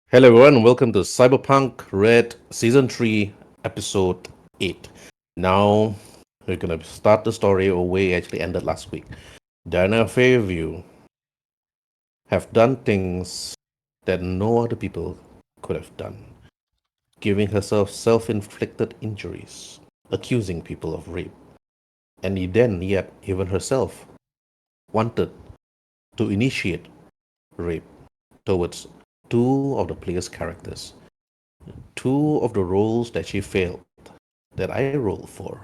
Hello everyone, welcome to Cyberpunk Red Season 3, Episode 8. Now, we're gonna start the story where we actually ended last week. Diana Fairview have done things that no other people could have done, giving herself self-inflicted injuries, accusing people of rape, and yet even herself wanted to initiate rape towards two of the player's characters, two of the roles that she failed that I roll for,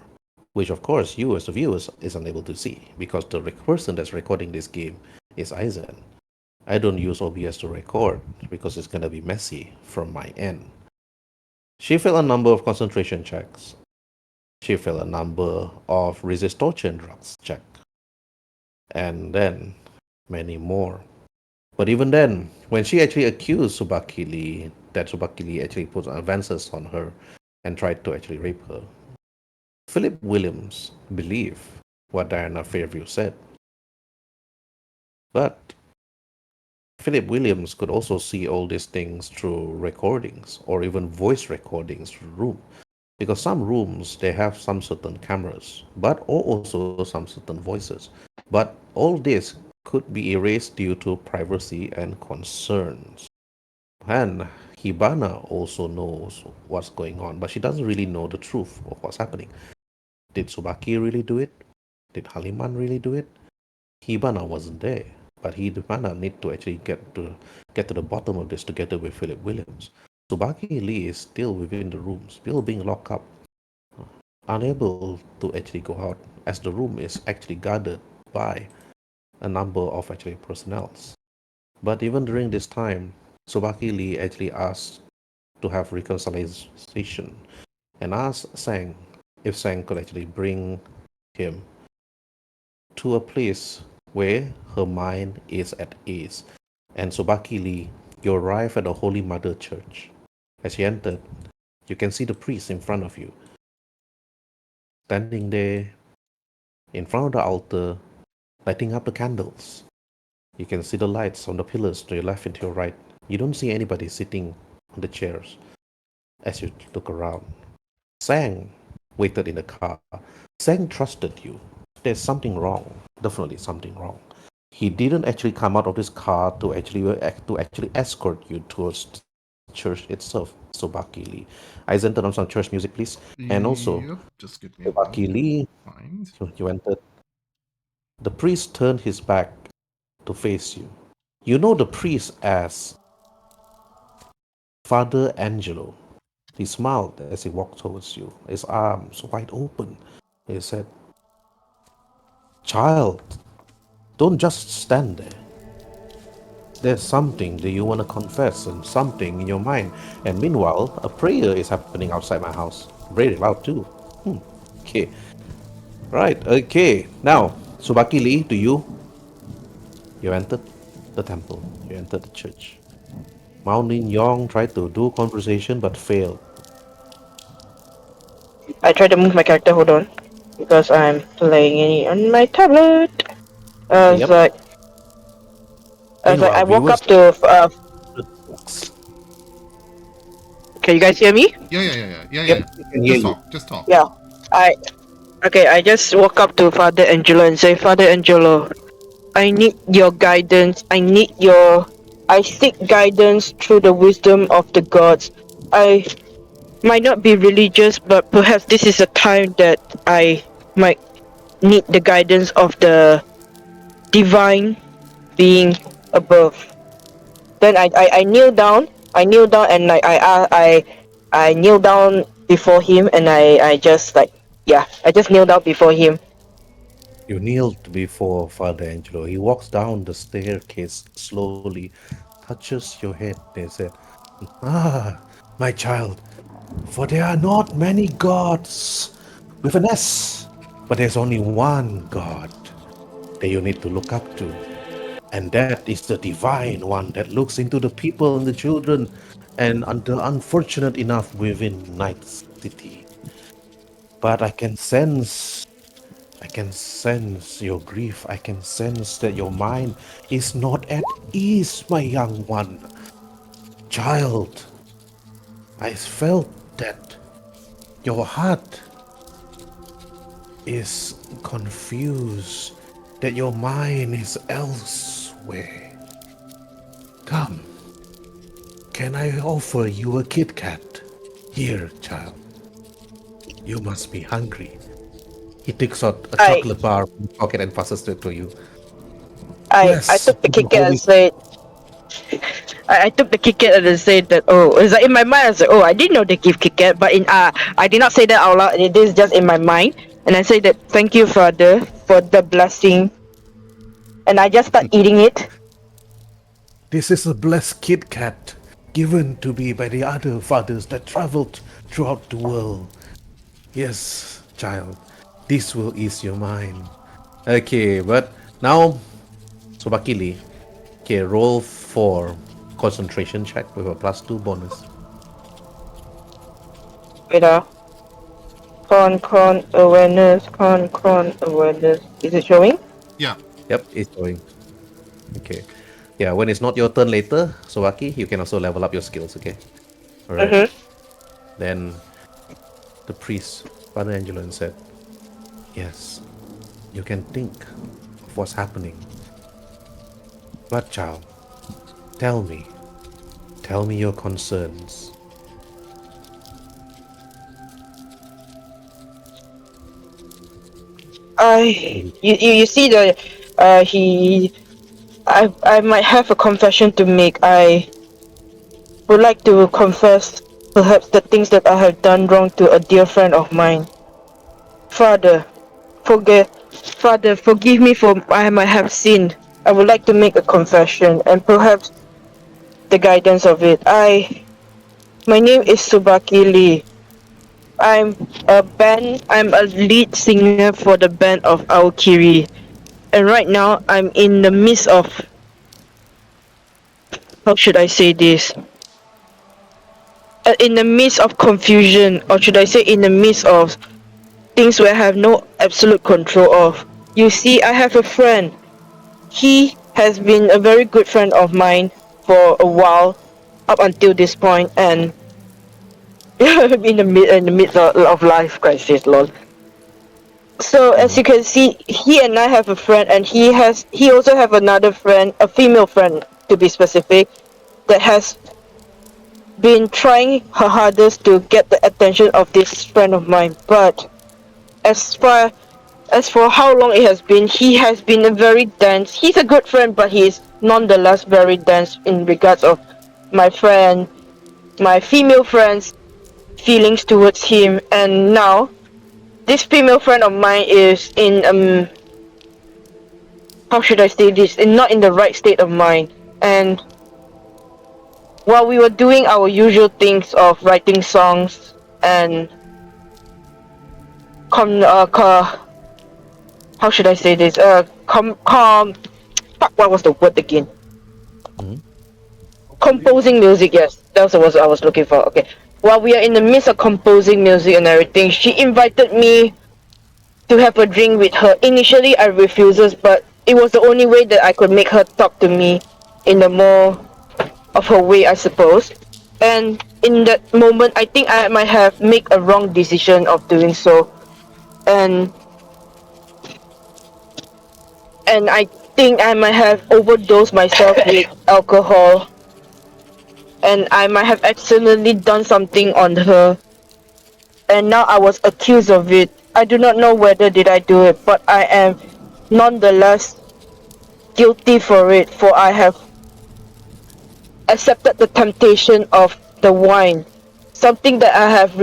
which of course you as the viewers is unable to see because the person that's recording this game is Aizen. I don't use OBS to record because it's gonna be messy from my end. She failed a number of concentration checks. She failed a number of resist torture and drugs check, and then many more. But even then, when she actually accused Tsubaki Lee, that Tsubaki Lee actually put advances on her and tried to actually rape her, Phillip Williams believed what Diana Fairview said. But Philip Williams could also see all these things through recordings or even voice recordings through room. Because some rooms they have some certain cameras, but also some certain voices. But all this could be erased due to privacy and concerns. And Hibana also knows what's going on, but she doesn't really know the truth of what's happening. Did Tsubaki really do it? Did Haliman really do it? Hibana wasn't there, but Hibana need to actually get to the bottom of this together with Philip Williams. Tsubaki Lee is still within the room, still being locked up, unable to actually go out, as the room is actually guarded by a number of actually personnels. But even during this time, Tsubaki Lee actually asked to have reconciliation and asked Sang if Sang could actually bring him to a place where her mind is at ease. And Tsubaki Lee, you arrive at the Holy Mother Church. As you entered, you can see the priest in front of you, standing there in front of the altar, lighting up the candles. You can see the lights on the pillars to your left and to your right. You don't see anybody sitting on the chairs as you look around. Sang waited in the car. Sang trusted you. There's something wrong. Definitely something wrong. He didn't actually come out of this car to actually escort you towards the church itself, Sobaki Lee. Aizen, turn on some church music, please. And also, Yep, just give me a Sobaki moment. Lee, Find. you entered. The priest turned his back to face you. You know the priest as Father Angelo. He smiled as he walked towards you, his arms wide open. He said, "Child, don't just stand there. There's something that you want to confess and something in your mind. And meanwhile, a prayer is happening outside my house. Very loud too. Okay. Right, okay. Now, Subaki Lee, to you, you entered the temple. You entered the church. Mao Nin Yong tried to do conversation but failed. I try to move my character, hold on. Because I'm playing it on my tablet. I was Yep. like, Meanwhile, I woke viewers up to, books. can you guys hear me? Yeah. Yep, we can hear Just you. talk, just talk. Yeah. I just woke up to Father Angelo and say, Father Angelo, I need your guidance. I seek guidance through the wisdom of the gods. I might not be religious, but perhaps this is a time that I might need the guidance of the divine being above. Then I kneel down. I kneel down and I kneel down before him and I just I just kneel down before him. You kneeled before Father Angelo. He walks down the staircase slowly, touches your head, and said, "Ah, my child, for there are not many gods with an S, but there's only one God that you need to look up to. And that is the divine one that looks into the people and the children and the unfortunate enough within Night City. But I can sense your grief. I can sense that your mind is not at ease, my young one. Child, I felt that your heart is confused, that your mind is elsewhere. Come, can I offer you a Kit Kat? Here, child. You must be hungry. He takes out a I chocolate bar from his pocket and passes it to you. I Bless took the be the Kit Kat Holy and said I took the Kit Kat and said that it's like in my mind I was like, oh, I didn't know they give Kit Kat, but in I did not say that out loud. It is just in my mind, and I say that thank you, Father, for the blessing, and I just start eating it. This is a blessed Kit Kat given to me by the other fathers that traveled throughout the world. Yes, child, this will ease your mind. Okay, but now, Tsubaki Lee, okay, roll for concentration check with a +2 bonus. Wait, con awareness. Is it showing? Yeah. Yep, it's going. Okay. Yeah, when it's not your turn later, Tsubaki, you can also level up your skills, okay? Alright. Mm-hmm. Then the priest, Father Angelo, said, yes, you can think of what's happening. But child, tell me your concerns. You see the he I might have a confession to make. I would like to confess perhaps the things that I have done wrong to a dear friend of mine. Father, forgive me for I might have sinned. I would like to make a confession and perhaps the guidance of it. My name is Tsubaki Lee. I'm a lead singer for the band of Aokiri. And right now I'm in the midst of, how should I say this? In the midst of confusion, or should I say in the midst of things where I have no absolute control of. You see, I have a friend. He has been a very good friend of mine for a while, up until this point, and in the midst of life crisis, lol. So as you can see, he and I have a friend, and he also have another friend, a female friend to be specific, that has been trying her hardest to get the attention of this friend of mine. But as far as for how long it has been, he has been a very dense. He's a good friend, but he is nonetheless very dense in regards of my friend, my female friend's feelings towards him. And now this female friend of mine is in how should I say this? Not in the right state of mind. And while we were doing our usual things of writing songs and how should I say this? Fuck, what was the word again? Composing music, yes. That was the word I was looking for. Okay. While we are in the midst of composing music and everything, she invited me to have a drink with her. Initially, I refuses, but it was the only way that I could make her talk to me in the more of her way, I suppose. And in that moment, I think I might have made a wrong decision of doing so. And I think I might have overdosed myself with alcohol, and I might have accidentally done something on her, and now I was accused of it. I do not know whether did I do it, but I am nonetheless guilty for it, for I have accepted the temptation of the wine, something that I have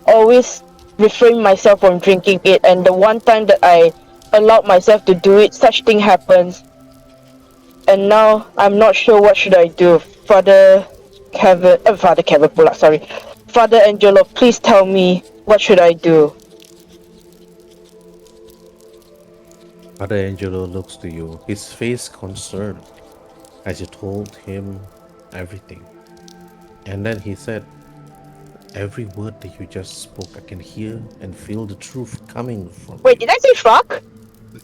always refrained myself from drinking it, and the one time that I allowed myself to do it, such thing happens. And now I'm not sure what should I do. Father Kevin Pula, sorry. Father Angelo, please tell me what should I do. Father Angelo looks to you, his face concerned, as you told him everything. And then he said, every word that you just spoke, I can hear and feel the truth coming from Wait, you. did I say fuck?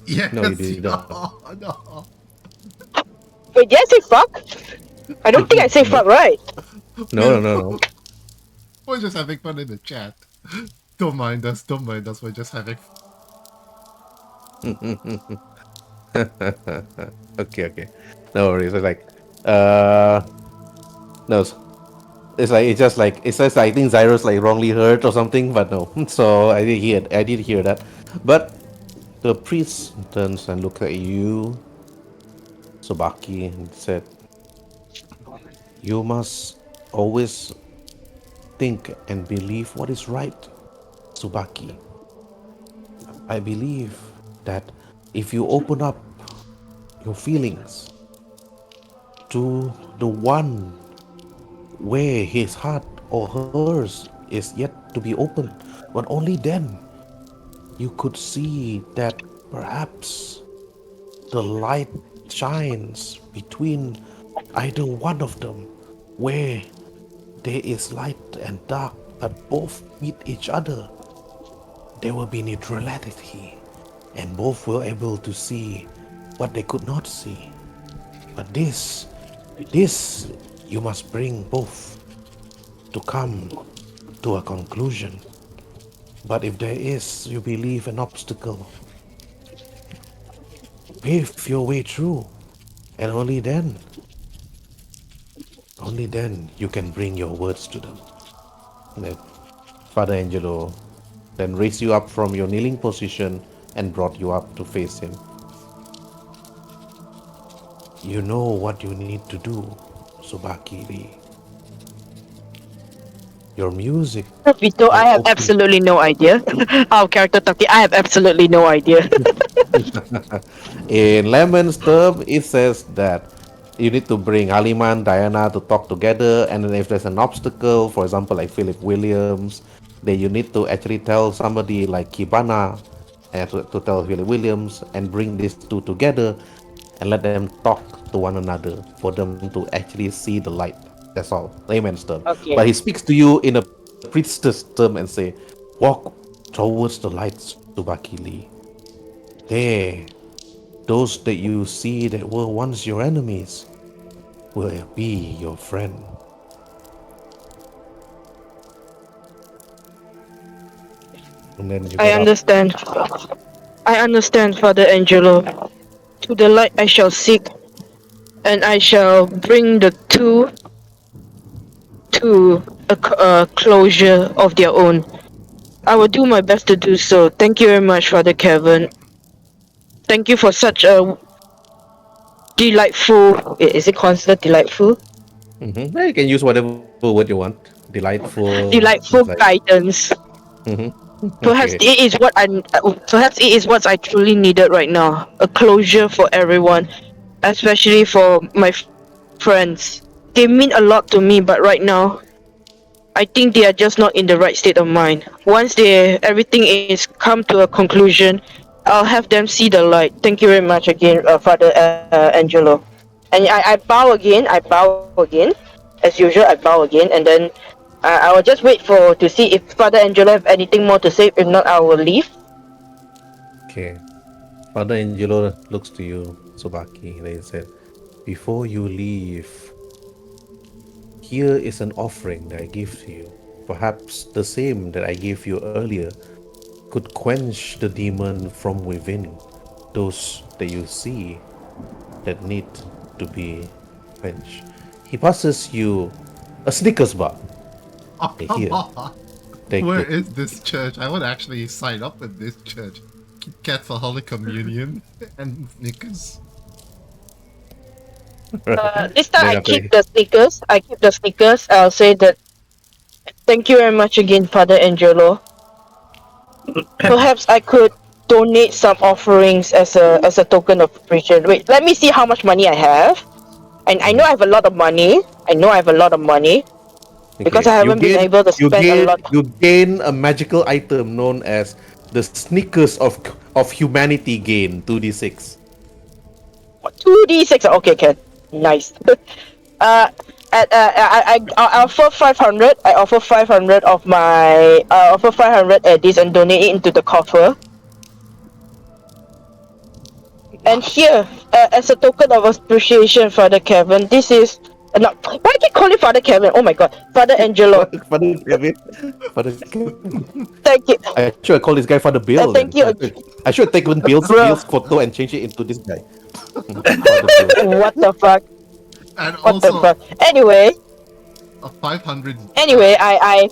Yes. No, you did not. No. Wait, did I say fuck? I don't think I say fuck, right? No, no, no, no. We're just having fun in the chat. Don't mind us. Don't mind us. We're just having. Okay, okay. No worries. It's like, uh, no. It's just like it says. I think Zyros like wrongly heard or something, but no. So I did hear that. But the priest turns and looks at you, Tsubaki, and said, "You must always think and believe what is right, Tsubaki. I believe that if you open up your feelings to the one where his heart or hers is yet to be opened, but only then you could see that perhaps the light shines between either one of them, where there is light and dark but both meet each other. There will be neutrality, and both were able to see what they could not see. But this, you must bring both to come to a conclusion. But if there is, you believe, an obstacle, pave your way through, and only then you can bring your words to them. And then Father Angelo then raised you up from your kneeling position and brought you up to face him. You know what you need to do, Tsubaki Lee. Your music Vito, will I have open. absolutely no idea. Our character talking, I have absolutely no idea. In Lemon's term, it says that you need to bring Haliman, Diana to talk together, and then if there's an obstacle, for example, like Phillip Williams, then you need to actually tell somebody like Kibana and to tell Phillip Williams and bring these two together and let them talk to one another for them to actually see the light. That's all. Layman's term. Okay. But he speaks to you in a priestess term and say, walk towards the light, Tsubaki Lee. There, those that you see that were once your enemies will be your friend. And then you I got up. understand. I understand, Father Angelo. To the light I shall seek, and I shall bring the two to a closure of their own. I will do my best to do so. Thank you very much, Father Kevin. Thank you for such a delightful. Is it considered delightful? Yeah, you can use whatever word you want. Delightful. It's like, Delightful guidance. mhm. Perhaps Okay. it is what perhaps it is what I truly needed right now. A closure for everyone, especially for my friends. They mean a lot to me, but right now I think they are just not in the right state of mind. Once everything is come to a conclusion, I'll have them see the light. Thank you very much again, Father Angelo. And I bow again. I bow again, as usual. I bow again, and then I will just wait for to see if Father Angelo have anything more to say. If not, I will leave. Okay. Father Angelo looks to you, Subaki. They said, before you leave, here is an offering that I give to you. Perhaps the same that I gave you earlier could quench the demon from within, those that you see that need to be quenched. He passes you a Snickers bar. Oh, come Here, on. take Where it. is this church? I would actually sign up with this church. Kit Kat for Holy Communion and Snickers. This time Then I after, keep the sneakers. I keep the sneakers. I'll say that. Thank you very much again, Father Angelo. Perhaps I could donate some offerings as a token of appreciation. Wait, let me see how much money I have. And I know I have a lot of money. I know I have a lot of money because okay, I haven't been able to spend a lot. you gain a magical item known as the Snickers of Humanity gain 2d6. 2d6. Okay, can nice. uh, I offer 500. I offer 500 of my. I offer 500 at this and donate it into the coffer. And here, as a token of appreciation, Father Kevin, this is No, why do you call it Father Kevin? Oh my god, Father Angelo. Father Kevin. Father Kevin. Thank you, I should call this guy Father Bill then. thank you, I should take even Bill's bro. photo and change it into this guy. Father Bill. What the fuck? And What the also fuck? Anyway, a 500. anyway, I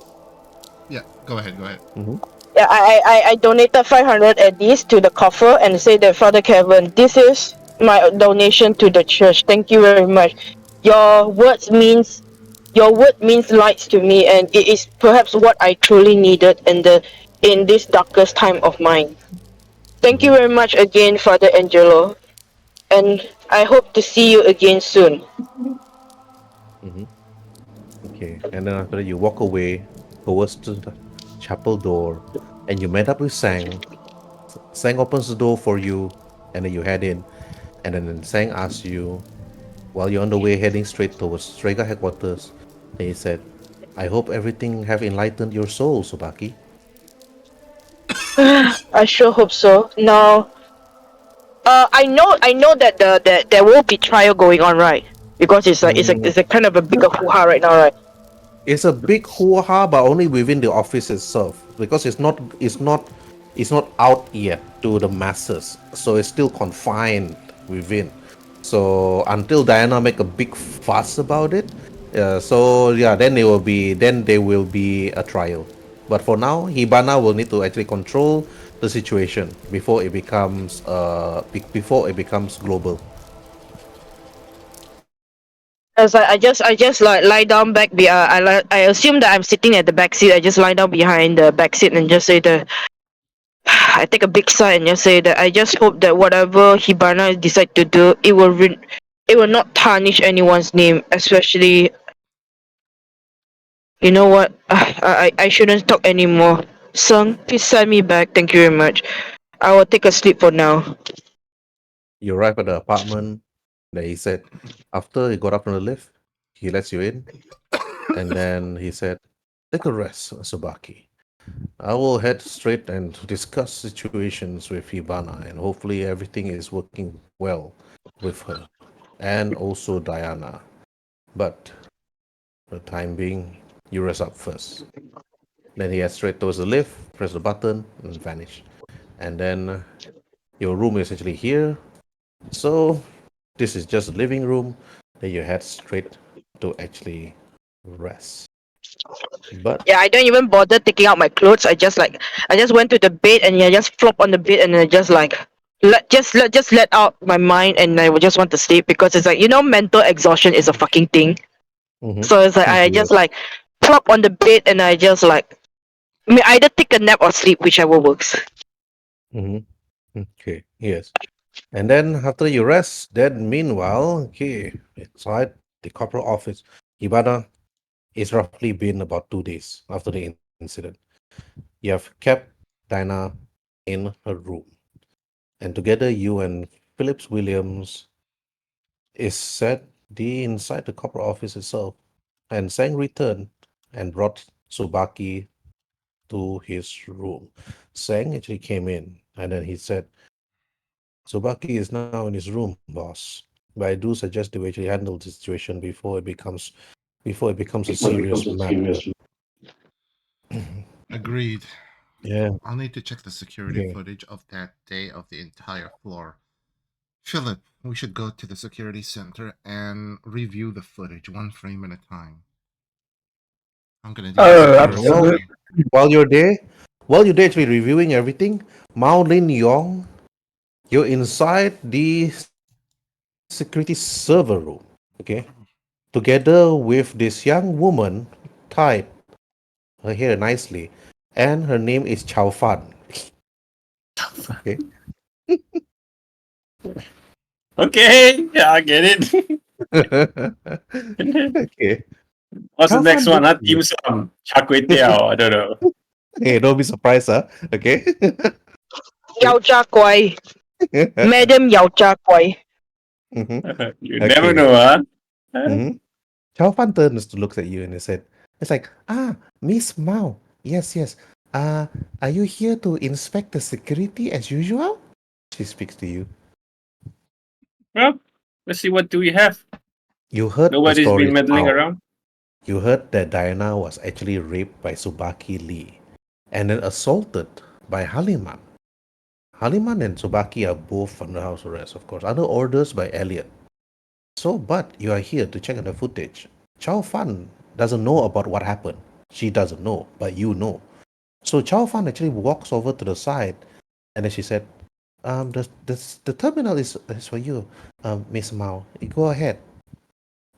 Yeah, go ahead, go ahead. Mm-hmm. yeah, I donated 500 at least to the coffer and say that Father Kevin, this is my donation to the church. Thank you very much. Your words means your word means lights to me, and it is perhaps what I truly needed in this darkest time of mine. Thank you Mm-hmm. very much again, Father Angelo, and I hope to see you again soon. Mm-hmm. Okay. And then after that, you walk away towards the chapel door, and you met up with Sang. Sang opens the door for you, and then you head in. And then Sang asks you, while you're on the way heading straight towards Strega headquarters, then he said, I hope everything have enlightened your soul, Tsubaki. I sure hope so. Now, I know that that there will be trial going on, right? Because it's like Mm, it's a kind of a bigger hoo-ha right now, right? it's a big hoo-ha, but only within the office itself, because it's not out yet to the masses, so it's still confined within. So until Diana make a big fuss about it, so yeah, then there will be a trial. But for now, Hibana will need to actually control the situation before it becomes global. As I just like lie down back. I assume that I'm sitting at the back seat. I just lie down behind the back seat and just say that I take a big sigh and just say that I just hope that whatever Hibana decide to do, it will not tarnish anyone's name, especially. You know what? I shouldn't talk anymore. Son, please send me back. Thank you very much. I will take a sleep for now. You arrive at the apartment. Then he said, after he got up from the lift, he lets you in, and then he said, "Take a rest, Subaki. I will head straight and discuss situations with Hibana, and hopefully everything is working well with her, and also Diana. But for the time being, you rest up first." Then he heads straight towards the lift, press the button, and vanish. And then your room is actually here. So this is just the living room. Then you head straight to actually rest. But Yeah, I don't even bother taking out my clothes. I just went to the bed and I just flop on the bed and I just like let out my mind and I would just want to sleep because it's like mental exhaustion is a fucking thing. mhm, So it's like I just yes. like flop on the bed and I just like either take a nap or sleep, whichever works. Mhm. Okay, yes. And then after you rest, then meanwhile, okay, inside the corporate office, Ibada, it's roughly been about 2 days after the incident. You have kept Dinah in her room, and together you and Phillips Williams is set the inside the corporate office itself. And Sang returned and brought Subaki to his room. Sang actually came in and then he said, Subaki is now in his room, boss. But I do suggest that we actually handle the situation before it becomes a serious matter. Agreed. Yeah. I'll need to check the security Okay. footage of that day of the entire floor. Philip, we should go to the security center and review the footage one frame at a time. I'm gonna do this Okay. Well, personally. while you're there, actually reviewing everything, Mao Lin Yong, you're inside the security server room. Okay. Together with this young woman, tied her hair nicely, and her name is Chao Fan. Okay. Okay, yeah, I get it. Okay. What's the Chao next Fan one? looks Huh? at you. Dim sum, char kway teow. I don't know. Hey, don't be surprised, huh? Okay. Yao Okay. Jia Guai. Madam Yao Jia Guai. Mhm. You never Okay. know, huh? Huh? Mm-hmm. Chao Fan turns to look at you and he said, it's like, Miss Mao. Yes, yes. Uh, are you here to inspect the security as usual? She speaks to you. Well, let's see what do we have. You heard the Nobody's story been meddling now. around. You heard that Diana was actually raped by Tsubaki Lee and then assaulted by Haliman. Haliman and Tsubaki are both under house arrest, of course, under orders by Elliot. So, but you are here to check on the footage. Chow Fan doesn't know about what happened. She doesn't know, but you know. So Chow Fan actually walks over to the side and then she said, the terminal is for you, Miss Mao. You go ahead.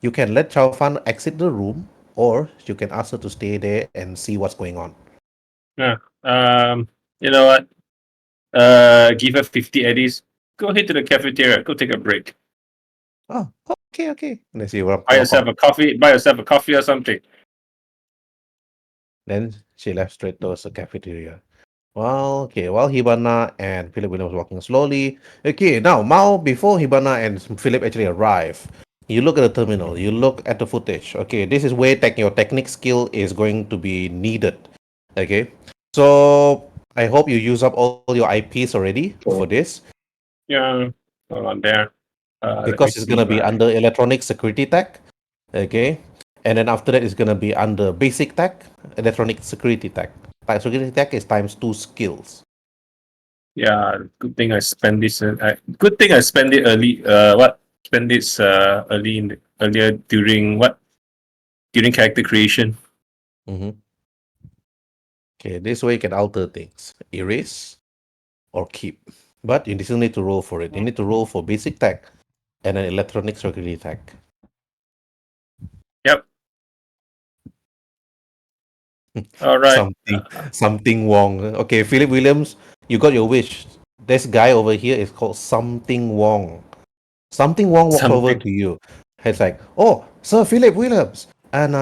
You can let Chow Fan exit the room, or you can ask her to stay there and see what's going on. Yeah. You know what? Give her 50 eddies. Go head to the cafeteria. Go take a break. Oh, okay. And then she walk Buy off. yourself a coffee. Buy yourself a coffee or something. Then she left straight towards the cafeteria. Well, okay, while Hibana and Philip Williams walking slowly. Okay, now Mao, before Hibana and Philip actually arrive, you look at the terminal, you look at the footage. Okay, this is where your technique skill is going to be needed. Okay, so I hope you use up all your IPs already for this Yeah. Hold on there. Let me because it's see gonna be my. under electronic security tech. Okay, and then after that it's gonna be under basic tech, electronic security tech. Security tech is times 2 skills. Yeah. Good thing I spend this. Good thing I spend it early. What? Spend this earlier during what? During character creation. Mm-hmm. Okay, this way you can alter things, erase or keep. But you still need to roll for it. You need to roll for basic tech and an electronic security tech. Yep. All right. Something Wong. Okay, Philip Williams, you got your wish. This guy over here is called Something Wong. Something Wong walks over Something. to you. He's like, "Oh, Sir Philip Williams and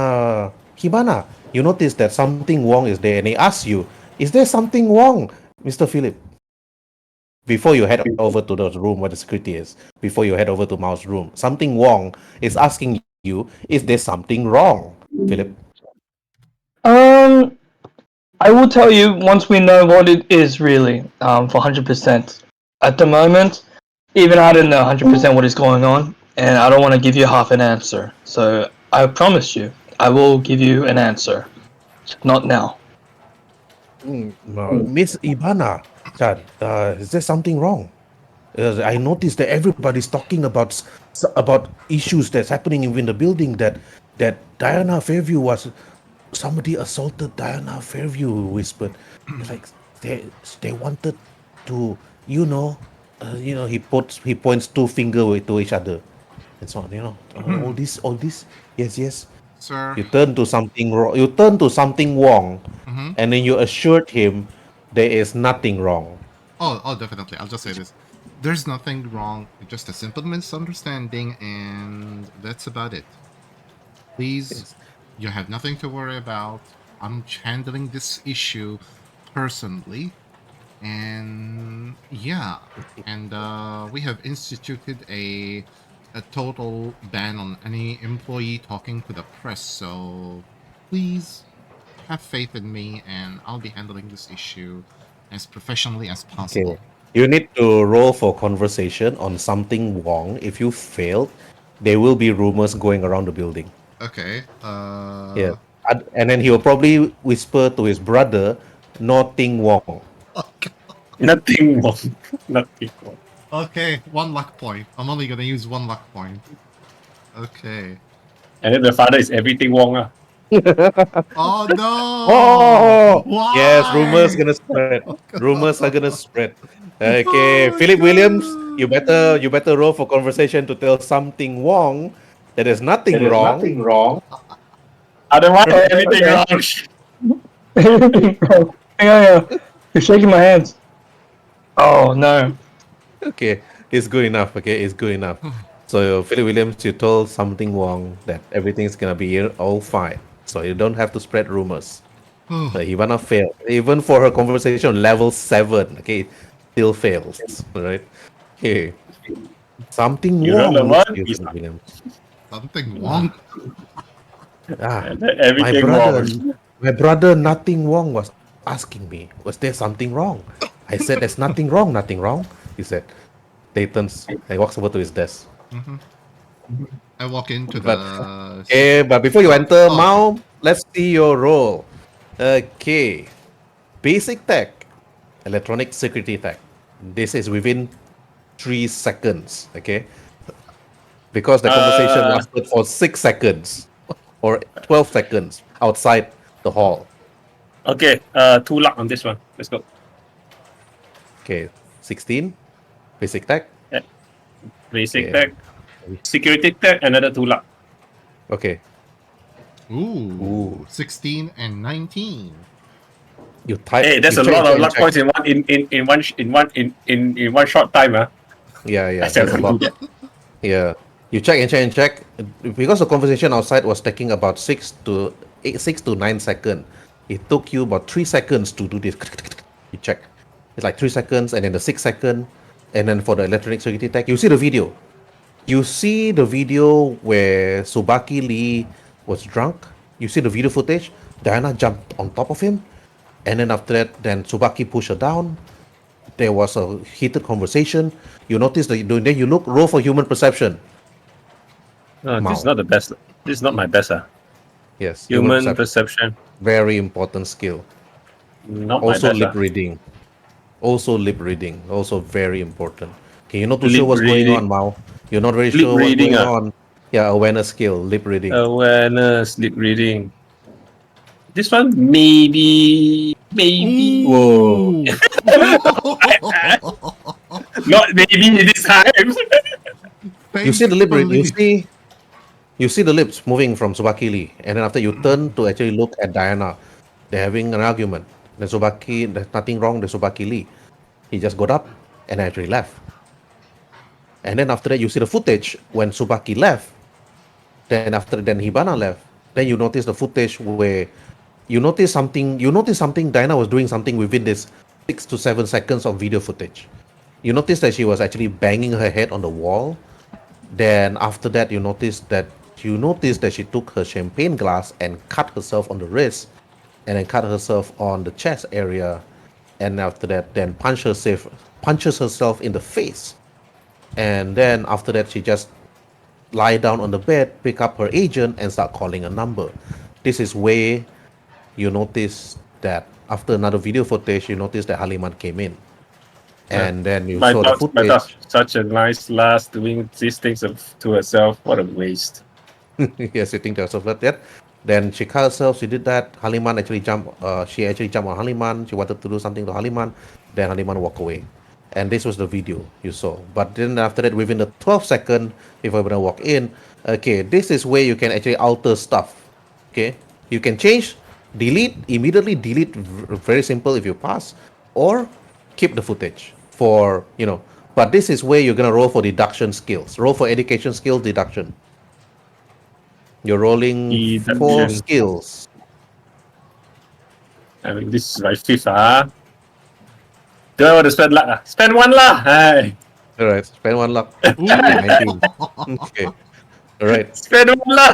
Hibana, you notice that Something Wong is there, and he asks you, is there something wrong, Mr. Philip?" Before you head over to the room where the security is, before you head over to Mao's room, Something Wong is asking you, is there something wrong, Philip? Um, I will tell you once we know what it is really, for 100%. At the moment, even I don't know 100% what is going on, and I don't want to give you half an answer. So I promise you, I will give you an answer. Not now. Miss Ibana, Chan, is there something wrong? I noticed that everybody's talking about issues that's happening within the building. That Diana Fairview was somebody assaulted Diana Fairview. Whispered, it's like they wanted to, he points two fingers to each other, and so on. All this. Yes. Sir. You turn to something wrong. You turn to something wrong, Mm-hmm. and then you assured him there is nothing wrong. Oh, definitely. I'll just say this. There's nothing wrong. It's just a simple misunderstanding, and that's about it. Please, Yes. you have nothing to worry about. I'm handling this issue personally, and yeah, and we have instituted a total ban on any employee talking to the press. So please have faith in me, and I'll be handling this issue as professionally as Okay. possible. You need to roll for conversation on something wrong. If you failed, there will be rumors going around the building. Okay. Yeah. And then he will probably whisper to his brother, "Nothing wrong." Okay. Nothing wrong. Nothing wrong. Okay, one luck point. I'm only gonna use one luck point. Okay. And then the father is everything wrong. Oh no! Oh, yes, rumors Why? gonna spread. Oh, Rumors are gonna God. spread. Okay, Oh, Philip Williams, you better God. roll for conversation to tell something wrong. That there's nothing There is wrong. nothing wrong. Otherwise, everything Okay. wrong. Hang on. You're shaking my hands. Oh no. Okay, it's good enough. Okay, it's good enough. So Philip Williams, you told something wrong that everything's gonna be all fine. So you don't have to spread rumors. So Ivana failed. Even for her conversation level 7, okay, still fails. Right? Okay. Something You roll a wrong, looks one, you, he's Philip Williams. Something wrong. Ah, and then my everything brother, wrong. nothing wrong was asking me, was there something wrong? I said, there's nothing wrong, nothing wrong. He said, Dayton's, he walks over to his desk. Mm-hmm. I walk into But the. okay, but before you enter, Oh, okay. Mao, let's see your role. Okay, basic tech, electronic security tech. This is within 3 seconds. Okay, because the conversation Uh, lasted for 6 seconds or 12 seconds outside the hall. okay. 2 luck on this one. Let's go. Okay, 16, basic tech. Basic Okay, tech, security tech, another 2 luck. okay. Ooh, Ooh, 16 and 19. you type. Hey, there's You a check, lot check, of and luck check. points in one short time. Yeah, I yeah, shall there's a not do lot. that. Yeah, you check and check and check because the conversation outside was taking about 6 to 9 seconds. It took you about 3 seconds to do this. You check. It's like 3 seconds, and then the 6 second, and then for the electronic security tech, you see the video. You see the video where Tsubaki Lee was drunk. You see the video footage. Diana jumped on top of him, and then after that, then Tsubaki pushed her down. There was a heated conversation. You notice that then you roll for human perception. No, this is Mao. not the best. This is not my best. Yes, human Human perception. perception, Very important skill. not my Also best. lip reading. Also lip reading. Also very important. Okay, you're not too sure Lip what's going on, reading, Mao. You're not very lip sure what's reading. going on. Yeah, awareness skill, lip reading. Awareness, lip reading. This one maybe. Whoa. Ooh! Not maybe this time. You see the lip reading. Thankfully. You see the lips moving from Tsubaki Lee, and then after you turn to actually look at Diana, they're having an argument. There's nothing wrong with Tsubaki Lee. He just got up and actually left. And then after that, you see the footage when Tsubaki left. Then Hibana left. Then you notice the footage where you notice something. You notice something. Diana was doing something within this 6 to 7 seconds of video footage. You notice that she was actually banging her head on the wall. Then after that, you notice that she took her champagne glass and cut herself on the wrist, and then cut herself on the chest area, and after that, then punches herself in the face, and then after that, she just lie down on the bed, pick up her agent, and start calling a number. This is where you notice that after another video footage, you notice that Haliman came in, and then you my saw the thoughts, my thoughts. footage. Such a nice lass doing these things to herself. What a waste. Yes, sitting to herself like that. Then she cut herself. She did that. Haliman actually jumped. She actually jumped on Haliman. She wanted to do something to Haliman. Then Haliman walked away. And this was the video you saw. But then after that, within the 12 second, if I'm gonna walk in, okay, this is where you can actually alter stuff. Okay, you can change, immediately delete. Very simple if you pass, or keep the footage for. But this is where you're gonna roll for deduction skills. Roll for education skills deduction. You're rolling 4 Deduction. skills. I mean, this is my fifth. Do I want to spend luck? Spend one lah. Hey, All right, spend 1 luck. Ooh. 19. Okay. All right. spend one lah.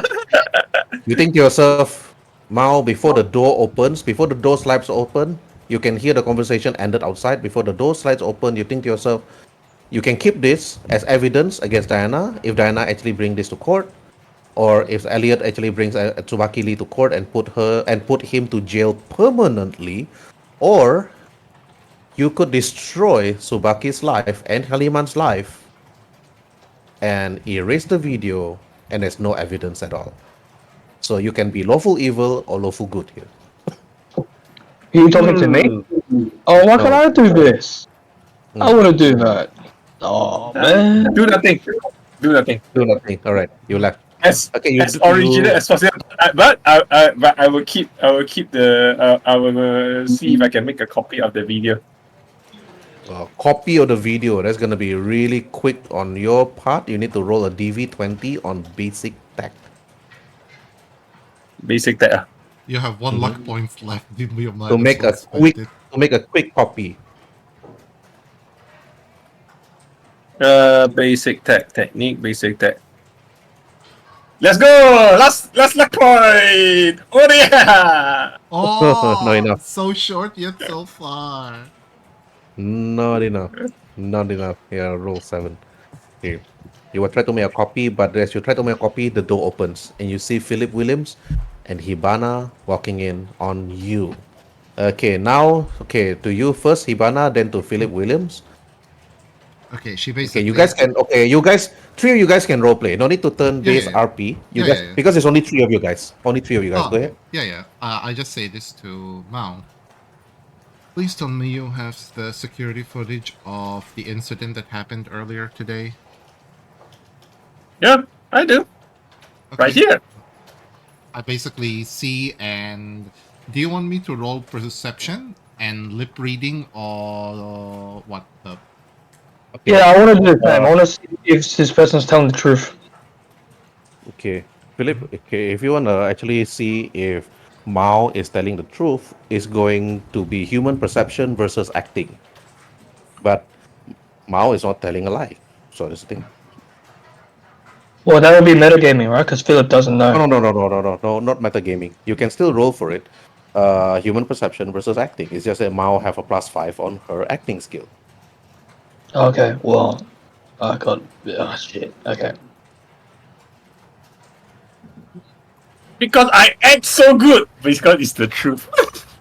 You think to yourself, Mao, before the door slides open, you can hear the conversation ended outside. Before the door slides open, you think to yourself, you can keep this as evidence against Diana if Diana actually bring this to court, or if Elliot actually brings Tsubaki Lee to court and put him to jail permanently, or you could destroy Tsubaki's life and Haliman's life and erase the video, and there's no evidence at all. So you can be lawful evil or lawful good here. You talking to me? Oh, why can't I do this? I want to do that. Oh man. Do nothing. Do nothing. Do nothing. All right, you left. As Okay, as original as possible. But I will keep the I will see if I can make a copy of the video. Copy of the video. That's gonna be really quick on your part. You need to roll a DV20 on basic tech. Basic that. You have 1 luck points left. Didn't we To make a quick copy. Basic tech technique. Basic tech. Let's go. Last luck point. Oh yeah. Oh, Not enough. So short yet so far. Not enough. Not enough. Yeah, roll 7. Here. You will try to make a copy, but as you try to make a copy, the door opens and you see Phillip Williams and Hibana walking in on you. Okay, now, to you first, Hibana, then to Phillip Williams. Okay, she Okay, basically. you guys can. Okay, you guys, three of you guys can roleplay. No need to turn Yeah, base yeah, yeah. RP. You Yeah, guys, yeah, yeah. because it's only three of you guys. Only three of you guys. Oh, Go ahead. yeah, yeah. I just say this to Mao. Please tell me you have the security footage of the incident that happened earlier today. Yeah, I do. Okay. Right here. I basically see and. Do you want me to roll perception and lip reading or what the? Okay. Yeah, I want to do the same. I want to see if this person's telling the truth. Okay, Philip. Okay, if you wanna actually see if Mao is telling the truth, it's going to be human perception versus acting. But Mao is not telling a lie. So that's the thing. Well, that would be metagaming, right? Because Philip doesn't know. No, not metagaming. You can still roll for it. Human perception versus acting. It's just that Mao have a +5 on her acting skill. Okay, well, I got. Oh, shit. Okay. Because I act so good. Because it's the truth.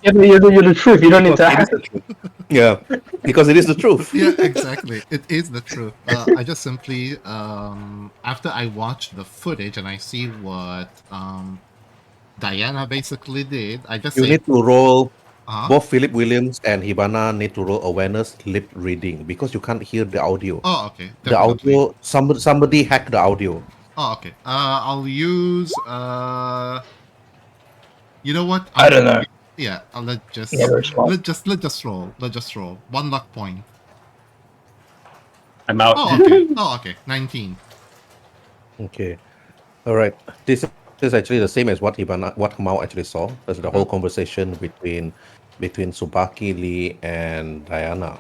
Yeah, but you're the truth. You don't need to Because it is act. the truth. Yeah, because it is the truth. Yeah, exactly. It is the truth. I just simply after I watch the footage and I see what Diana basically did, I just You say, need to roll. uh-huh. Both Philip Williams and Hibana need to roll awareness lip reading because you can't hear the audio. Oh, okay, The definitely. audio, somebody hacked the audio. Oh, okay. I'll use you know what? I don't know. Yeah, let's just Never smart. let's just roll. Let's just roll. 1 luck point. I'm out. Oh, okay. Oh, okay. 19. Okay, all right. This is actually the same as what Mao actually saw. That's the whole conversation between Tsubaki Lee and Diana,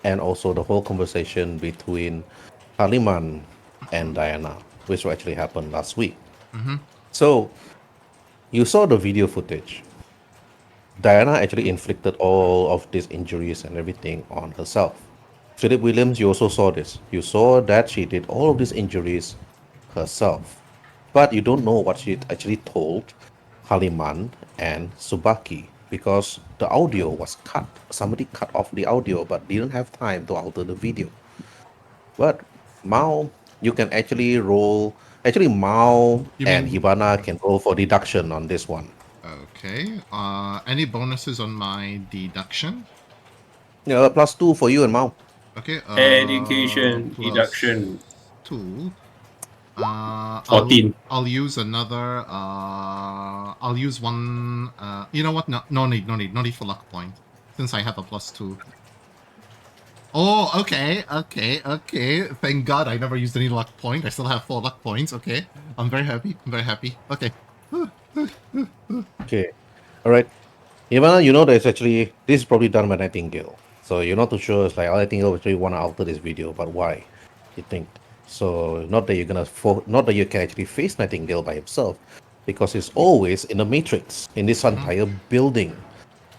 and also the whole conversation between Haliman and Diana, which actually happened last week. Mm-hmm. So you saw the video footage. Diana actually inflicted all of these injuries and everything on herself. Philip Williams, you also saw this. You saw that she did all of these injuries herself. But you don't know what she actually told Haliman and Tsubaki because the audio was cut. Somebody cut off the audio but didn't have time to alter the video. But Mao, you can actually roll. Actually, Mao You and mean- Hibana can roll for deduction on this one. Okay. Any bonuses on my deduction? Yeah, +2 for you and Mao. Okay. Education, plus deduction. 2. 14. I'll use another. I'll use one. You know what? No need for luck point, since I have a +2. Oh, okay. Thank God I never used any luck point. I still have 4 luck points. Okay, I'm very happy. Okay. Okay. All right. Ivana, you know that it's actually this is probably done by Nightingale. So you're not too sure. It's like Nightingale actually want to alter this video, but why? You think so? Not that you're gonna not that you can actually face Nightingale by himself, because he's always in the matrix in this entire building.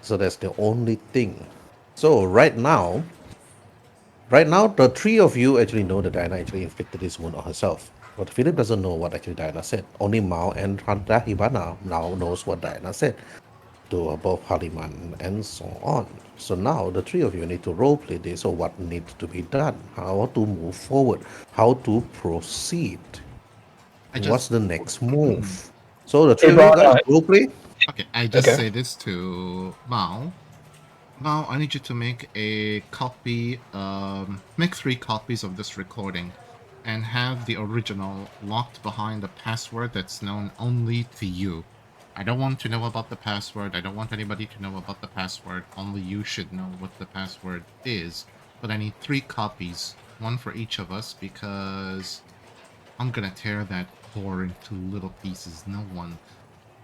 So that's the only thing. So right now, the three of you actually know that Diana actually inflicted this wound on herself. But Philip doesn't know what actually Diana said. Only Mao and Hibana now knows what Diana said to both Haliman and so on. So now the three of you need to roleplay this. So what needs to be done? How to move forward? How to proceed? What's the next move? So the three of you guys roleplay. Okay, I just Okay. say this to Mao. Mao, I need you to make a copy, make 3 copies of this recording and have the original locked behind a password that's known only to you. I don't want to know about the password. I don't want anybody to know about the password. Only you should know what the password is. But I need 3 copies, 1 for each of us, because I'm gonna tear that whore into little pieces. No one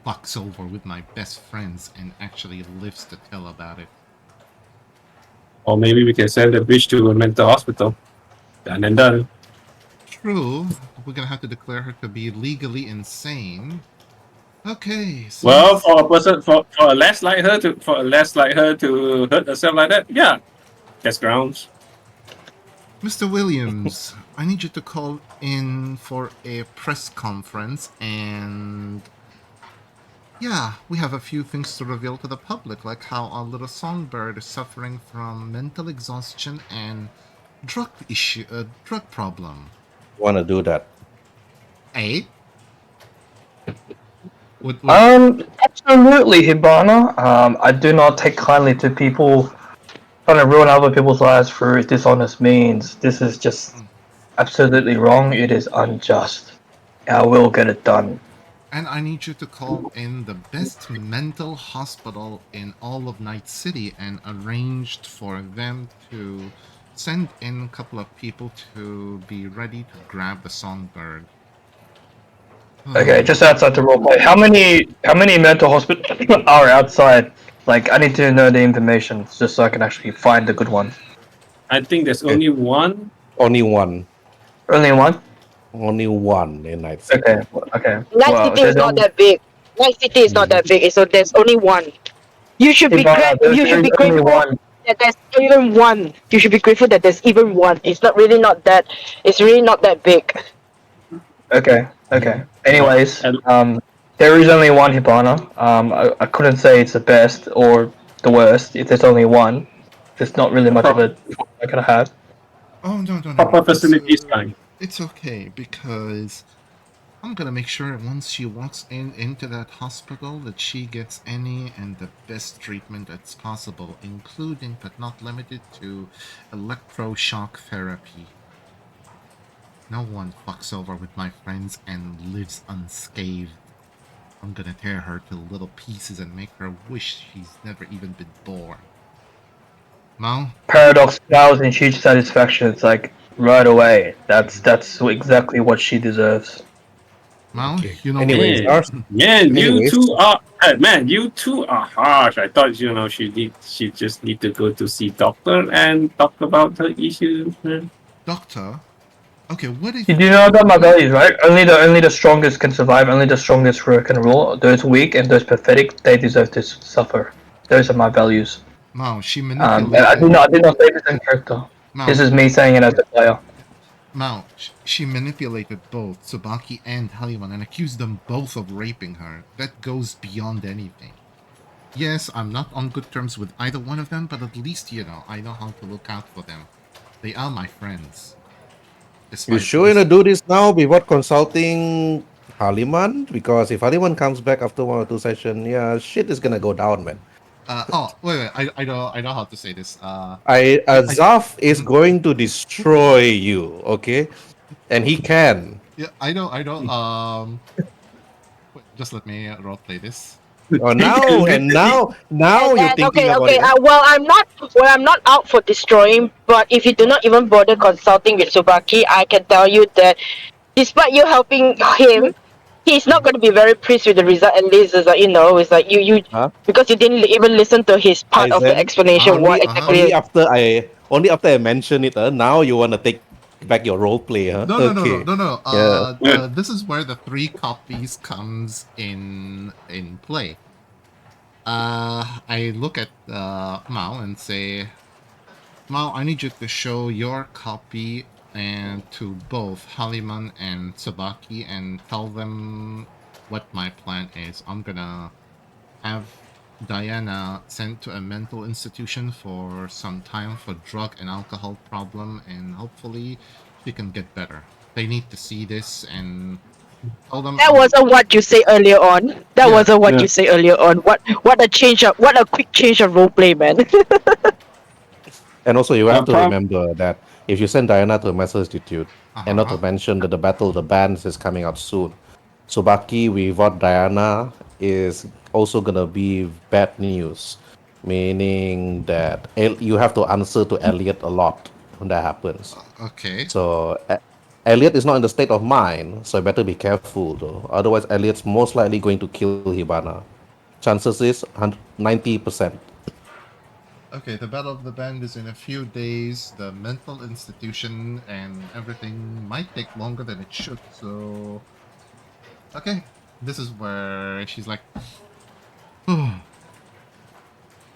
fucks over with my best friends and actually lives to tell about it. Or maybe we can send the bitch to a mental hospital. Done and done. True, we're gonna have to declare her to be legally insane. Okay, so Well, for a person, for a less like her to hurt herself like that, yeah, that's grounds. Mr. Williams, I need you to call in for a press conference, and yeah, we have a few things to reveal to the public, like how our little songbird is suffering from mental exhaustion and drug problem. Want to do that? Eh? Would Absolutely, Hibana. I do not take kindly to people trying to ruin other people's lives through dishonest means. This is just absolutely wrong. It is unjust. I will get it done. and I need you to call in the best mental hospital in all of Night City and arranged for them to send in a couple of people to be ready to grab the songbird. Okay, just outside the roleplay. How many mental hospitals are outside? Like, I need to know the information just so I can actually find the good one. I think there's only one. Only one. Only one? Only one in Night City. Okay, okay. Night Well, City is there's not only- that big. Night City is not that big, so there's only one. You should be Hibana, you should be there's only grateful one. that there's even one. You should be grateful that there's even one. It's really not that big. Okay, okay. Anyways, And- there is only one Hibana. I couldn't say it's the best or the worst. If there's only one, there's not really much of it I could have. Oh no! Proper facility is fine. It's okay because I'm gonna make sure once she walks into that hospital that she gets any and the best treatment that's possible, including but not limited to electroshock therapy. No one fucks over with my friends and lives unscathed. I'm gonna tear her to little pieces and make her wish she's never even been born. Mao? Paradox smiles in huge satisfaction. It's like right away. That's exactly what she deserves. Mao, Okay. you know Anyways, Yeah. ours- Yeah, you Anyways. two are man. You two are harsh. I thought she just need to go to see doctor and talk about her issues. Man. Doctor? Okay, what if You do know about my values, right? Only the strongest can survive. Only the strongest can rule. Those weak and those pathetic, they deserve to suffer. Those are my values. Mao, she And manipulated I did not say this in character. Mao, This is me saying it as a player. Mao, she manipulated both Tsubaki and haliman and accused them both of raping her. That goes beyond anything. Yes, I'm not on good terms with either one of them, but at least, I know how to look out for them. They are my friends. You Despite sure you gonna do this now before consulting Haliman? Because if Haliman comes back after 1 or 2 sessions, yeah, shit is gonna go down, man. wait, I know how to say this. Azaf is going to destroy you, okay? And he can. Yeah, I know, wait, just let me roleplay this. Oh, now you're thinking Okay, about okay. it. I'm not out for destroying, but if you do not even bother consulting with Tsubaki, I can tell you that despite you helping him, he's not going to be very pleased with the result. At least, it's like it's like you Huh? because you didn't even listen to his part of the Aizen, explanation. What exactly? only after I mention it, now you wanna take back your role play, huh? No. Yeah. This is where the 3 copies comes in play. I look at Mao and say, Mao, I need you to show your copy and to both Haliman and Tsubaki and tell them what my plan is. I'm gonna have Diana sent to a mental institution for some time for drug and alcohol problem, and hopefully she can get better. They need to see this and tell them That wasn't what you say earlier on. That Yeah. wasn't what Yeah. you say earlier on. What a quick change of roleplay, man. And also, you have to Prom- remember that if you send Diana to a mental institute, and not to Uh-huh. mention that the Battle of the Bands is coming out soon, Tsubaki without Diana is also gonna be bad news, meaning that you have to answer to Elliot a lot when that happens. Okay. So Elliot is not in the state of mind, so better be careful though. Otherwise, Elliot's most likely going to kill Hibana. Chances is 90%. Okay, the Battle of the Band is in a few days. The mental institution and everything might take longer than it should, so... Okay, this is where she's like...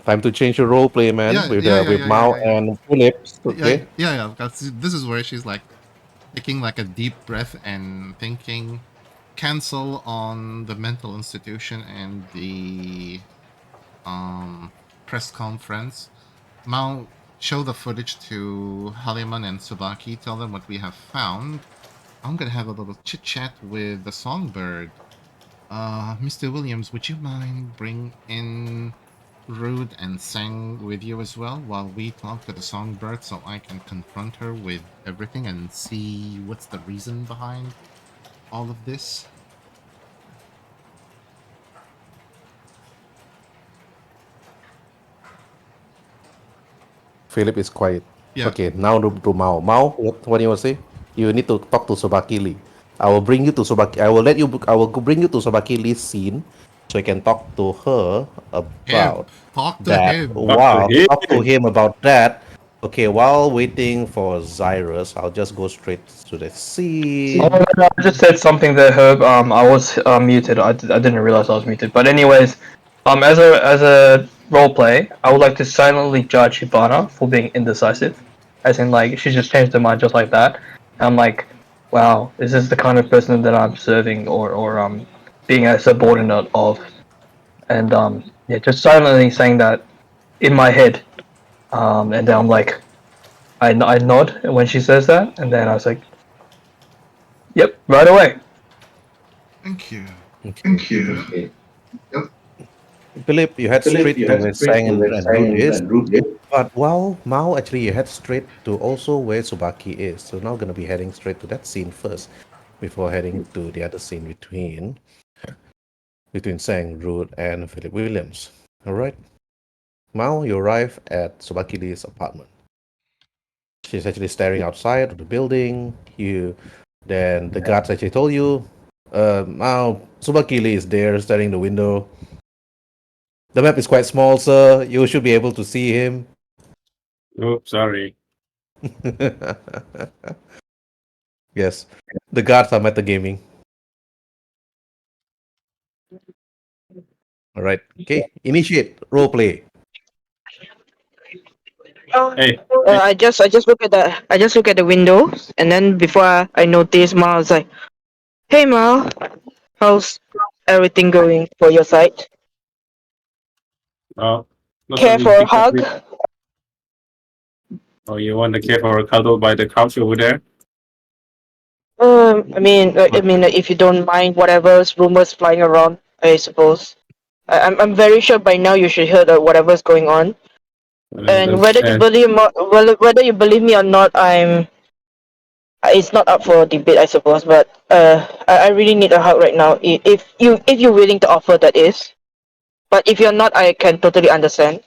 Time to change your role play, man. Yeah, with yeah, with yeah, Mao yeah, yeah. and Phillips. Okay. Yeah, because this is where she's like... taking like a deep breath and thinking, cancel on the mental institution and the press conference. Mao, show the footage to Haliman and Tsubaki. Tell them what we have found. I'm gonna have a little chit chat with the songbird. Mr. Williams, would you mind bring in Rude and Sang with you as well while we talk to the songbird so I can confront her with everything and see what's the reason behind all of this? Philip is quiet. Yeah. Okay, now to Mao. Mao, what do you want to say? You need to talk to Tsubaki Lee. I will bring you to Tsubaki. I will let you. I will bring you to Tsubaki Lee's scene, so you can talk to her about Talk to that. him. Wow, him. talk to him about that. Okay, while waiting for Zyrus, I'll just go straight to the scene. Oh, no, I just said something there, Herb. I was muted. I didn't realize I was muted. But anyways, as a role play, I would like to silently judge Hibana for being indecisive, as in like she just changed her mind just like that. And I'm like, wow, is this the kind of person that I'm serving or being a subordinate of? And yeah, just silently saying that in my head. And then I'm like, I nod when she says that, and then I was like, yep, right away. Thank you. Thank you. Philip, you head straight to where Sang and Rude is. Rude. But while Mao, actually, you head straight to also where Tsubaki is. So now gonna be heading straight to that scene first, before heading to the other scene between Sang, Rude, and Phillip Williams. All right. Mao, you arrive at Tsubaki Lee's apartment. She's actually staring outside of the building. Then the guards actually told you, Mao, Tsubaki Lee is there, staring the window. The map is quite small, sir. You should be able to see him. Oh, sorry. Yes, the guards are metagaming. All right. Okay. Initiate roleplay. Hey, I just look at the window, and then before I notice, Ma was like, "Hey, Ma, how's everything going for your side? not Care only for a pick up hug?" with- Oh, you want to care for a cuddle by the couch over there? I mean, if you don't mind, whatever's rumors flying around, I suppose. I'm very sure by now you should hear whatever's going on. And whether you believe me or not, it's not up for debate, I suppose. But I really need a hug right now. If you're willing to offer, that is. But if you're not, I can totally understand.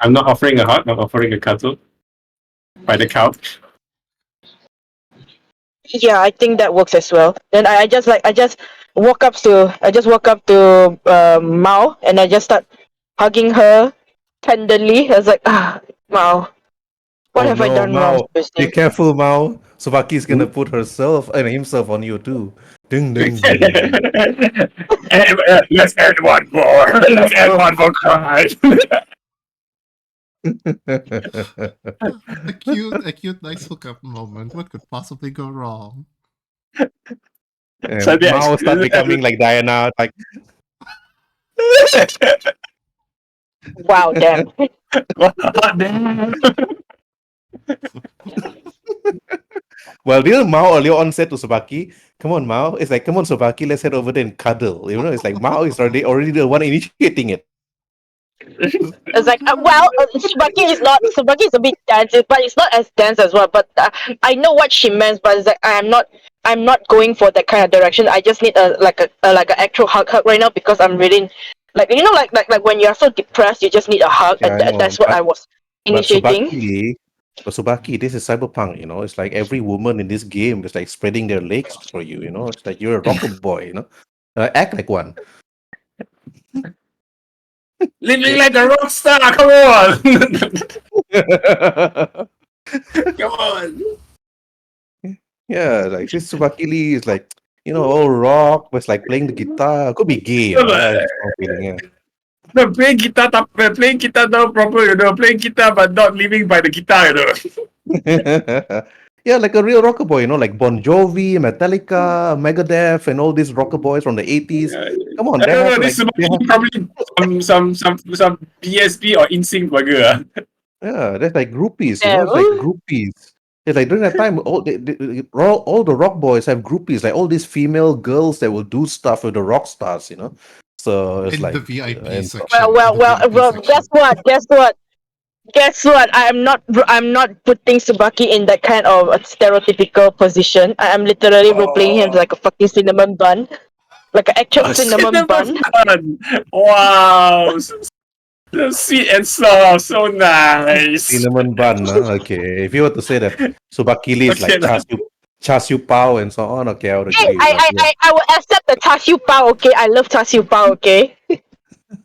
I'm not offering a hug. I'm offering a cuddle by the couch. Yeah, I think that works as well. Then I just walk up to Mao, and I just start hugging her tenderly. I was like, Mao, what have I done wrong? Mao, be careful, Mao. Subaki's gonna put herself and himself on you too. Ding ding ding. Let's end one more. Let's end one more cry. A cute, nice hookup moment. What could possibly go wrong? And Mao start becoming like Diana, like Wow, damn. well, didn't Mao earlier on said to Subaki, "Come on, Mao." It's like, "Come on, Subaki, let's head over there and cuddle." You know, it's like Mao is already the one initiating it. It's like, Tsubaki is a bit dense, but it's not as dense as well. But I know what she meant, but it's like I'm not going for that kind of direction. I just need a actual hug right now because I'm really like when you're so depressed, you just need a hug, Yeah, and I know, that's what I was initiating. But Subaki, this is Cyberpunk, you know. It's like every woman in this game is like spreading their legs for you, you know. It's like you're a rocker boy, you know. Act like one. Living like a rock star. Come on. Come on. Yeah, like this Tsubaki Lee is like, you know, all rock, but it's like playing the guitar. Could be gay, you know? I have no feeling, yeah. No, playing guitar not proper, you know. Playing guitar but not living by the guitar, you know. Yeah, like a real rocker boy, like Bon Jovi, Metallica, Megadeth, and all these rocker boys from the 80s. Come on, I they don't have know. This they have probably some BSB or InSync burger. yeah, there's like groupies, it's like No. groupies. It's like during that time, all the rock boys have groupies, like all these female girls that will do stuff with the rock stars. So it's In the like, VIP and so, Well, section. well, The well, VIP well. section. Guess what? Guess what? Guess what? I'm not putting Tsubaki in that kind of a stereotypical position. I am literally role playing him Oh, like a fucking cinnamon bun, like an actual cinnamon cinnamon bun. bun. Wow, so sweet and soft, so nice. cinnamon bun. Okay, if you were to say that Tsubaki Lee is Okay, like char siu pao and so on, okay, I would Hey, agree. But yeah, I will accept the char siu bao. Okay, I love char siu bao. Okay,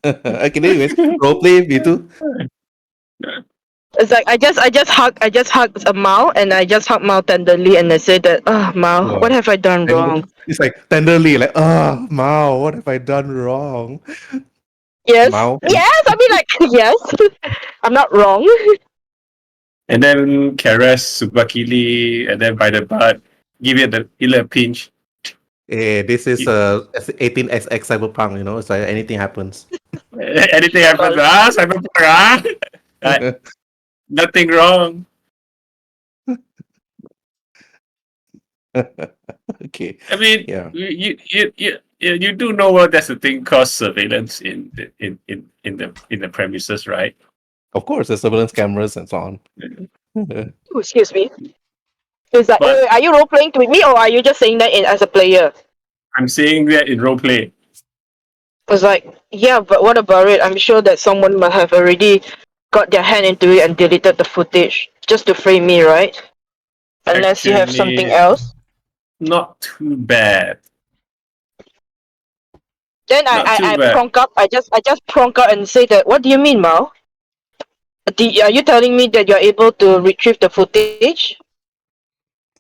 okay. Anyways, role play me too. it's like I just hugged a Mao and I just hugged Mao tenderly and I said that, oh Mao, Oh, what have I done wrong? it's like tenderly, like, Mao, what have I done wrong? Yes, Mao, yes. I mean, like, yes, I'm not wrong. And then caress Tsubaki Lee, and then by the butt, give it a little pinch. this is 18XX Cyberpunk. It's like anything happens. Anything happens, Cyberpunk, nothing wrong. Okay, I mean, yeah. you do know what there's a thing called surveillance in the premises, right? Of course, there's surveillance cameras and so on. Oh, excuse me. It's like, But wait, are you role playing with me or are you just saying that as a player? I'm saying that in roleplay. It's like, yeah, but what about it? I'm sure that someone must have already got their hand into it and deleted the footage just to frame me, right? Unless you have something Actually, else. not too bad. Then Not too I bad. pronk up. I just pronk up and say that. What do you mean, Mao? Are you telling me that you're able to retrieve the footage?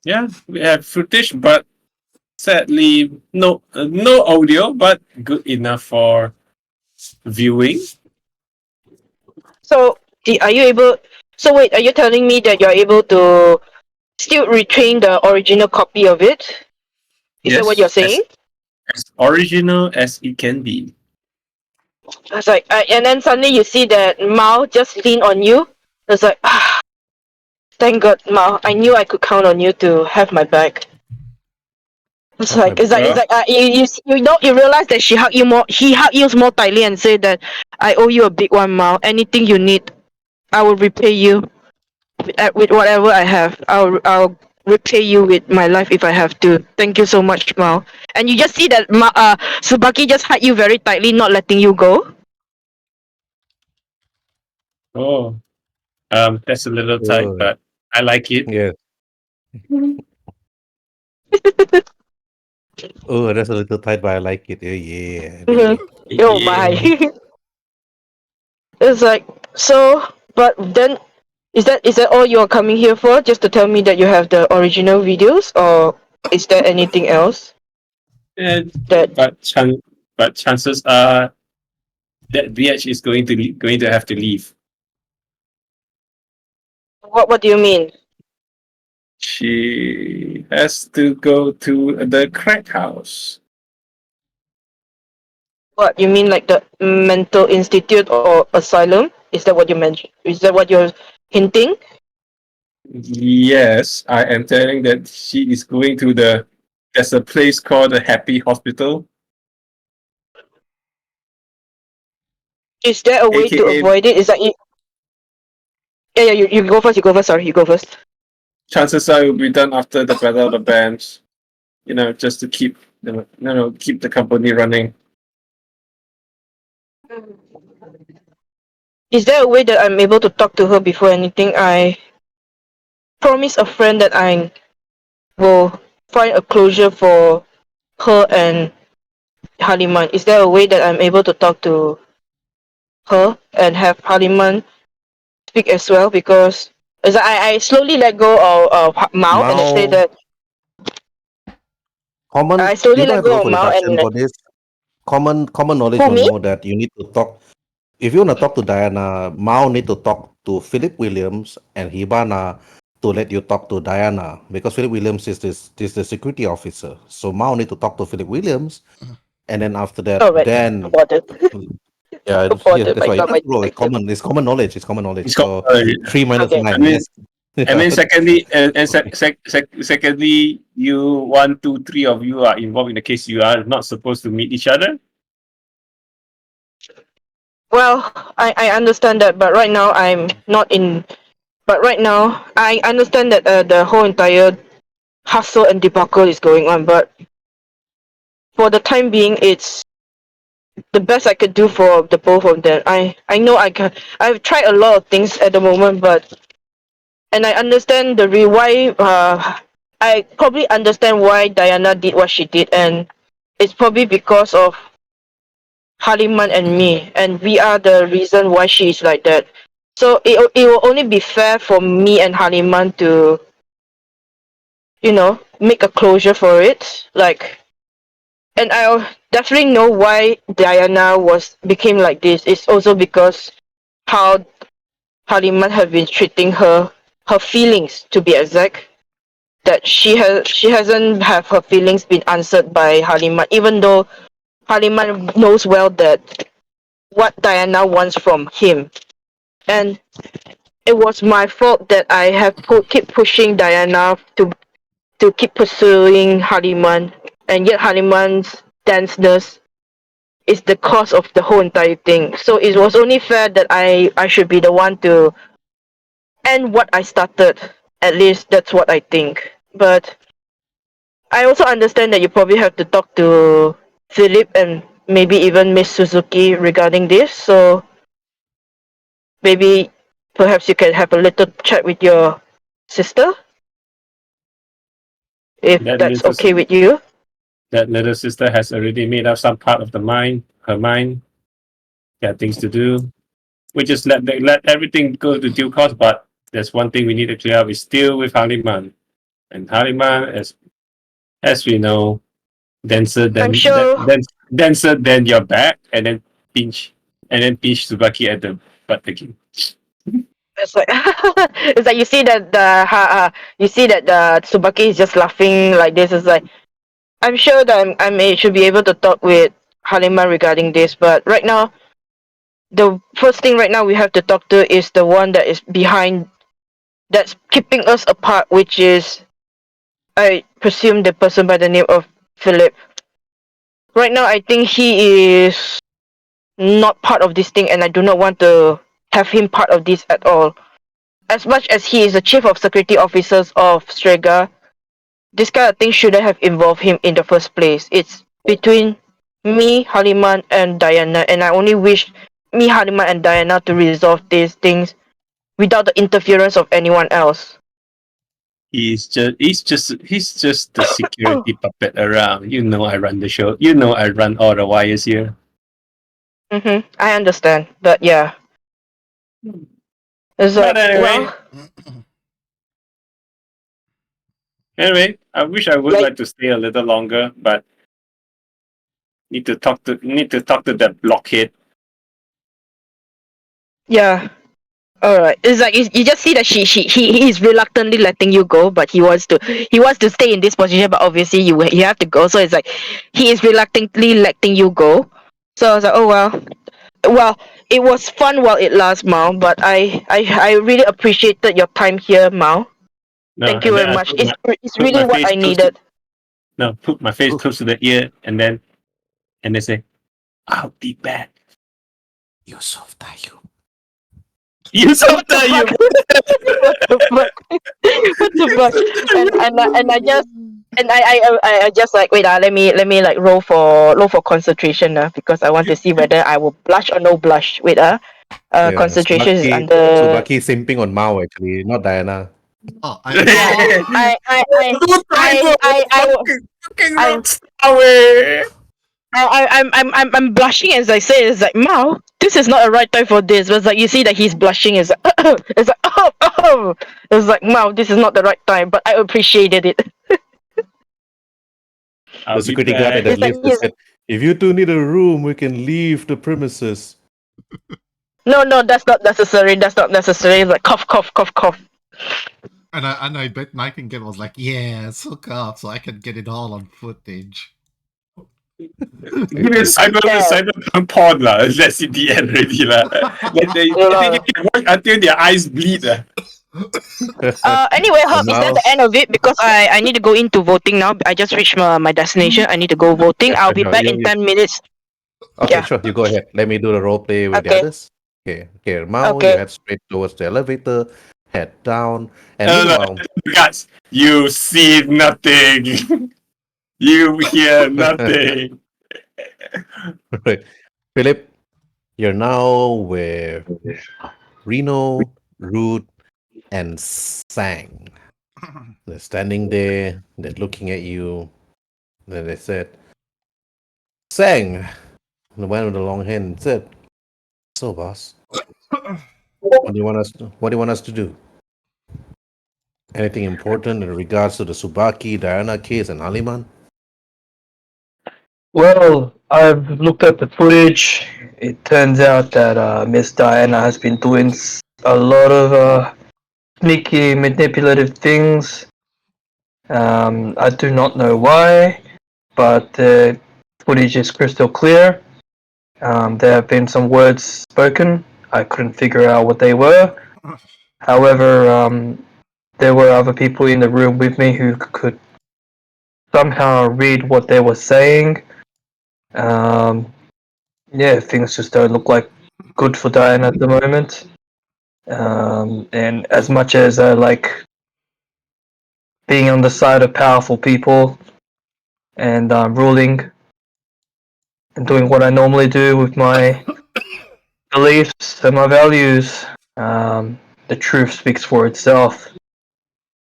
Yeah, we have footage, but sadly, no audio, but good enough for viewing. So, are you able? So wait, are you telling me that you're able to still retain the original copy of it? Is that what you're saying? As original as it can be. I was like, and then suddenly you see that Mao just lean on you. It's like, thank God, Mao. I knew I could count on you to have my back. It's Have my like, back. you realize that he hugged you more tightly and said that I owe you a big one, Mao. Anything you need, I will repay you with whatever I have. I'll repay you with my life if I have to. Thank you so much, Mao. And you just see that Tsubaki just hugged you very tightly, not letting you go. Oh, that's a little tight, Oh, but I like it. yeah. Oh, that's a little tight, but I like it. Oh, yeah, baby. Oh my. It's like, so, but then is that all you're coming here for? Just to tell me that you have the original videos, or is there anything else Yeah, that but chances are that BH is going to have to leave. what do you mean? She has to go to the crack house. What you mean, like the mental institute or asylum? Is that what you mentioned? Is that what you're hinting? Yes, I am telling that she is going to there's a place called the Happy Hospital, Is there a way to aka avoid it? Is that you? Yeah, you go first. You go first. Sorry, you go first. chances are it will be done after the Battle of the Bands. Just to keep keep the company running. Is there a way that I'm able to talk to her before anything? I promise a friend that I will find a closure for her and Haliman. Is there a way that I'm able to talk to her and have Haliman speak as well? Because as I slowly let go of Mao and I say Mao, that I slowly you don't let have to go roll of for Mao deduction and for this. Common knowledge for will me. know that you need to talk. If you want to talk to Diana, Mao need to talk to Phillip Williams and Hibana to let you talk to Diana because Phillip Williams is the security officer. So Mao need to talk to Phillip Williams, and then after that, All right. then Aborted. yeah, Aborted. that's My why God, my bro, detective. it's common knowledge. It's common knowledge. It's called, So 3 minus Okay. I 9, mean, yes. I mean, secondly, secondly, you 1, 2, 3 of you are involved in the case. You are not supposed to meet each other. Well, I understand that, but right now I'm not in. But right now, I understand that the whole entire hustle and debacle is going on. But for the time being, it's the best I could do for the both of them. I know I can. I've tried a lot of things at the moment, but and I understand the why. I probably understand why Diana did what she did, and it's probably because of Haliman and me, and we are the reason why she is like that. So it will only be fair for me and Haliman to, make a closure for it. Like, and I definitely know why Diana became like this. It's also because how Haliman have been treating her feelings, to be exact. That she hasn't have her feelings been answered by Haliman, even though Haliman knows well that what Diana wants from him. And it was my fault that I have keep pushing Diana to keep pursuing Haliman, and yet Haliman's denseness is the cause of the whole entire thing. So it was only fair that I should be the one to end what I started. At least that's what I think. But I also understand that you probably have to talk to Philip and maybe even Miss Suzuki regarding this. So maybe perhaps you can have a little chat with your sister, if That that's little, okay with you. that little sister has already made up some part of her mind. Got things to do. We just let everything go to due course. But there's one thing we need to clear up: is still with Haliman, and Haliman, as we know, denser I'm than sure. denser than your back, pinch pinch Tsubaki at the butt again. It's like it's like you see that the Tsubaki is just laughing like this. It's like I'm sure that should be able to talk with Halima regarding this, but right now the first thing right now we have to talk to is the one that is behind, that's keeping us apart, which is, I presume, the person by the name of Philip. Right now I think he is not part of this thing, and I do not want to have him part of this at all. As much as he is the chief of security officers of Strega, this kind of thing shouldn't have involved him in the first place. It's between me, Haliman, and Diana, and I only wish me, Haliman, and Diana to resolve these things without the interference of anyone else. He's just the security puppet around. You know I run the show. You know I run all the wires here. I understand, but yeah. It's like, But anyway, well, I wish I would like, like to stay a little longer, but need to talk to that blockhead. yeah. Alright. It's like you just see that he is reluctantly letting you go, but he wants to stay in this position, but obviously you have to go. So it's like he is reluctantly letting you go. So I was like, oh well, it was fun while it lasts, Mao. But I really appreciated your time here, Mao. No, Thank you and then very I much. It's put my really what face I close to needed. put my face close to the ear, and they say, "I'll be back." Yusuf Tayo. You so you. What the fuck? What the fuck? And I just I just like, wait, let me like roll for concentration, because I want to see whether I will blush or no blush. Wait, Yeah, concentration is under. Tsubaki simping on Mao actually, not Diana. Oh, Yeah, Fucking I rockstar way. I'm blushing as I say. It's like, Mao, this is not a right time for this. But it's like you see that he's blushing. It's like, it's like, oh. It's like, Mao, this is not the right time. But I appreciated it. I'll The be security guard at back. the It's like lift said, "If you two need a room, we can leave the premises." no, that's not necessary. That's not necessary. It's like cough, cough, cough, cough. And I bet Nightingale was like, yes, hook up so I can get it all on footage. Give me cyberpunk porn lah. That's in the end already lah. They can watch until their eyes bleed lah. Anyway, Herb, is that now- the end of it? Because I need to go into voting now. I just reached my destination. I need to go voting. I'll be No, back in 10 minutes. Okay, Yeah. sure. You go ahead. Let me do the role play with the Okay. others. Okay. Mao, Okay. you head straight towards the elevator, head down, and No, meanwhile, guys, you see nothing. You hear nothing. right, Philip, you're now with Reno, Root, and Sang. They're standing there. They're looking at you. Then they said, "Sang," the one with the long hair, said, "So, boss, what do you want us? What do you want us to do? Anything important in regards to the Tsubaki Diana case and haliman?" Well, I've looked at the footage. It turns out that Miss Diana has been doing a lot of sneaky, manipulative things. I do not know why, but the footage is crystal clear. There have been some words spoken. I couldn't figure out what they were. However, there were other people in the room with me who could somehow read what they were saying. Yeah, things just don't look like good for Diane at the moment. And as much as I like being on the side of powerful people and ruling and doing what I normally do with my beliefs and my values, the truth speaks for itself.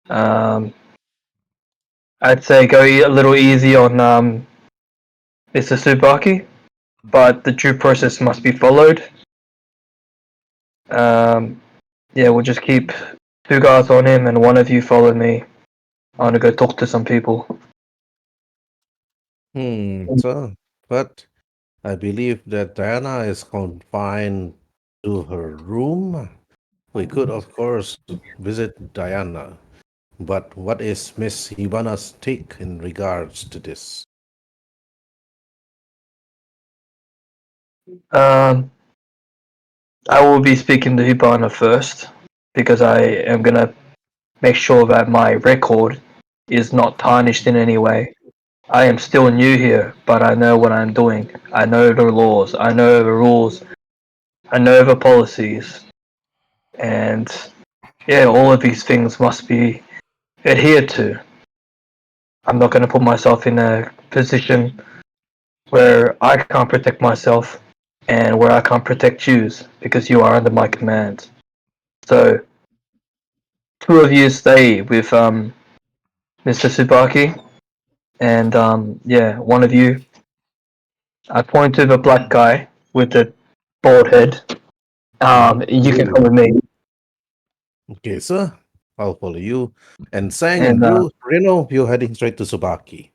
I'd say go a little easy on Mr. Tsubaki, but the due process must be followed. Yeah, we'll just keep 2 guards on him and one of you follow me. I want to go talk to some people. So, but I believe that Diana is confined to her room. We could, of course, visit Diana. But what is Miss Hibana's take in regards to this? I will be speaking to Hibana first because I am gonna make sure that my record is not tarnished in any way. I am still new here, but I know what I'm doing. I know the laws. I know the rules. I know the policies. And yeah, all of these things must be adhered to. I'm not going to put myself in a position where I can't protect myself and where I can't protect you because you are under my command. So, 2 of you stay with Mr. Tsubaki, and yeah, one of you. I point to the black guy with the bald head. You can come with me. Okay, sir. I'll follow you. And Sang And, and Reno, you're heading straight to Tsubaki.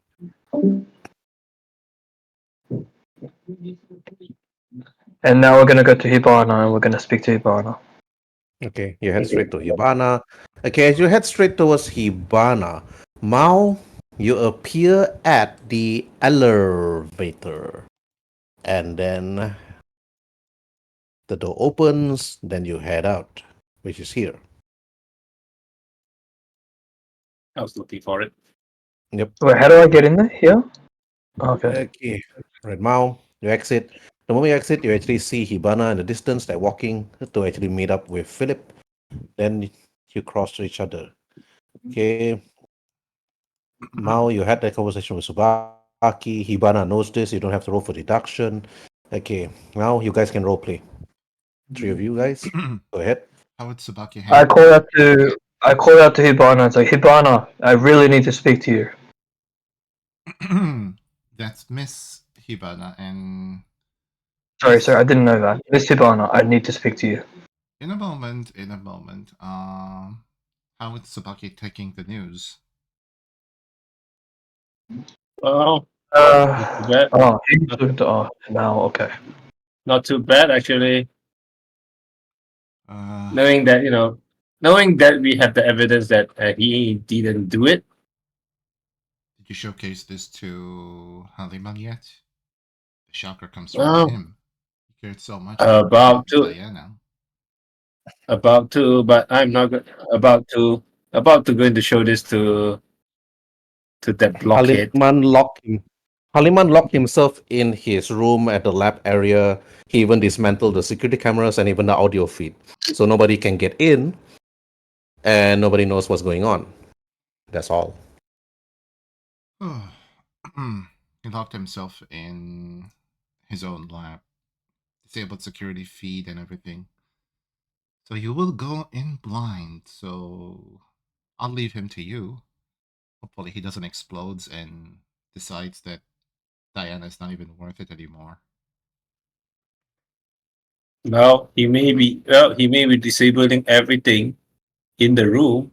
And now we're gonna go to Hibana and we're gonna speak to Hibana. Okay, you head straight to Hibana. Okay, as you head straight towards Hibana, Mao, you appear at the elevator. And then the door opens, then you head out, which is here. I was looking for it. Yep. Wait, how do I get in there? Here? Okay. Okay. Right, Mao, you exit. The moment you exit, you actually see Hibana in the distance, like walking to actually meet up with Philip. Then you cross to each other. Okay. Mao, you had that conversation with Tsubaki. Hibana knows this. You don't have to roll for deduction. Okay. Now you guys can role play. 3 of you guys, go ahead. How would Tsubaki I handle call out to Hibana and say, Hibana, I really need to speak to you. That's Miss Hibana, and Sorry, sir, I didn't know that. Miss Hibana, I need to speak to you. in a moment, how would Tsubaki taking the news? Well, not too bad. Now, okay. Not too bad actually. Knowing that Knowing that we have the evidence that he didn't do it, Did you showcase this to haliman yet? The shocker comes from well, him. He cared so much about about to, Diana. but I'm not about to going to show this to that blockhead. Haliman locked himself in his room at the lab area. He even dismantled the security cameras and even the audio feed, so nobody can get in, and nobody knows what's going on. That's all. He locked himself in his own lab, disabled security feed and everything. So you will go in blind. So I'll leave him to you. Hopefully he doesn't explode and decides that Diana is not even worth it anymore. Well, he may be disabling everything in the room.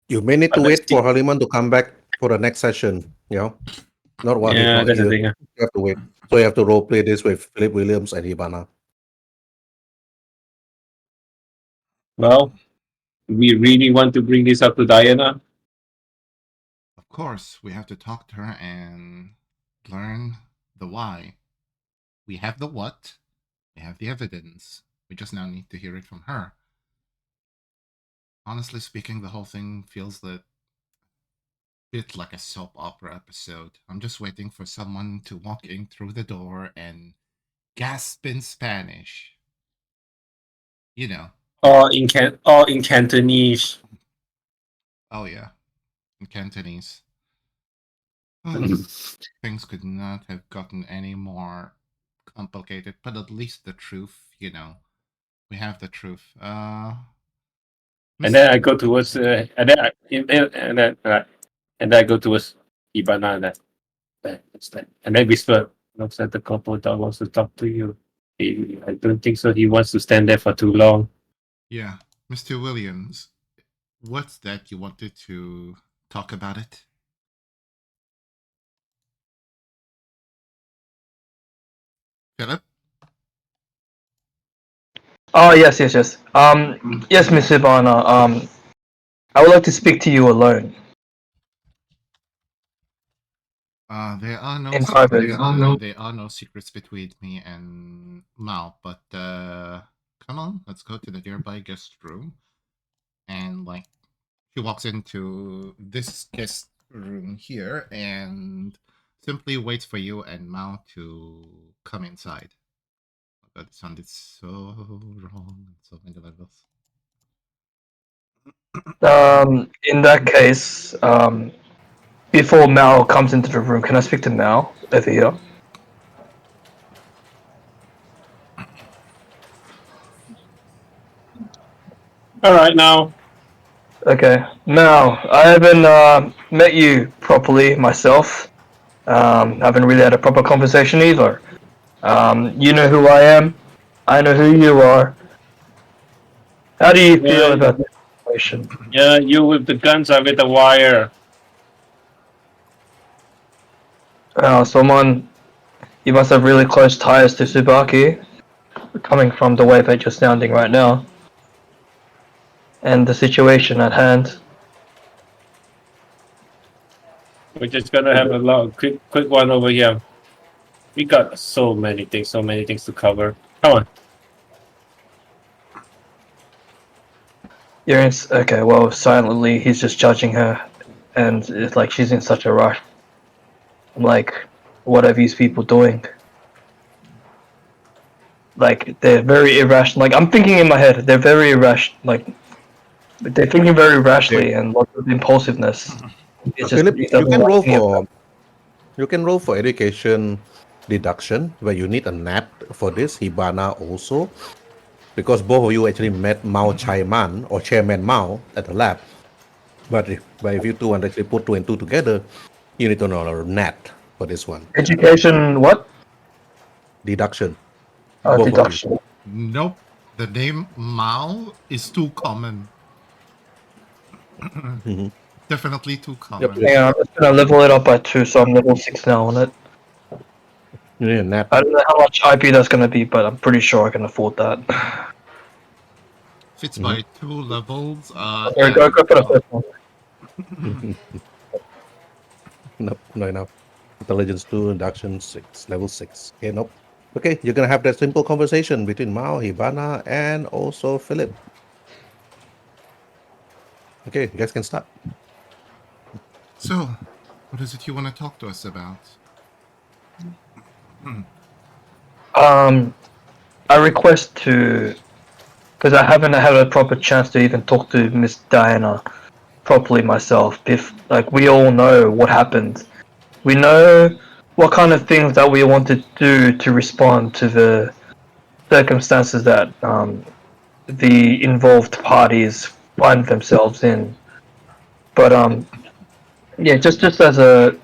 You may need But to let's wait see. for Haliman to come back for the next session. Not while he's Yeah, not that's the here. thing. You have to wait. So you have to role play this with Phillip Williams and Hibana. Well, we really want to bring this up to Diana. Of course, we have to talk to her and learn the why. We have the what, we have the evidence. We just now need to hear it from her. Honestly speaking, the whole thing feels a bit like a soap opera episode. I'm just waiting for someone to walk in through the door and gasp in Spanish. You know. Or in Cantonese. Oh yeah, in Cantonese. Things could not have gotten any more complicated, but at least the truth, we have the truth. And then I go towards and then I go towards Ibana and then whisper, looks like the couple dog wants to talk to you. I don't think so. He wants to stand there for too long. Yeah, Mr. Williams, what's that you wanted to talk about it? Philip? Oh yes, yes, yes. Yes, Miss Ivana. I would like to speak to you alone. There are no In secrets. private. There are no secrets between me and Mao. But come on, let's go to the nearby guest room. And she walks into this guest room here and simply waits for you and Mao to come inside. Oh God, it sounded so wrong on so many levels. In that case, before Mal comes into the room, can I speak to Mal over here? All right, now. Okay, Mal, I haven't met you properly myself. Haven't really had a proper conversation either. You know who I am. I know who you are. How do you feel about the situation? Yeah, you with the guns, I with the wire. You must have really close ties to Tsubaki, coming from the way that you're sounding right now, and the situation at hand. We're just gonna have a quick one over here. We got so many things to cover. Come on. Okay. Well, silently, he's just judging her, and it's like she's in such a rush. I'm like, what are these people doing? Like, they're very irrational. Like, I'm thinking in my head, they're very irrational. Like, they're thinking very rashly and lots of impulsiveness. It's just Philip, it doesn't like any of that. you can roll for education deduction where you need a nat for this. Hibana also, because both of you actually met Mao Chaiman or Chairman Mao at the lab. But if you two want to actually put two and two together, you need to know a nat for this one. Education, what? Deduction. Both of you. Deduction. Nope. The name Mao is too common. Definitely too common. Yeah, I'm just gonna level it up by 2, so I'm level 6 now on it. You need a nat. I don't know how much IP that's gonna be, but I'm pretty sure I can afford that. if it's by 2 levels, Okay, yeah. go for the first one. Nope, not enough. Intelligence 2, induction 6, level 6. Okay, nope. Okay, you're gonna have that simple conversation between Mao, Hibana, and also Philip. Okay, you guys can start. So, what is it you want to talk to us about? I request to, because I haven't had a proper chance to even talk to Miss Diana properly myself. If like we all know what happened, we know what kind of things that we want to do to respond to the circumstances that the involved parties find themselves in. But yeah, just as a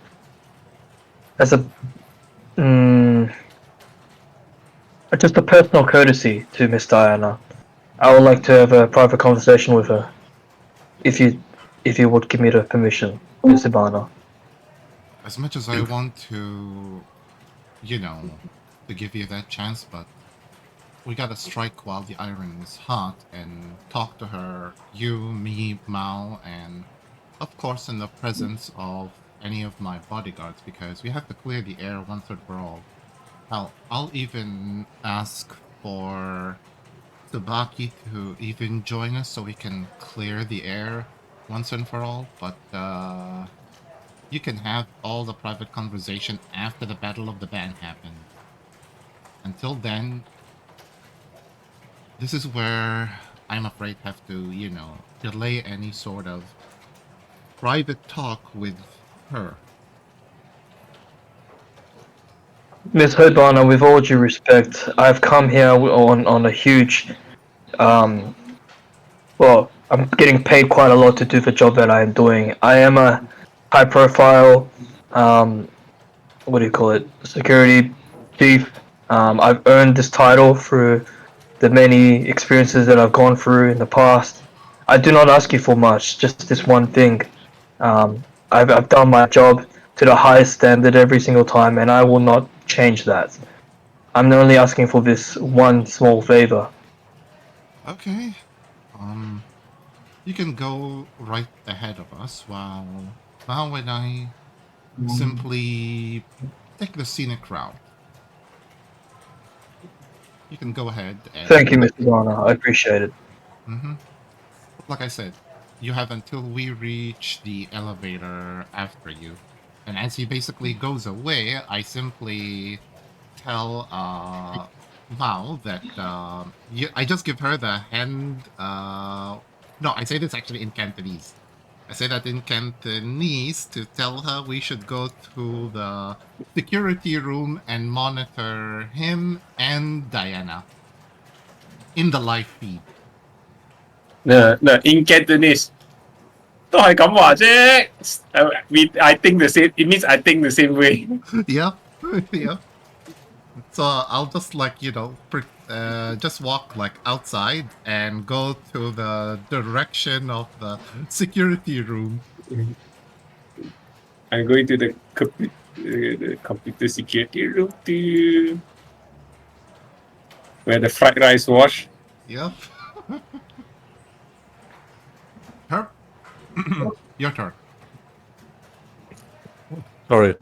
mm, just a personal courtesy to Miss Diana, I would like to have a private conversation with her, if you would give me the permission, Miss Ibana. As much as I want to, you know, to give you that chance, but we gotta strike while the iron is hot and talk to her, you, me, Mao, and of course in the presence of any of my bodyguards, because we have to clear the air once and for all. I'll even ask for Tsubaki to even join us so we can clear the air once and for all, but you can have all the private conversation after the Battle of the Band happens. Until then, this is where I'm afraid have to, delay any sort of private talk with her. Miss Ibana, with all due respect, I've come here on a huge, um, well, I'm getting paid quite a lot to do the job that I am doing. I am a high-profile, what do you call it, security chief. I've earned this title through the many experiences that I've gone through in the past. I do not ask you for much, just this one thing. I've done my job to the highest standard every single time, and I will not change that. I'm only asking for this one small favor. Okay. You can go right ahead of us while Mao and I simply take the scenic route. You can go ahead Thank you, and, Mr. Garner. I appreciate it. hmm like I said, you have until we reach the elevator after you. And as he basically goes away, I simply tell Mao that I just give her the hand. No, I say this actually in Cantonese. I say that in Cantonese to tell her we should go to the security room and monitor him and Diana in the live feed. In Cantonese 都係咁話啫。I think the same. It means I think the same way. Yep, yep. So I'll just just walk like outside and go to the direction of the security room. I'm going to the computer security room to where the fried rice was. Yep. Herb, your turn. Sorry.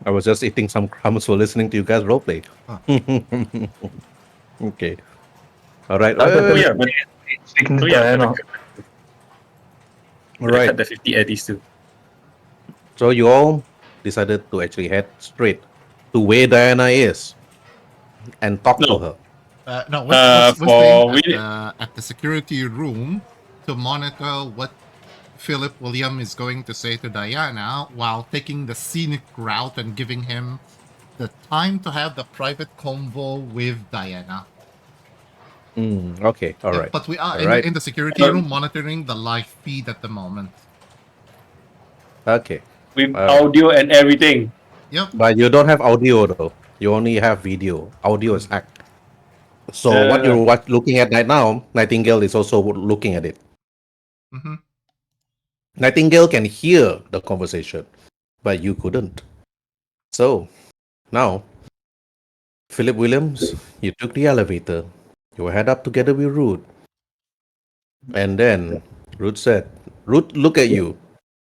I was just eating some crumbs while listening to you guys roleplay. Huh. Okay. All right. Oh yeah, but Speaking to oh yeah, Diana. All right. cut the 50 eddies too. So you all decided to actually head straight to where Diana is and talk to No. her. No, we're for staying at the security room to monitor what Phillip Williams is going to say to Diana while taking the scenic route and giving him the time to have the private convo with Diana. Okay. All right. But we are All right. in the security room monitoring the live feed at the moment. Okay. With audio and everything. Yep. But you don't have audio though. You only have video. Audio is hacked. So what you're looking at right now, Nightingale is also looking at it. Mm-hmm. Nightingale can hear the conversation, but you couldn't. So now, Philip Williams, you took the elevator. You head up together with Rude. And then Ruth looked at you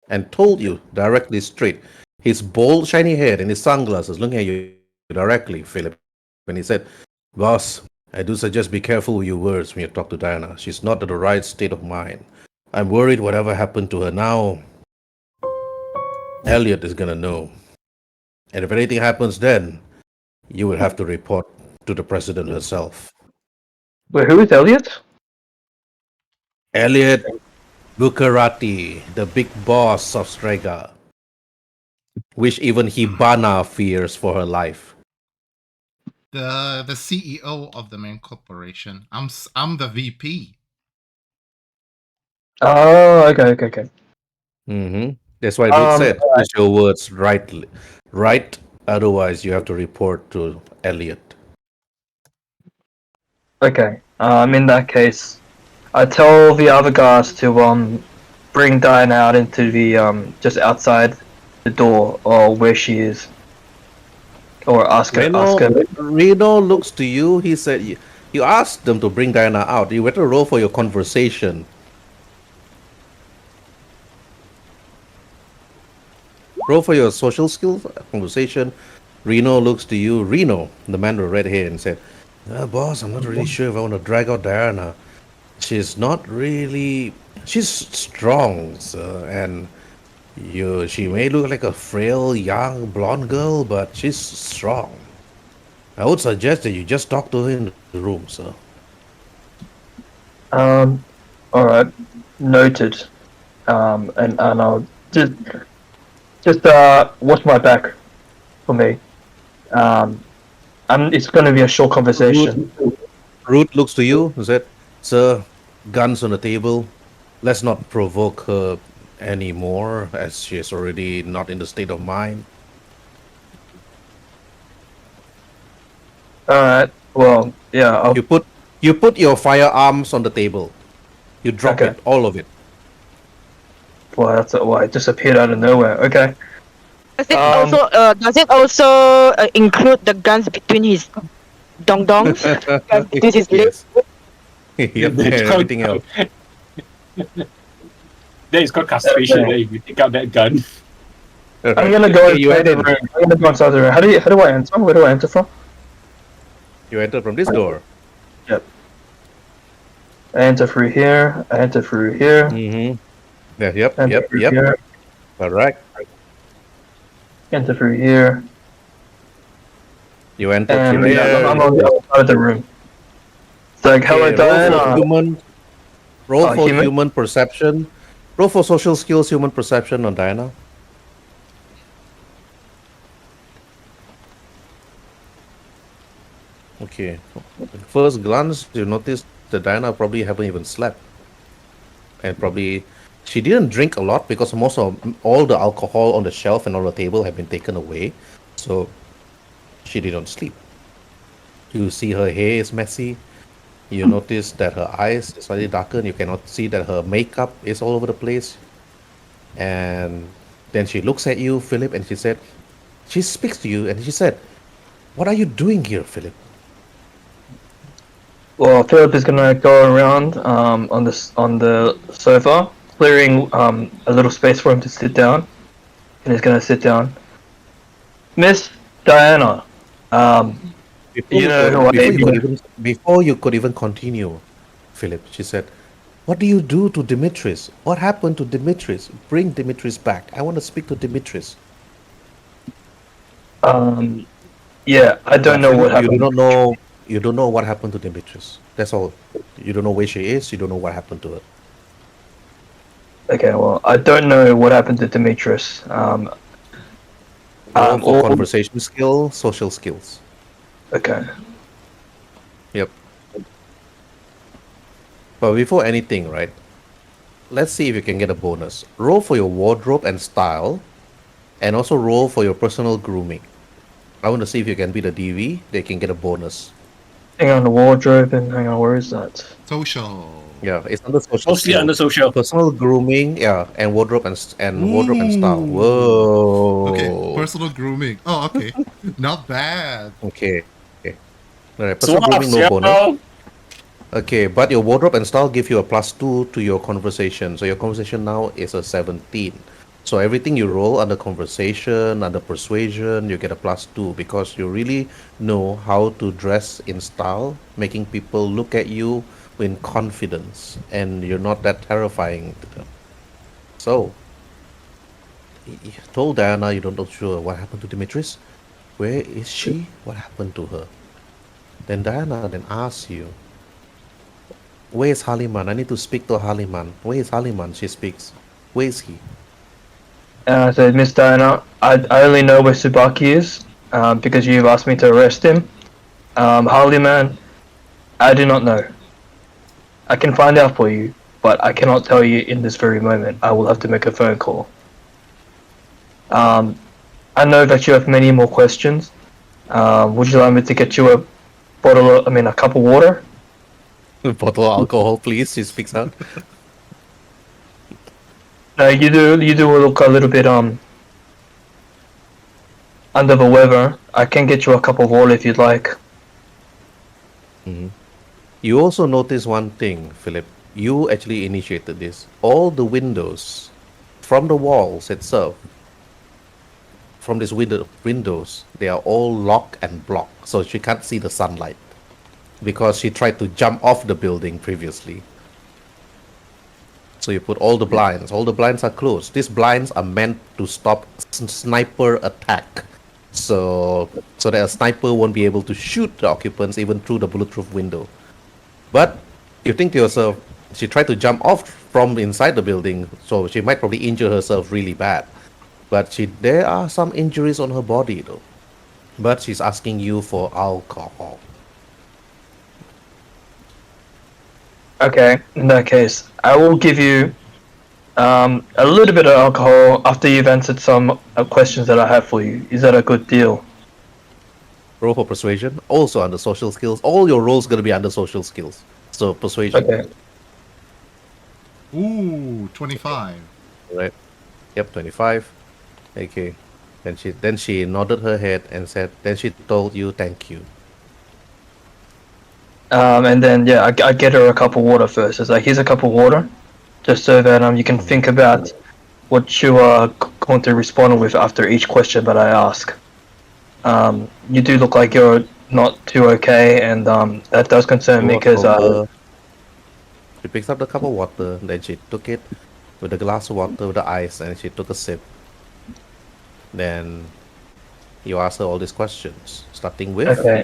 and told you directly straight. His bald, shiny head and his sunglasses looking at you directly, Philip. And he said, Boss, I do suggest be careful with your words when you talk to Diana. She's not in the right state of mind. I'm worried whatever happened to her now, Elliot is gonna know. And if anything happens then, you will have to report to the president herself. Wait, who is Elliot? Elliot Buccarati, the big boss of Strega, which even Hibana fears for her life. The CEO of the main corporation. I'm the VP. Oh, okay. Mm-hmm. That's why Ruth said, Alright, use your words right. Otherwise, you have to report to Elliot. okay. In that case, I tell the other guys to bring Diana out into the just outside the door or where she is, or ask her. Reno looks to you. He said, you asked them to bring Diana out. You better roll for your conversation. Roll for your social skills conversation. Reno looks to you. Reno, the man with red hair, and said, Boss, I'm not really sure if I want to drag out Diana. She's not really. She's strong, sir, and she may look like a frail young blonde girl, but she's strong. I would suggest that you just talk to her in the room, sir. All right, noted. And I'll just watch my back for me. It's going to be a short conversation. Ruth looks to you and said, Sir, guns on the table. Let's not provoke her anymore, as she is already not in the state of mind. All right. Well, yeah. You put your firearms on the table. You drop Okay. it, all of it. Well, it just appeared out of nowhere. Okay. Does it also include the guns between his dong dongs? Guns between his legs? Yes. Yep, and everything else. That is called castration. If you take out that gun. I'm gonna go You inside the enter, room. I'm gonna go inside the room. How do I enter? Where do I enter from? you enter from this door. Yep. I enter through here. I enter through here. Mm-hmm. Yeah, yep, Enter yep, through yep. here. Correct. Enter through here. You enter And through there. I'm on the other side of the room. It's like, hello, Okay, Diana. Roll for Human? human perception. Roll for social skills, human perception on Diana. Okay. At first glance, you notice that Diana probably haven't even slept. And probably she didn't drink a lot because most of all the alcohol on the shelf and on the table have been taken away. So she didn't sleep. You see her hair is messy. You notice that her eyes is slightly darkened. You cannot see that her makeup is all over the place. And then she looks at you, Philip, and she speaks to you, and she said, "What are you doing here, Philip?" Well, Philip is gonna go around on the sofa, clearing a little space for him to sit down, and he's gonna sit down. Miss Diana, Before you could even continue, Philip, she said, "What do you do to Dimitris? What happened to Dimitris? Bring Dimitris back. I want to speak to Dimitris." Yeah, I don't know what happened. You don't know what happened to Dimitris. That's all. You don't know where she is. You don't know what happened to her. Okay, well, I don't know what happened to Demetrius. Roll for all- conversation skill, social skills. Okay. Yep. But before anything, right? Let's see if you can get a bonus. Roll for your wardrobe and style, and also roll for your personal grooming. I want to see if you can beat a DV. They can get a bonus. Hang on, the wardrobe and hang on, where is that? Social. Yeah, it's under social. Mostly skill. under social. Personal grooming, yeah, and wardrobe and wardrobe and style. Whoa. Okay, personal grooming. Oh, okay. Not bad. Okay. All right, personal Swaps, grooming, no bonus. Okay, but your wardrobe and style give you a +2 to your conversation. So your conversation now is a 17. So everything you roll under conversation, under persuasion, you get a +2 because you really know how to dress in style, making people look at you in confidence, and you're not that terrifying to them. So, you told Diana you don't know sure what happened to Dimitris. Where is she? What happened to her? Then Diana then asks you, where is Haliman? I need to speak to Haliman. Where is Haliman? She speaks. Where is he? And I said, Miss Diana, I only know where Tsubaki is because you've asked me to arrest him. Harley man, I do not know. I can find out for you, but I cannot tell you in this very moment. I will have to make a phone call. I know that you have many more questions. Would you like me to get you a a cup of water? Bottle of alcohol, please. She speaks out. No, you do look a little bit under the weather. I can get you a cup of water if you'd like. Mhm. You also notice one thing, Philip. You actually initiated this. All the windows from the walls itself, from these windows, they are all locked and blocked, so she can't see the sunlight because she tried to jump off the building previously. So you put all the blinds. All the blinds are closed. These blinds are meant to stop sniper attack. So that a sniper won't be able to shoot the occupants even through the bulletproof window. But you think to yourself, she tried to jump off from inside the building, so she might probably injure herself really bad. But there are some injuries on her body though. But she's asking you for alcohol. Okay, in that case, I will give you a little bit of alcohol after you've answered some questions that I have for you. Is that a good deal? Roll for persuasion, also under social skills. All your rolls gonna be under social skills. So persuasion. Okay. Ooh, 25. Right. Yep, 25. Okay. Then she nodded her head and said, then she told you thank you. And then yeah, I get her a cup of water first. It's like here's a cup of water, just so that you can think about what you are going to respond with after each question that I ask. You do look like you're not too okay, and that does concern me Walk because over. She picks up the cup of water, then she took it with a glass of water with the ice, and she took a sip. Then you ask her all these questions, starting with. okay,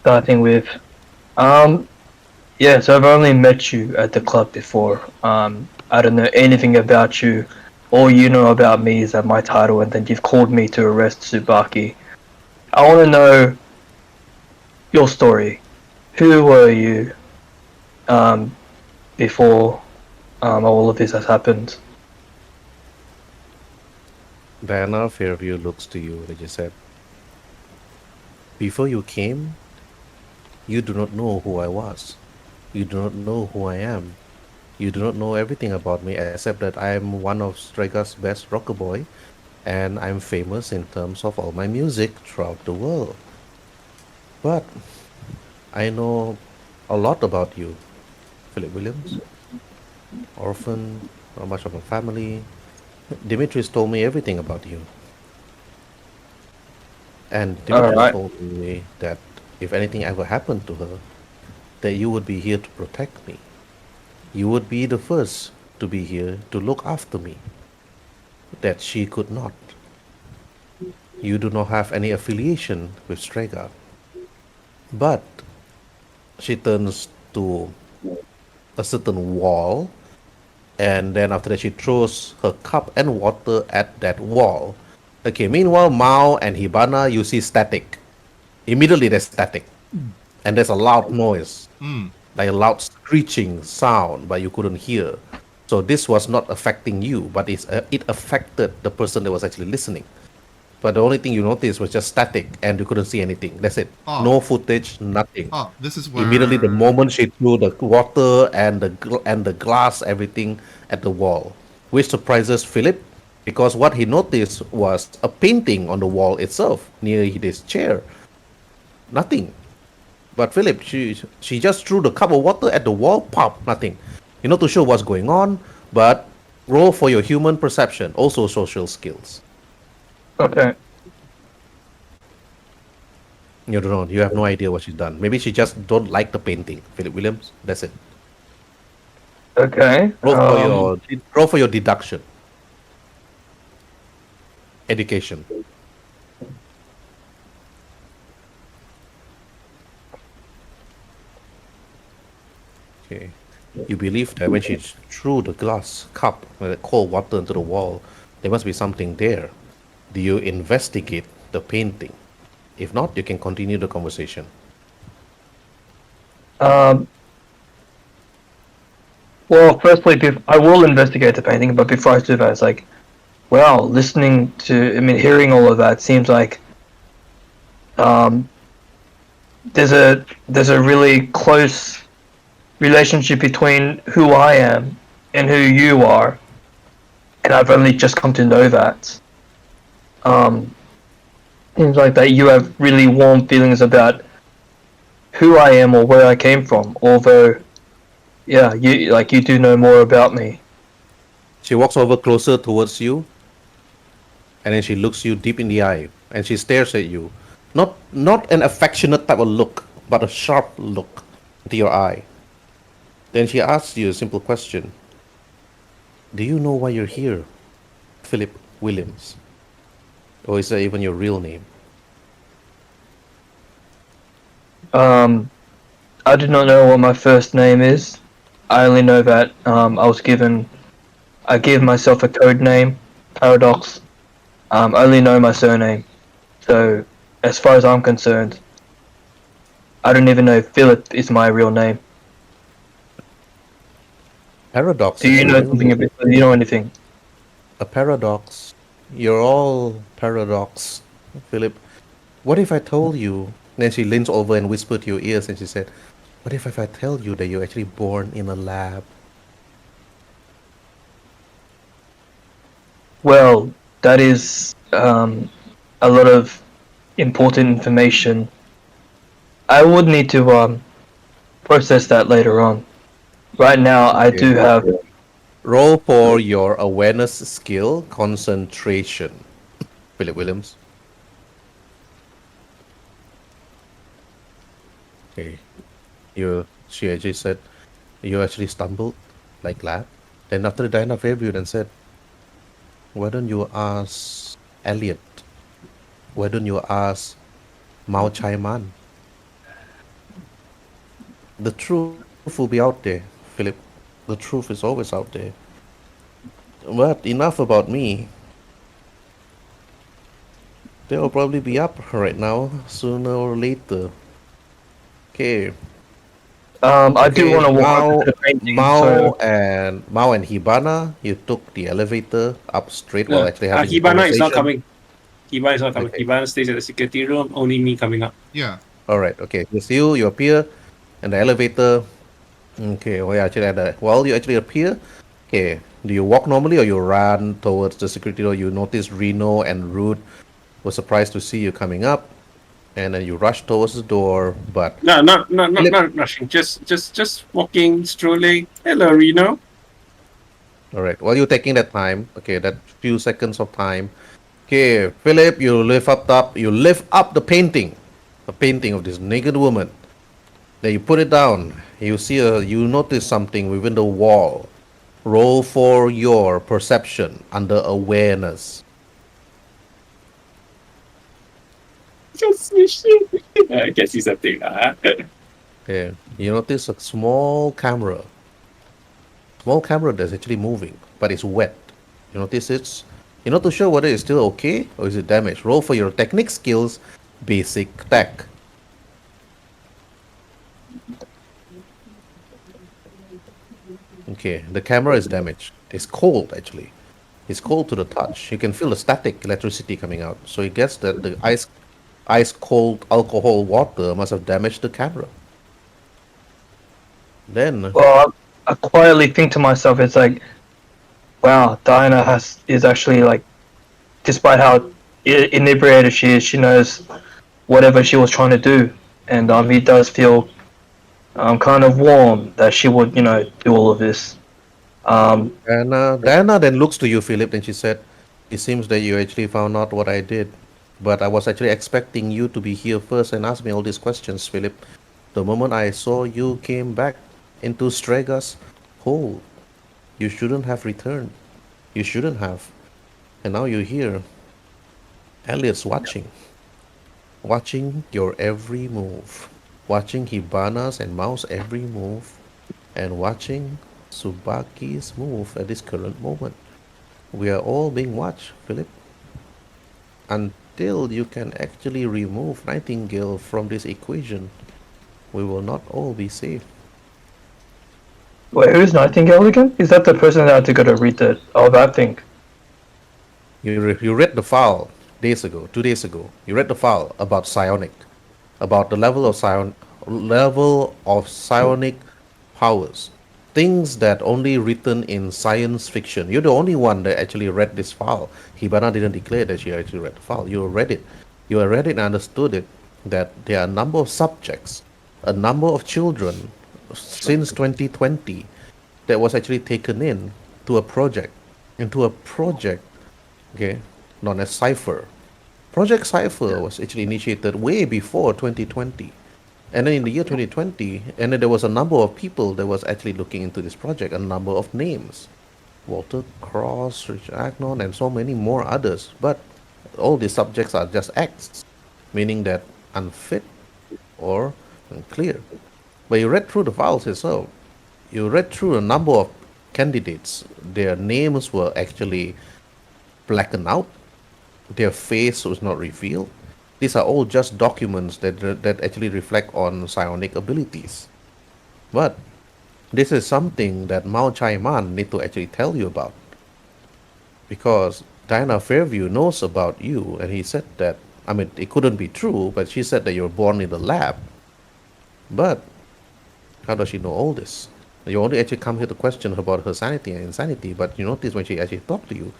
starting with yeah. So I've only met you at the club before. I don't know anything about you. All you know about me is that my title, and then you've called me to arrest Tsubaki. I want to know your story. Who were you before all of this has happened? Diana Fairview looks to you and she said, before you came, you do not know who I was. You do not know who I am. You do not know everything about me except that I am one of Strega's best rocker boy and I'm famous in terms of all my music throughout the world. But I know a lot about you, Phillip Williams. Orphan, not much of a family. Dimitris told me everything about you. And All Dimitris right. told me that if anything ever happened to her, that you would be here to protect me. You would be the first to be here to look after me. That she could not. You do not have any affiliation with Strega. But she turns to a certain wall, and then after that she throws her cup and water at that wall. Okay, meanwhile, Mao and Hibana, you see static. Immediately there's static. And there's a loud noise, Hmm. like a loud screeching sound, but you couldn't hear. So this was not affecting you, but it affected the person that was actually listening. But the only thing you noticed was just static, and you couldn't see anything. That's it. Oh, No footage, nothing. this is Immediately, the where. moment she threw the water and the glass, everything at the wall, which surprises Philip, because what he noticed was a painting on the wall itself near his chair. Nothing. But Philip, she just threw the cup of water at the wall. Pop, nothing. You're not too sure what's going on, but roll for your human perception, also social skills. Okay. You don't know. You have no idea what she's done. Maybe she just don't like the painting. Philip Williams. That's it. Okay. Roll for your deduction. Education. Okay. You believe that when she threw the glass cup with cold water into the wall, there must be something there. Do you investigate the painting? If not, you can continue the conversation. Well, firstly, I will investigate the painting, but before I do that, it's like, well, hearing all of that seems like there's a really close relationship between who I am and who you are, and I've only just come to know that. Seems like that you have really warm feelings about who I am or where I came from, although, yeah, you do know more about me. She walks over closer towards you, and then she looks you deep in the eye, and she stares at you. Not an affectionate type of look, but a sharp look into your eye. Then she asks you a simple question. Do you know why you're here, Philip Williams? Or is that even your real name? I do not know what my first name is. I only know that I gave myself a code name, Paradox. I only know my surname. So, as far as I'm concerned, I don't even know if Philip is my real name. Paradox. Do you know something about? Do you know anything? A paradox. You're all paradox, Philip. What if I told you? Then she leans over and whispered to your ears, and she said, "What if I tell you that you're actually born in a lab?" Well, that is a lot of important information. I would need to process that later on. Right now, I Okay. do have. Roll for your awareness skill, concentration, Philip Williams. Okay. She actually said, you actually stumbled like that. Then after the Diana Fairview then said, why don't you ask Elliot? Why don't you ask Mao Chai Man? The truth will be out there, Philip. The truth is always out there. But enough about me. They'll probably be up right now, sooner or later. Okay. I do want to walk Mao, over to the painting. So, Mao and Hibana, you took the elevator up straight while No, actually having a Hibana is not conversation. coming. Hibana is not coming. Okay. Hibana stays at the security room. Only me coming up. Yeah. All right. Okay. It's you appear, and the elevator. Okay. While you actually appear, okay. Do you walk normally or you run towards the security door? You notice Reno and Rude were surprised to see you coming up, and then you rush towards the door. But No, not Philip- not rushing. Just walking, strolling. Hello, Reno. all right. While you're taking that time, okay, that few seconds of time. Okay, Philip, you lift up the painting of this naked woman. Then you put it down. You notice something within the wall. Roll for your perception under awareness. Just I can see something. Okay, you notice a small camera. Small camera that's actually moving, but it's wet. You're not too sure whether it's still okay or is it damaged. Roll for your technique skills, basic tech. Okay, the camera is damaged. It's cold actually. It's cold to the touch. You can feel the static electricity coming out. So it gets that the ice cold alcohol water must have damaged the camera. Then well, I quietly think to myself, it's like, wow, Diana is actually like, despite how inebriated she is, she knows whatever she was trying to do. and he does feel kind of warm that she would, do all of this. Diana then looks to you, Philip, and she said, "It seems that you actually found out what I did, but I was actually expecting you to be here first and ask me all these questions, Philip. The moment I saw you came back into Strega's hole, you shouldn't have returned. You shouldn't have. And now you're here. Elliot's watching your every move, watching Hibana's and Mao's every move, and watching Tsubaki's move at this current moment. We are all being watched, Philip. Until you can actually remove Nightingale from this equation, we will not all be safe." Wait, who's Nightingale again? Is that the person that had to go to read that thing? You read the file 2 days ago. You read the file about psionic, about the level of psionic powers, things that only written in science fiction. You're the only one that actually read this file. Hibana didn't declare that she actually read the file. You read it. You read it and understood it. That there are a number of subjects, a number of children since 2020 that was actually taken in to a project, okay, known as Cypher. Project Cypher was actually initiated way before 2020. And then in the year 2020, and then there was a number of people that was actually looking into this project, a number of names. Walter Cross, Richard Agnon, and so many more others. But all these subjects are just X, meaning that unfit or unclear. But you read through the files yourself. You read through a number of candidates. Their names were actually blackened out. Their face was not revealed. These are all just documents that actually reflect on psionic abilities. But this is something that Mao Chai-man need to actually tell you about. Because Diana Fairview knows about you, and he said that, I mean, it couldn't be true, but she said that you were born in the lab. But how does she know all this? You only actually come here to question her about her sanity and insanity, but you notice when she actually talked to you,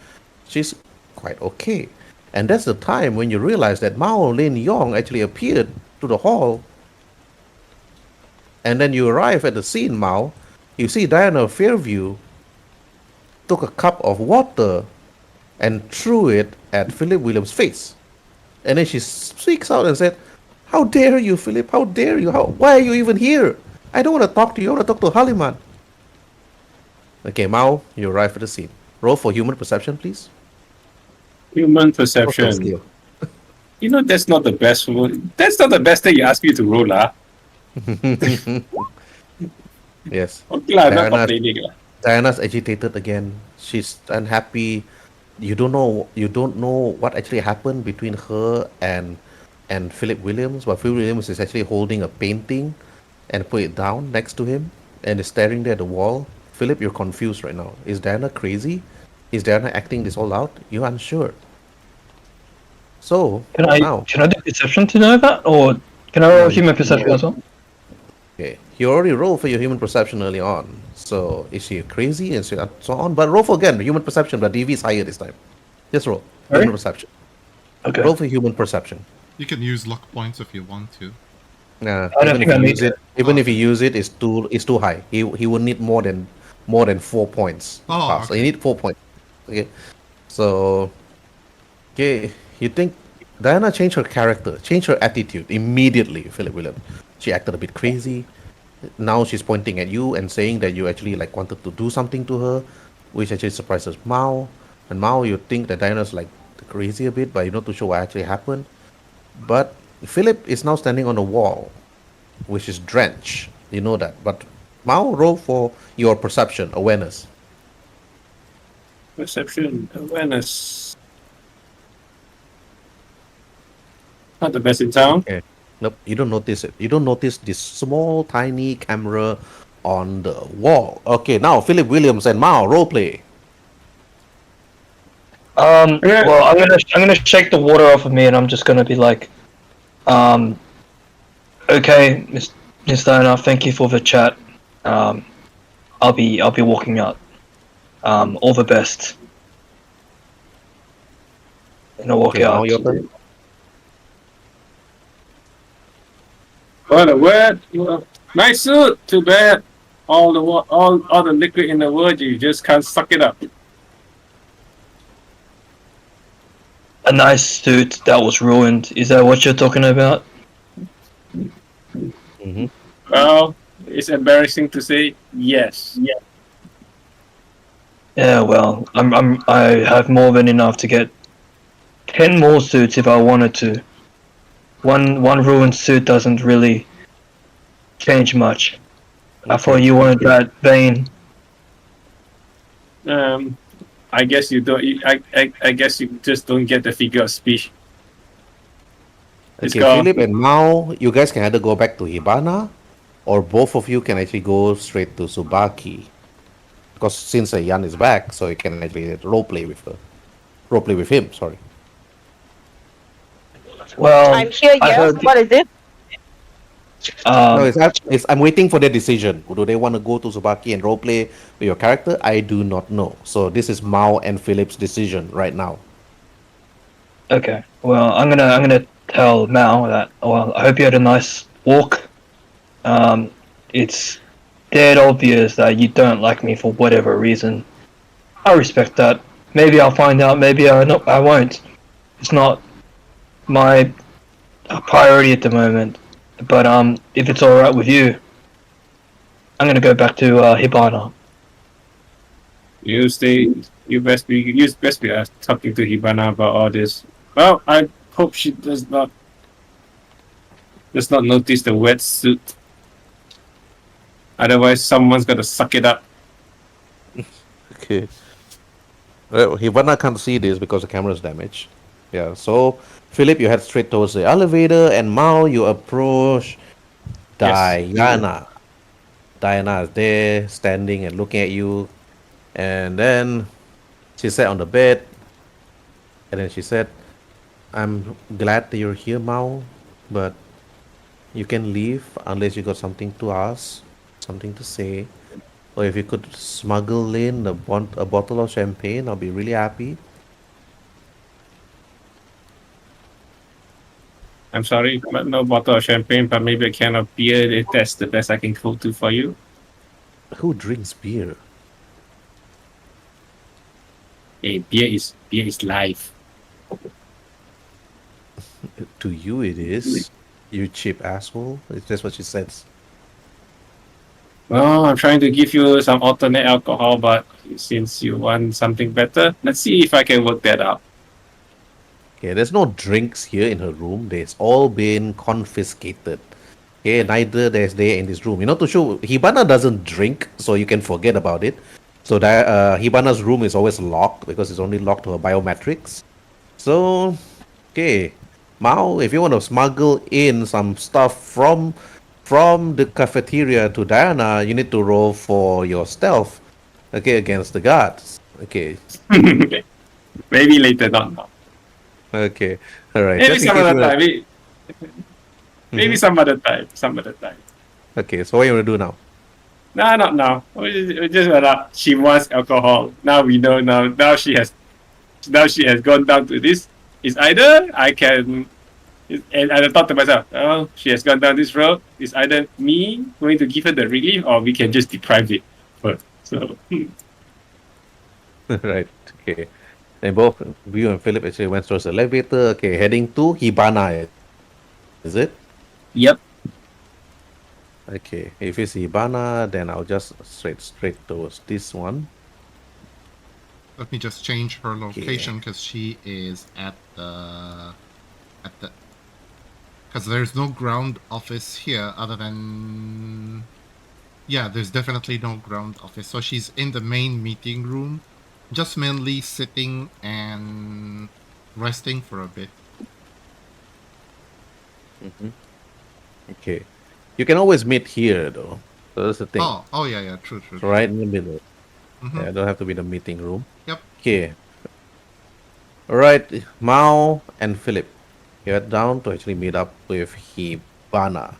she's quite okay. And that's the time when you realize that Mao Lin Yong actually appeared to the hall. And then you arrive at the scene, Mao. You see Diana Fairview took a cup of water and threw it at Phillip Williams' face. And then she speaks out and said, "How dare you, Philip? How dare you? Why are you even here? I don't want to talk to you. I want to talk to Haliman." Okay, Mao, you arrive at the scene. Roll for human perception, please. Human Social perception. skill. That's not the best one. That's not the best thing you ask me to roll, lah. Yes. Okay, lah, not Diana- complaining, lah. Diana's agitated again. She's unhappy. You don't know what actually happened between her and Phillip Williams. But Phillip Williams is actually holding a painting and put it down next to him and is staring there at the wall. Philip, you're confused right now. Is Diana crazy? Is Diana acting this all out? You're unsure. So Can I now, do perception to know that, or can I roll No, human perception as well? okay, you already rolled for your human perception early on. So is she crazy and so on? But roll for again human perception, but DV is higher this time. Just roll Sorry? human perception. Okay. Roll for human perception. You can use luck points if you want to. Nah, I don't even if think I you need use it, even if you use it, it's too high. He would need more than 4 points. to Oh, pass. okay. You need 4 points. Okay, so okay, you think Diana changed her character, changed her attitude immediately. Philip Williams, she acted a bit crazy. Now she's pointing at you and saying that you actually like wanted to do something to her, which actually surprises Mao. And Mao, you think that Diana's like crazy a bit, but you're not too sure what actually happened. But Philip is now standing on a wall, which is drenched. You know that. But Mao, roll for your perception, awareness. Perception, awareness. Not the best in town. Okay. Nope, you don't notice it. You don't notice this small, tiny camera on the wall. Okay, now Philip Williams and Mao, role play. Well, I'm gonna shake the water off of me, and I'm just gonna be like, okay, Miss Diana, thank you for the chat. I'll be walking out. All the best. And I'll walk Okay, Mao, out. your turn. What a word! Nice suit. Too bad. All the liquid in the world, you just can't suck it up. A nice suit that was ruined. Is that what you're talking about? Mm-hmm. Well, it's embarrassing to say yes. Yeah, well, I have more than enough to get 10 more suits if I wanted to. One ruined suit doesn't really change much. I thought you wanted that vein. I guess you don't. I guess you just don't get the figure of speech. It's Okay, called. Philip and Mao, you guys can either go back to Hibana, or both of you can actually go straight to Tsubaki. Because since Yan is back, so you can actually roleplay with her. Roleplay with him, sorry. Well, I'm here, I yes. heard. What is it? No, Um, I'm waiting for their decision. Do they want to go to Tsubaki and roleplay with your character? I do not know. So this is Mao and Philip's decision right now. okay. Well, I'm gonna tell Mal that. Well, I hope you had a nice walk. It's dead obvious that you don't like me for whatever reason. I respect that. Maybe I'll find out. Maybe I won't. It's not my priority at the moment. But if it's all right with you, I'm gonna go back to Hibana. You stay. You best be. You best be talking to Hibana about all this. Well, I hope she does not notice the wetsuit. Otherwise, someone's gonna suck it up. Okay. Well, Hibana can't see this because the camera is damaged. Yeah, so Philip, you head straight towards the elevator, and Mao, you approach Yes. Diana. Diana is there, standing and looking at you, and then she sat on the bed, and then she said, I'm glad that you're here, Mao, but you can leave unless you got something to ask, something to say. Or if you could smuggle in a bottle of champagne, I'll be really happy. I'm sorry, but no bottle of champagne, but maybe a can of beer if that's the best I can go to for you. Who drinks beer? Hey, beer is life. To you, it is. You cheap asshole. That's what she says. Well, I'm trying to give you some alternate alcohol, but since you want something better, let's see if I can work that out. Okay, there's no drinks here in her room. There's all been confiscated. Okay, neither there's there in this room. You know, to show Hibana doesn't drink, so you can forget about it. So that Hibana's room is always locked because it's only locked to her biometrics. So, okay, Mao, if you want to smuggle in some stuff from the cafeteria to Diana, you need to roll for your stealth. Okay, against the guards. Okay, Maybe later, not now. okay, all right. Maybe Just in some case other you. time. Maybe Mhm. some other time. Some other time. Okay, so what you want to do now? No, not now. We just she wants alcohol. Now we know. Now she has. Now she has gone down to this. It's either I can. And I thought to myself, oh, she has gone down this road. It's either me going to give her the relief, or we can just deprive it. But so. Right. Okay. Then both you and Philip actually went towards the elevator. Okay, heading to Hibana. Is it? Yep. Okay. If it's Hibana, then I'll just straight towards this one. Let me just change her location because she is at the because there's no ground office here other than there's definitely no ground office. So she's in the main meeting room, just mainly sitting and resting for a bit. Mm-hmm. Okay. You can always meet here though. So that's the thing. Oh yeah, true. Right in the middle. Mm-hmm. Yeah, don't have to be the meeting room. Yep. Okay. Alright, Mao and Philip. You head down to actually meet up with Hibana.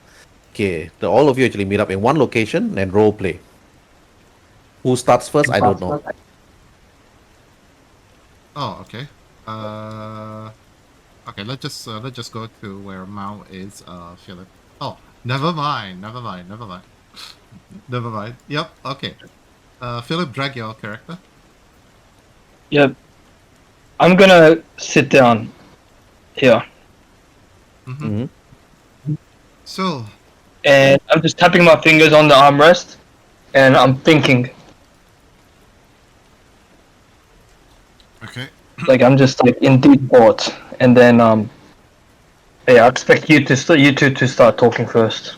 Okay, all of you actually meet up in one location and role play. Who starts first? I don't know. Oh, okay. Okay, let's just go to where Mao is, Philip. Oh, Never mind. Yep. Okay. Philip, drag your character. Yep. I'm gonna sit down here, Mm-hmm. So, and I'm just tapping my fingers on the armrest, and I'm thinking. okay. Like I'm just like in deep thought, and then yeah, I expect you two to start talking first.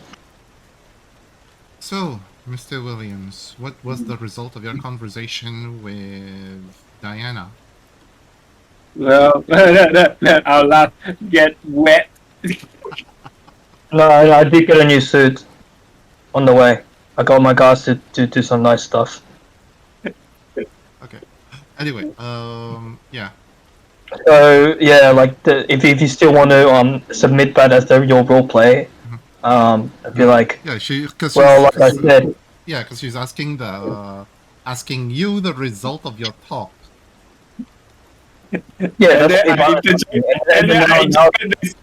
So, Mr. Williams, what was the result of your conversation with Diana? Well, our laugh get wet. No, I did get a new suit on the way. I got my guys to do some nice stuff. Okay. Anyway, yeah. So yeah, like if you still want to submit that as your role play, I'd be like, Yeah, because well, like I said, yeah, because she's asking asking you the result of your talk. yeah, And that's then I interject, and then I interject this.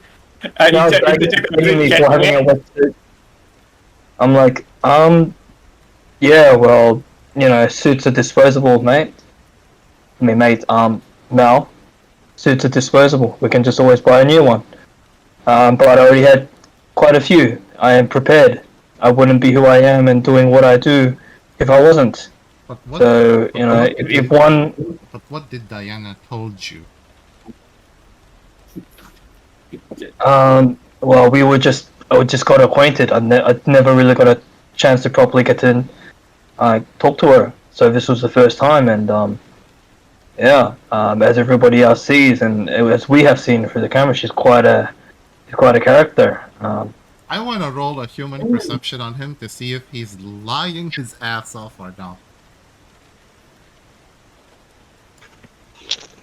I now interject blaming me get for having a wet. wetsuit. I'm like, yeah, well, suits are disposable, mate. I mean, mate, Mel, suits are disposable. We can just always buy a new one. But I already had quite a few. I am prepared. I wouldn't be who I am and doing what I do if I wasn't. But what? So, if one, But what did Diana told you? well, I just got acquainted. I never really got a chance to properly get to talk to her. So this was the first time, and yeah, as everybody else sees, and as we have seen through the camera, she's quite a character. I want to roll a human perception on him to see if he's lying his ass off or not.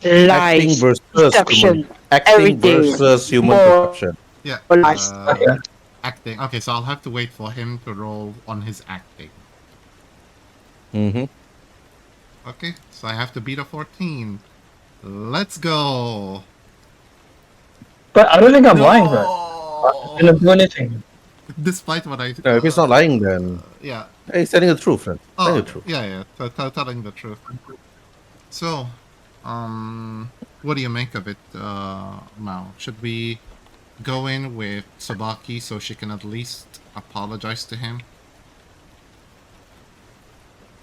Acting Lies, versus deception, human. Acting everything. versus human More perception. Yeah. lies. Okay. Acting. Okay, so I'll have to wait for him to roll on his acting. Mm-hmm. Okay, so I have to beat a 14. Let's go. But I don't think I'm lying though. I didn't do anything. Despite what I. No, if he's not lying, then Yeah. hey, he's telling the truth, friend. Telling Oh, the truth. yeah. Telling the truth. So, what do you make of it, Mao? Should we go in with Tsubaki so she can at least apologize to him?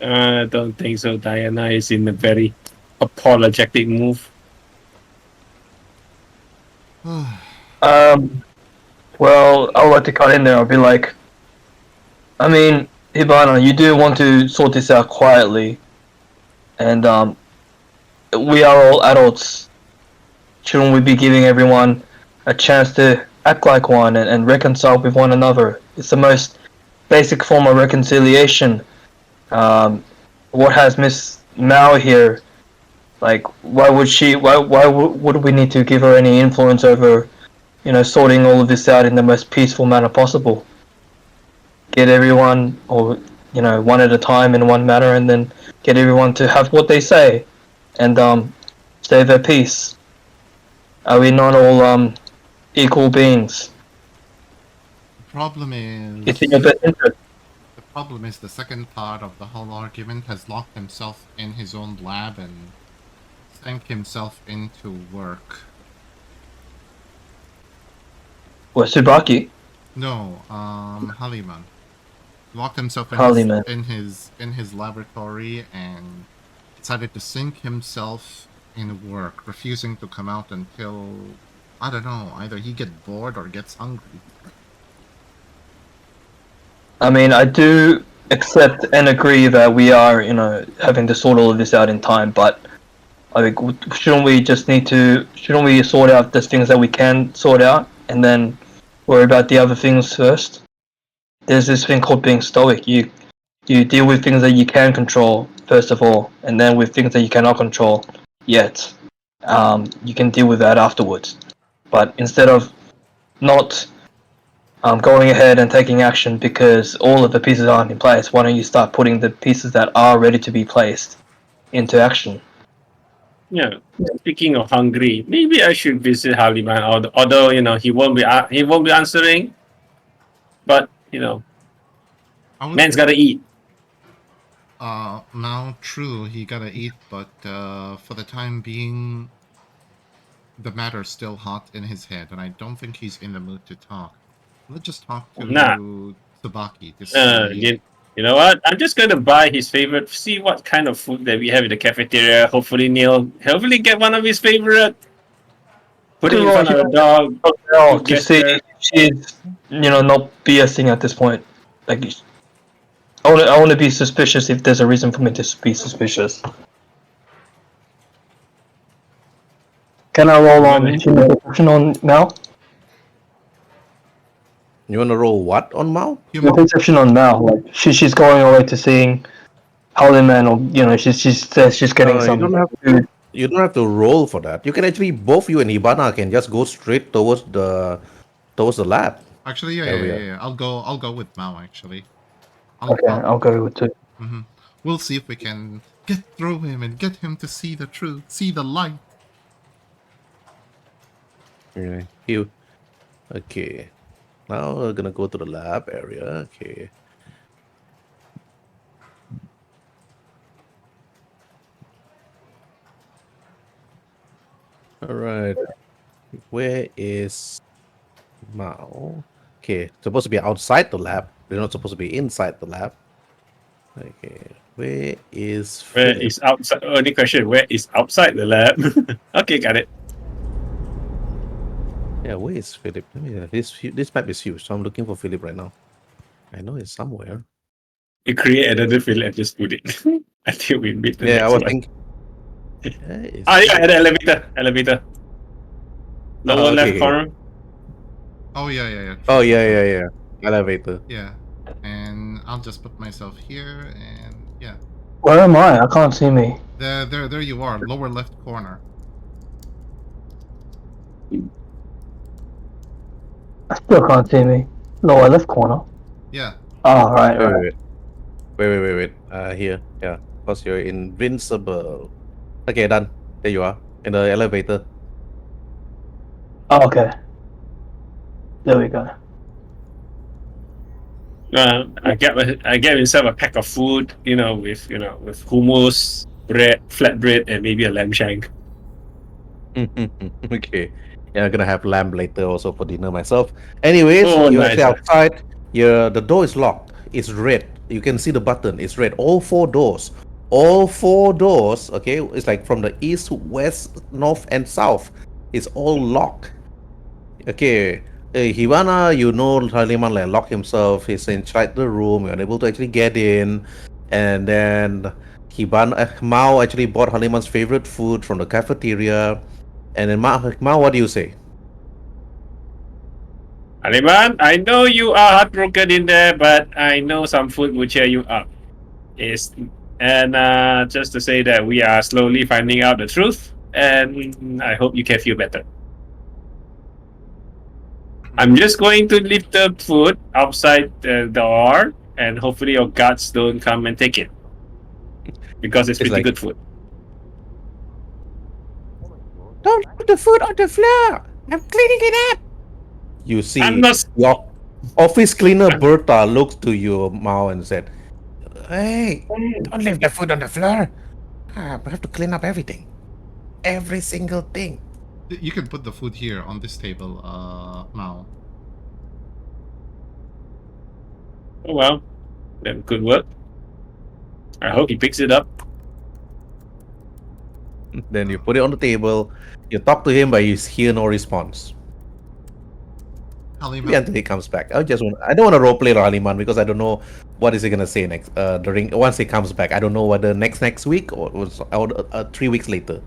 I don't think so. Diana is in a very apologetic move. Well, I'll like to cut in there. I'll be like, I mean, Hibana, you do want to sort this out quietly, and we are all adults. Shouldn't we be giving everyone a chance to act like one and reconcile with one another? It's the most basic form of reconciliation. What has Miss Mao here? Like, why would she? Why would we need to give her any influence over, sorting all of this out in the most peaceful manner possible? Get everyone, or one at a time in one manner, and then get everyone to have what they say, and stay their peace. Are we not all equal beings? The problem is. It's in your best interest. The problem is the second part of the whole argument has locked himself in his own lab and sank himself into work. What, Tsubaki? No, Haliman. Locked himself in Haliman. in his laboratory and decided to sink himself in work, refusing to come out until, I don't know, either he gets bored or gets hungry. I mean, I do accept and agree that we are, having to sort all of this out in time, but I think shouldn't we sort out the things that we can sort out and then worry about the other things first? There's this thing called being stoic. You deal with things that you can control first of all, and then with things that you cannot control yet, you can deal with that afterwards. But instead of not going ahead and taking action because all of the pieces aren't in place, why don't you start putting the pieces that are ready to be placed into action? Yeah. Speaking of hungry, maybe I should visit Haliman. Although he won't be answering. But I would, man's gotta eat. now true, he gotta eat, but for the time being, the matter's still hot in his head, and I don't think he's in the mood to talk. Let's just talk to Nah. Tsubaki to see. You know what? I'm just gonna buy his favorite. See what kind of food that we have in the cafeteria. Hopefully, hopefully get one of his favorite. Put it in front of the dog. No, You to get see there. she's not BSing at this point. Like, I want to be suspicious if there's a reason for me to be suspicious. Can I roll on human perception on Mal? You want to roll what on Mao? Human perception on Mal. Like she's going away to seeing haliman, or she's getting some food. You don't have to roll for that. You can actually, both you and Hibana can just go straight towards the lab. Actually, yeah. I'll go with Mao. Actually, I'll go with two. We'll see if we can get through him and get him to see the truth, see the light. Okay. Okay. Now we're gonna go to the lab area. Okay. All right. Where is Mao? Okay, supposed to be outside the lab. They're not supposed to be inside the lab. Okay. Where is outside? Only question: where is outside the lab? Okay, got it. Yeah, where is Philip? This map is huge, so I'm looking for Philip right now. I know it's somewhere. You create another field and just put it until we meet the next I was one. thinking. At the elevator. Lower left corner. Oh yeah. Oh yeah. Elevator. Yeah, and I'll just put myself here, and yeah. Where am I? I can't see me. There you are, lower left corner. I still can't see me. Lower left corner. Yeah. Oh, right. Wait. Here. Yeah. Because you're invincible. Okay, done. There you are. In the elevator. Oh, okay. There we go. I get myself a pack of food, with hummus, bread, flatbread, and maybe a lamb shank. Okay. Yeah, I'm gonna have lamb later also for dinner myself. Anyways, you're nice. actually outside. The door is locked. It's red. You can see the button. It's red. All four doors. Okay, it's like from the east, west, north, and south. It's all locked. Okay. Hibana, Haliman like locked himself. He's inside the room. You're unable to actually get in. And then Mao actually bought Haliman's favorite food from the cafeteria. And then Mao, what do you say? Haliman, I know you are heartbroken in there, but I know some food will cheer you up. And just to say that we are slowly finding out the truth, and I hope you can feel better. I'm just going to leave the food outside the door, and hopefully your guards don't come and take it. Because it's pretty good food. Don't put the food on the floor. I'm cleaning it up. You see, your office cleaner Bertha looks to you, Mao, and said, "Hey, don't leave the food on the floor. We have to clean up everything. Every single thing." You can put the food here on this table, Mao. Oh well, that could work. I hope he picks it up. Then you put it on the table. You talk to him, but you hear no response. Haliman. Until he comes back. I don't want to roleplay Haliman because I don't know what is he gonna say next. Once he comes back, I don't know whether next week or 3 weeks later.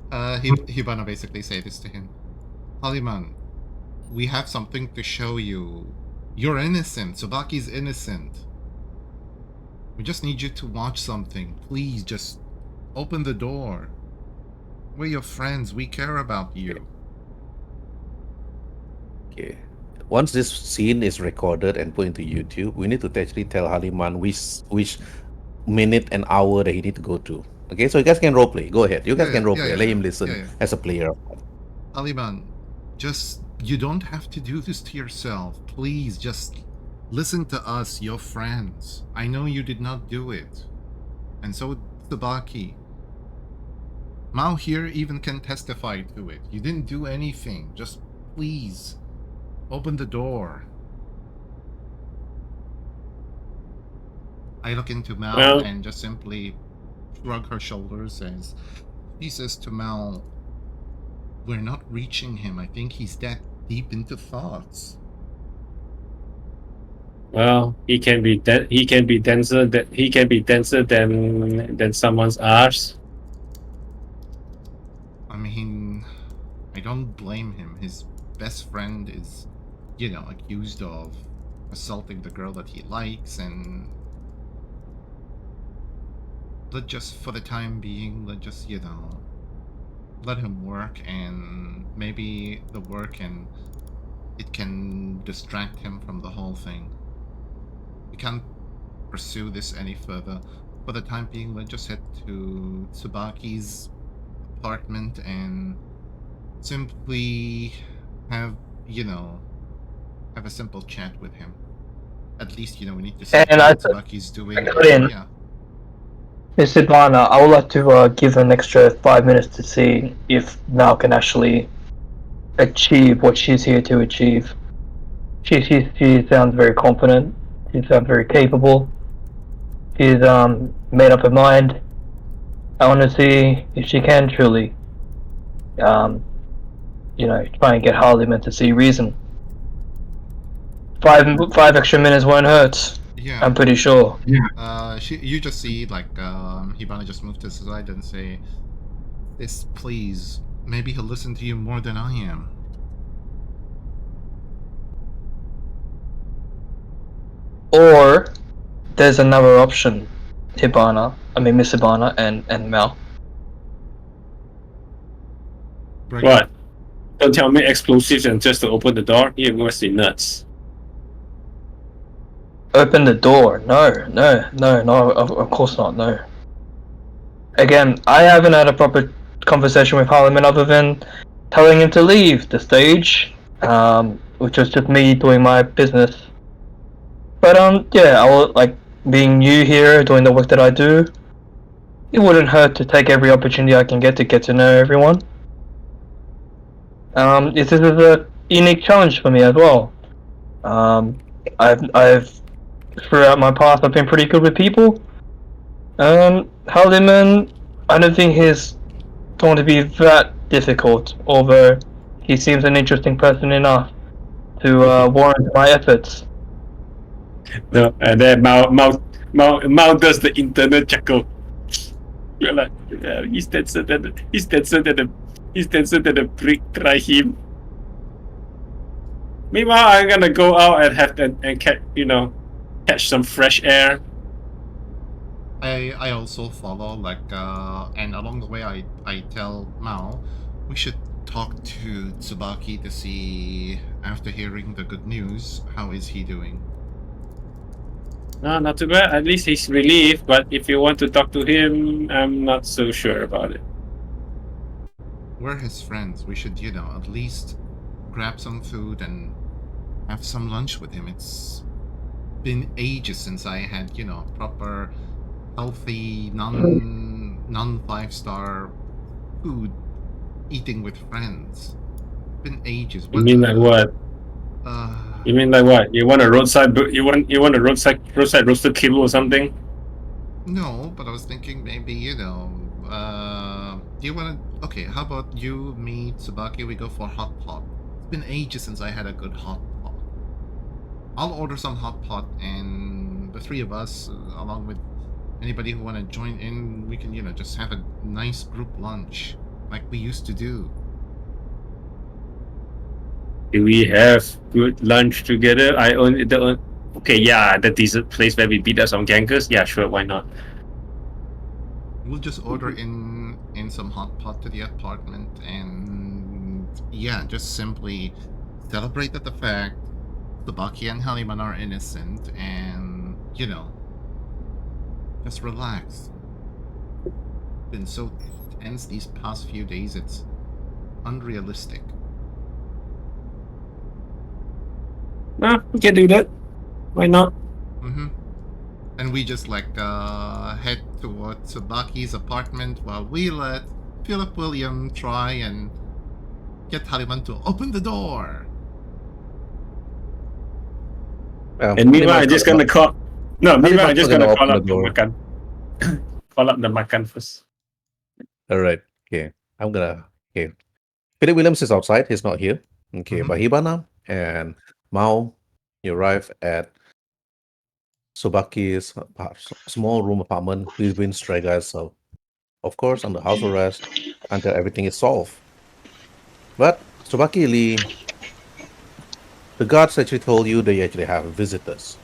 Hibana basically say this to him. Haliman, we have something to show you. You're innocent. Tsubaki's innocent. We just need you to watch something. Please, just open the door. We're your friends. We care about you. Okay. Once this scene is recorded and put into YouTube, we need to actually tell Haliman which minute and hour that he need to go to. Okay, so you guys can roleplay. Go ahead. You guys can roleplay. Let him listen as a player. Haliman, just You don't have to do this to yourself. Please, just listen to us, your friends. I know you did not do it. And so Tsubaki. Mao here even can testify to it. You didn't do anything. Just please open the door. I look into Mao Well- and just simply shrug her shoulders as he says to Mao, we're not reaching him. I think he's that deep into thoughts. Well, he can be denser. That he can be denser than someone's arse. I mean, I don't blame him. His best friend is, accused of assaulting the girl that he likes, and for the time being, let him work, and maybe the work it can distract him from the whole thing. We can't pursue this any further. For the time being, let's just head to Tsubaki's apartment and simply have a simple chat with him. At least, we need to see And what Tsubaki's doing. cut in. Yeah. Miss Ivana, I would like to give an extra 5 minutes to see if Mal can actually achieve what she's here to achieve. She sounds very confident. She sounds very capable. She's made up her mind. I want to see if she can truly, try and get Harleyman to see reason. Five extra minutes won't hurt. Yeah. I'm pretty sure. You just see Hibana just move to the side and say, "This, please. Maybe he'll listen to you more than I am." Or there's another option, Miss Hibana and Mel. What? Don't tell me explosives and just to open the door. You must be nuts. Open the door. No, of course not, no. Again, I haven't had a proper conversation with Harleman other than telling him to leave the stage, which was just me doing my business. But yeah, I will, being new here, doing the work that I do, it wouldn't hurt to take every opportunity I can get to know everyone. This is a unique challenge for me as well. I've throughout my path, I've been pretty good with people. Harleman, I don't think he's going to be that difficult, although he seems an interesting person enough to warrant my efforts. No, and then Mao does the internal chuckle. You're like, he's denser than the brick. Try him. Meanwhile, I'm gonna go out and have catch some fresh air. I also follow, and along the way I tell Mao we should talk to Tsubaki to see, after hearing the good news, how is he doing. No, not too bad. At least he's relieved. But if you want to talk to him, I'm not so sure about it. We're his friends. We should, at least grab some food and have some lunch with him. It's been ages since I had, proper, healthy, non 5-star food eating with friends. It's been ages. You mean like what? You mean like what? You want a roadside? You want a roadside roasted kibble or something? No, but I was thinking maybe, do you want to... Okay, how about you, me, Tsubaki, we go for hot pot. It's been ages since I had a good hot pot. I'll order some hot pot, and the three of us, along with anybody who want to join in, we can, just have a nice group lunch, like we used to do. Do we have good lunch together? Okay, yeah, the dessert place where we beat up some gangers. Yeah, sure, why not? We'll just order in some hot pot to the apartment, and yeah, just simply celebrate the fact Tsubaki and Haliman are innocent, and just relax. Been so tense these past few days, it's unrealistic. No, we can do that. Why not? Mm-hmm. And we just head towards Tsubaki's apartment while we let Phillip Williams try and get Haliman to open the door. And meanwhile, I'm just gonna call. No, meanwhile, I'm just gonna call open the up the door. makan. Call up the makan first. All right. Okay. Okay. Philip Williams is outside. He's not here. Okay. Mhm. But Hibana and Mao, you arrive at Tsubaki's small room apartment. He's been stray guys, so of course under house arrest until everything is solved. But Tsubaki Lee, the guards actually told you they actually have visitors,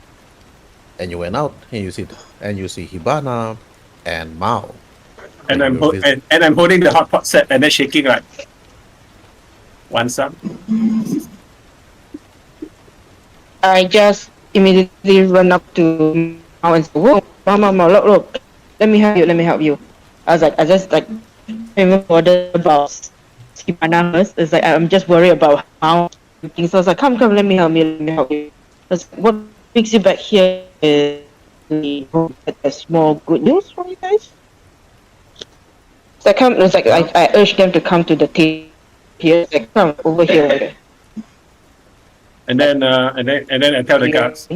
and you went out and you see Hibana and Mao. And When I'm you ho- visit- and I'm holding the hot pot set and then shaking like one up. I just immediately run up to Mao and say, "Whoa, Mao, look, let me help you." I just even bothered about Sibana first. It's like I'm just worried about how looking. So I was like, come, let me help you. What brings you back here is there's more good news from you guys. So I urged them to come to the table here. Like, come over here. And then I tell the guards,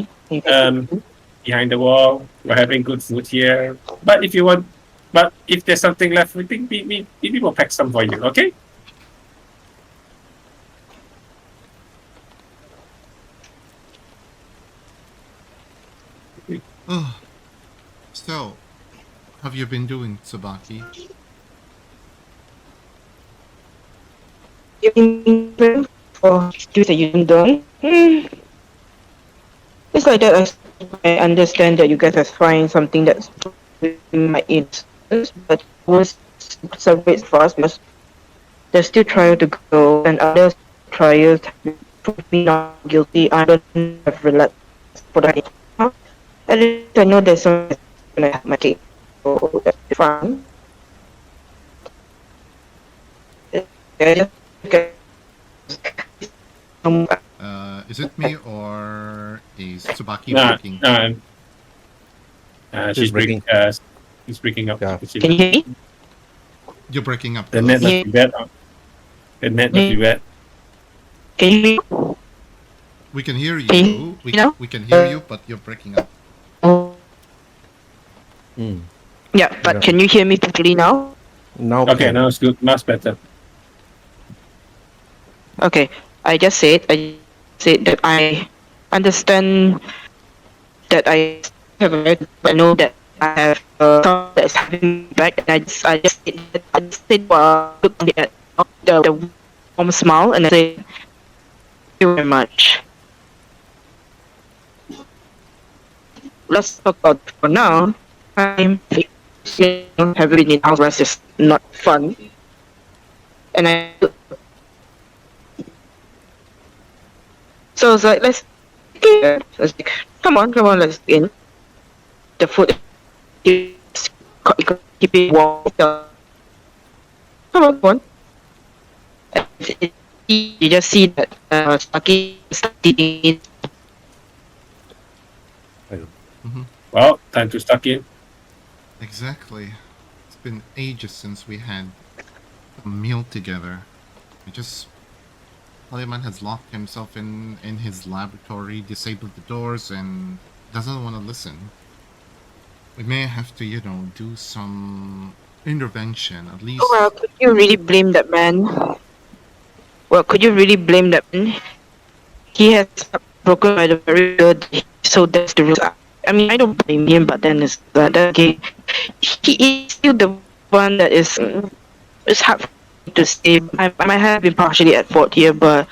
behind the wall, we're having good food here. But if there's something left, we think maybe we'll pack some for you. Okay? Oh, so, have you been doing, Tsubaki? Or do that you done? It's like that. I understand that you guys are trying something that's in my interest, but was separate fast because there's still trial to go, and other trials prove me not guilty. I don't have relapse for that. At least I know there's some gonna have my case, so that's fine. Is it me or is Tsubaki Nah, breaking? she's breaking. She's breaking up. Yeah. Can you hear me? You're breaking up. The net Yeah. must be bad. The net must be bad. Can you hear me? We can hear Can you. you We, know? we can hear you, but you're breaking up. Mm. Yeah, but Yeah. can you hear me properly now? Now Okay, now it's good. Much better. Okay, I said that I understand that I have a right, but I know that I have someone that is having me back, and I just look at the warm smile and I say, "Thank you very much." Let's talk about it for now. I'm having been in house arrest is not fun, and so it's like let's come on, let's in. The food is keep it warm. Come on. And you just see that Saki is eating. Well, time to stuck in. Exactly. It's been ages since we had a meal together. Haliman has locked himself in his laboratory, disabled the doors, and doesn't want to listen. We may have to, do some intervention, at least. Well, could you really blame that man? Well, could you really blame that man? He has broken by the very good, so that's the rules. I mean, I don't blame him, but then it's that okay. He is still the one that is. It's hard for me to say. I might have been partially at fault here, but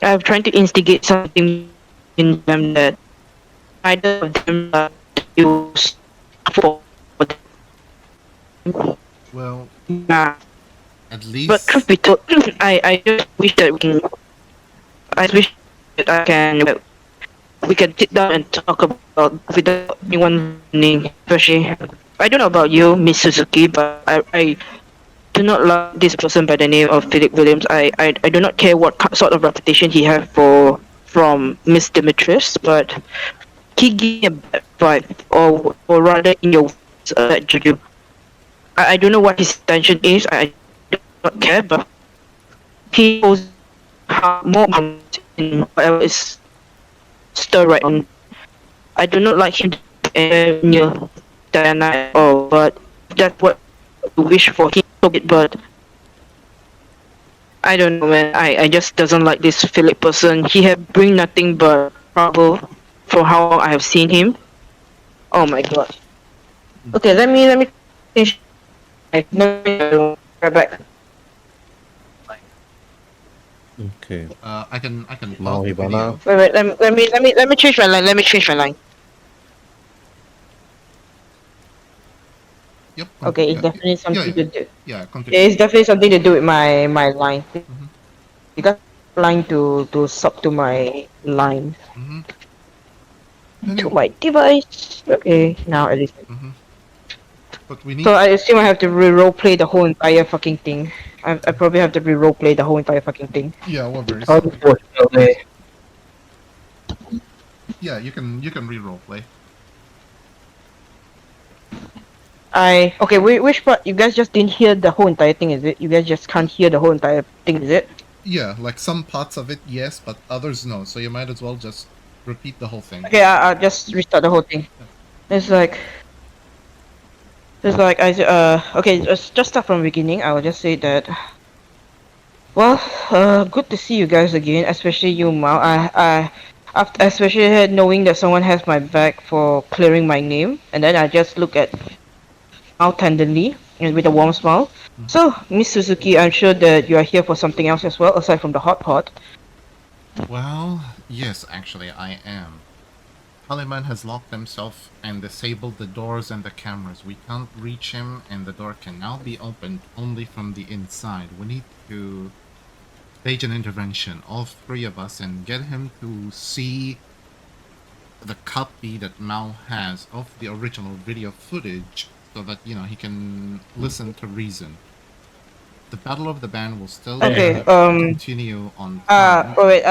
I'm trying to instigate something in them that either of them use for. Well, Nah. at least. But truth be told, I just wish that we can. I wish that we can sit down and talk about without anyone listening. Especially, I don't know about you, Miss Suzuki, but I do not love this person by the name of Phillip Williams. I do not care what sort of reputation he has for from Miss Demetrius, but he gave me a bad vibe, or rather, in your words, a bad juju. I don't know what his intention is. I do not care, but he poses more harm in whatever is stir right on. I do not like him near Diana at all, but if that's what you wish for him, so be it, but I don't know, man. I just doesn't like this Philip person. He have bring nothing but trouble for how long I have seen him. Oh my god. Okay, let me finish. Let me right back. Okay. I can Now, pause the Hibana. video. Wait, let me change my line. Let me change my line. Yep. Okay, it's Yeah, definitely something yeah, to do. yeah. Yeah, Continue. it's definitely something to do with my line. Mhm. Because line to sub to my line Mhm. to Anyway. my device. Okay, now at least. Mhm. But we need. So I assume I have to re-role play the whole entire fucking thing. I probably have to re-role play the whole entire fucking thing. Yeah, worries. Unfortunately. Yeah, you can re-role play. Okay. Which part? You guys just didn't hear the whole entire thing, is it? You guys just can't hear the whole entire thing, is it? Yeah, like some parts of it, yes, but others no. So you might as well just repeat the whole thing. Okay, I'll just restart the whole thing. It's like. Okay, just start from the beginning. I will just say that. Well, good to see you guys again, especially you, Mao. After especially knowing that someone has my back for clearing my name, and then I just look at Mao tenderly and with a warm smile. So, Miss Suzuki, I'm sure that you are here for something else as well, aside from the hot pot. Well, yes, actually, I am. Haliman has locked himself and disabled the doors and the cameras. We can't reach him, and the door can now be opened only from the inside. We need to stage an intervention, all three of us, and get him to see the copy that Mao has of the original video footage so that, he can listen to reason. The Battle of the Band will still Okay. continue on time. Oh wait.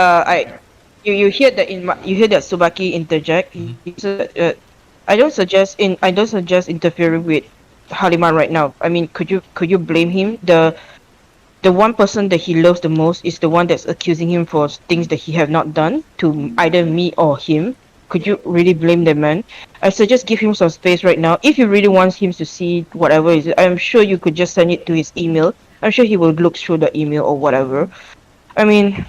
You hear that you hear that Tsubaki interject. He said, I don't suggest interfering with Haliman right now. I mean, could you blame him? The one person that he loves the most is the one that's accusing him for things that he have not done to either me or him. Could you really blame the man? I suggest give him some space right now. If you really want him to see whatever is, I'm sure you could just send it to his email. I'm sure he will look through the email or whatever. I mean,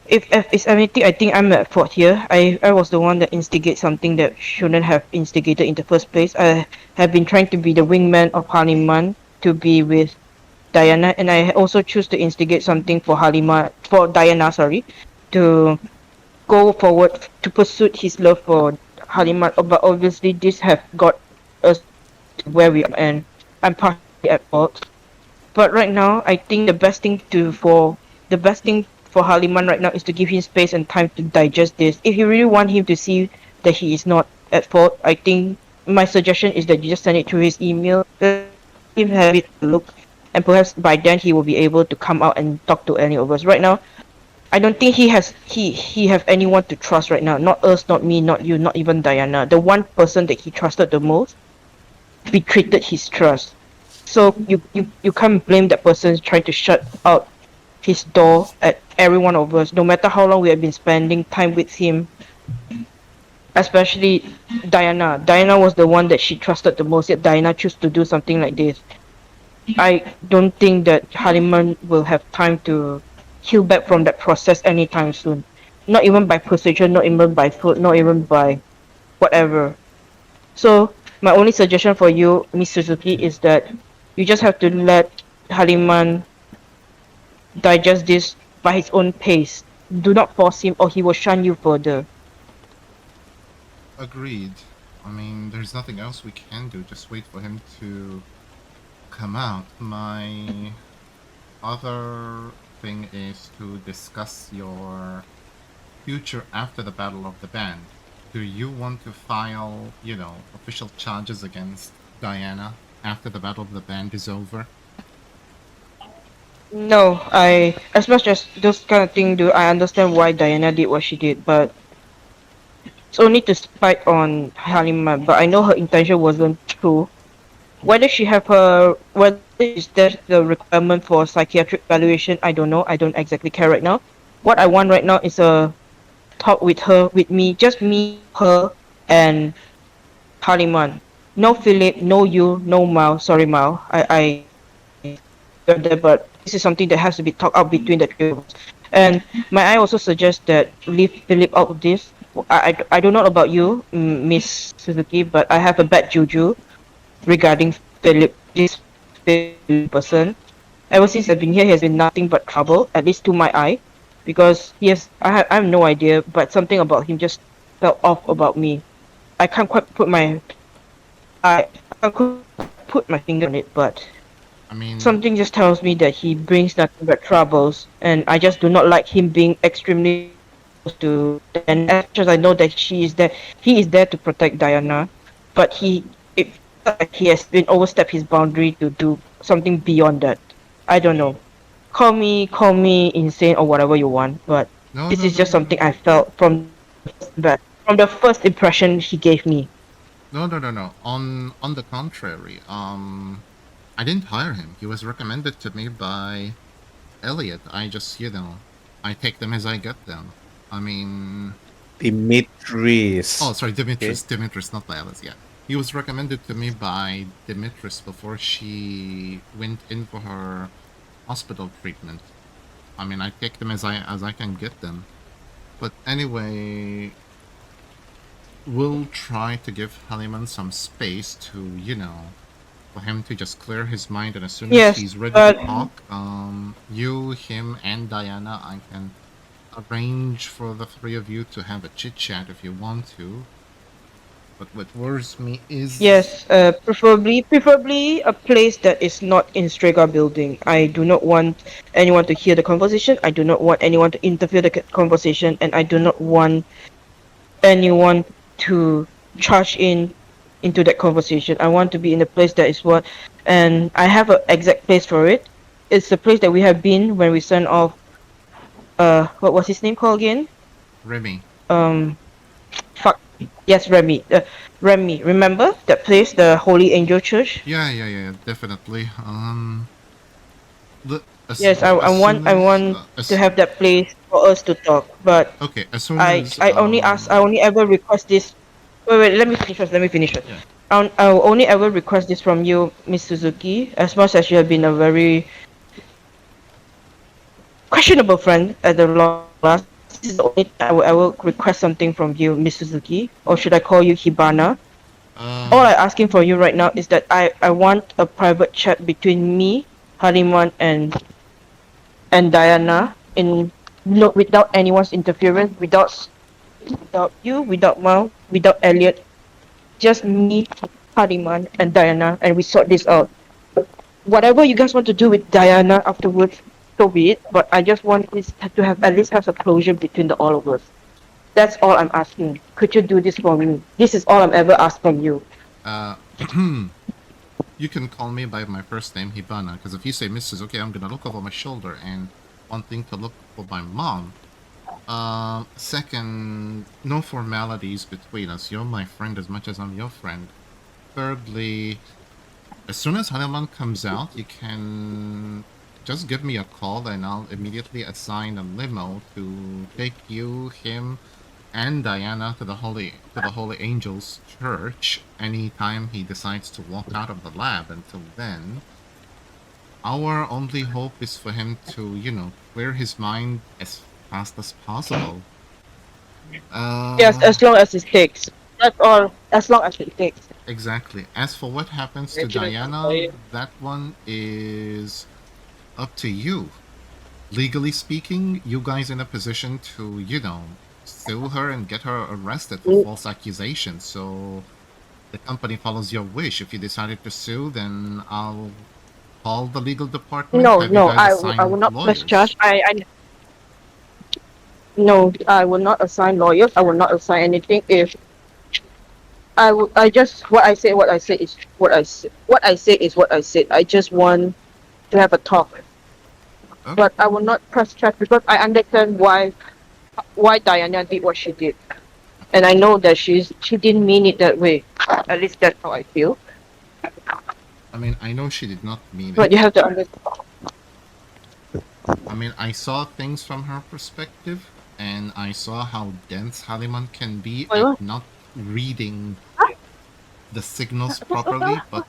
if it's anything, I think I'm at fault here. I was the one that instigated something that shouldn't have instigated in the first place. I have been trying to be the wingman of Haliman to be with Diana, and I also choose to instigate something for Diana, sorry, to go forward to pursue his love for Halima. But obviously, this have got us to where we are, and I'm partially at fault. But right now, I think the best thing for Haliman right now is to give him space and time to digest this. If you really want him to see that he is not at fault, I think my suggestion is that you just send it to his email. Let him have it to look, and perhaps by then he will be able to come out and talk to any of us. Right now, I don't think he have anyone to trust right now. Not us, not me, not you, not even Diana. The one person that he trusted the most betrayed his trust. So you can't blame that person trying to shut out his door at every one of us, no matter how long we have been spending time with him. Especially Diana. Diana was the one that she trusted the most, yet Diana chose to do something like this. I don't think that Haliman will have time to heal back from that process anytime soon. Not even by persuasion, not even by food, not even by whatever. So my only suggestion for you, Miss Suzuki, is that you just have to let Haliman digest this by his own pace. Do not force him or he will shun you further. Agreed. I mean, there's nothing else we can do. Just wait for him to come out. My other thing is to discuss your future after the Battle of the Band. Do you want to file, official charges against Diana after the Battle of the Band is over? No, as much as those kind of thing do, I understand why Diana did what she did, but it's only to spite on Halima. But I know her intention wasn't true. Whether is that the requirement for psychiatric evaluation, I don't know. I don't exactly care right now. What I want right now is a talk with her, with me, just me, her, and Haliman. No Philip, no you, no Mao. Sorry, Mao. You're there, but this is something that has to be talked out between the three of us. And may I also suggest that leave Philip out of this. I don't know about you, Miss Suzuki, but I have a bad juju regarding Philip, this Philip person. Ever since I've been here, he has been nothing but trouble, at least to my eye, because I have no idea, but something about him just felt off about me. I can't quite I can't quite put my finger on it, but I mean, something just tells me that he brings nothing but troubles, and I just do not like him being extremely close to Diana. As much as I know that he is there to protect Diana, but it feels like he has been overstepped his boundary to do something beyond that. I don't know. Call me insane or whatever you want, but no, this no, is no, just no, something I felt from the first impression he gave me. no, no, no, no. On the contrary, I didn't hire him. He was recommended to me by Elliot. I just, I take them as I get them. I mean, oh, Dimitris. sorry, Okay. Dimitris, not by Elliot. Yeah, he was recommended to me by Dimitris before she went in for her hospital treatment. I mean, I take them as I can get them. But anyway, we'll try to give Haliman some space to, for him to just clear his mind, and as soon as Yes, he's ready to but talk, you, him, and Diana, I can arrange for the three of you to have a chit chat if you want to. But what worries me is, yes, preferably a place that is not in Strega building. I do not want anyone to hear the conversation. I do not want anyone to interfere the conversation, and I do not want anyone to charge into that conversation. I want to be in a place that is what, and I have an exact place for it. It's the place that we have been when we sent off. What was his name called again? Remy. Um, fuck. Yes, Remy. Remy. Remember that place, the Holy Angel Church? Yeah, definitely. The, Yes, as soon I as, want to have that place for us to talk. But okay, as soon as, I only ever request this. Wait, let me finish first. Let me finish first. yeah. I'll only ever request this from you, Miss Suzuki, as much as you have been a very questionable friend at the long last. This is the only time I will request something from you, Miss Suzuki, or should I call you Hibana? All I'm asking for you right now is that I want a private chat between me, Hariman, and Diana in no without anyone's interference, without you, without Mao, without Elliot, just me, Hariman, and Diana, and we sort this out. Whatever you guys want to do with Diana afterwards, so be it. But I just want this to have at least have a closure between the all of us. That's all I'm asking. Could you do this for me? This is all I'm ever asked from you. Uh, you can call me by my first name, Hibana, because if you say Mrs., okay, I'm gonna look over my shoulder and wanting to look for my mom. Second, no formalities between us. You're my friend as much as I'm your friend. Thirdly, as soon as Hanuman comes out, you can just give me a call and I'll immediately assign a limo to take you, him, and Diana to the Holy Angels Church anytime he decides to walk out of the lab. Until then, our only hope is for him to, clear his mind as fast as possible. Yes, as long as it takes. That's all. As long as it takes. Exactly. As for what happens to Diana, that one is up to you. Legally speaking, you guys in a position to, sue her and get her arrested for false accusations. So the company follows your wish. If you decided to sue, then I'll call the legal department. No, Have you no, guys I will assign not press lawyers? charge. No, I will not assign lawyers. I will not assign anything. If I just what I say is what I say is what I said. I just want to have a talk Okay. but I will not press charge because I understand why Diana did what she did, and I know that she didn't mean it that way. At least that's how I feel. I mean, I know she did not mean But it. you have to understand. I mean, I saw things from her perspective, and I saw how dense Haliman can be Wait, at what? not reading the signals properly. But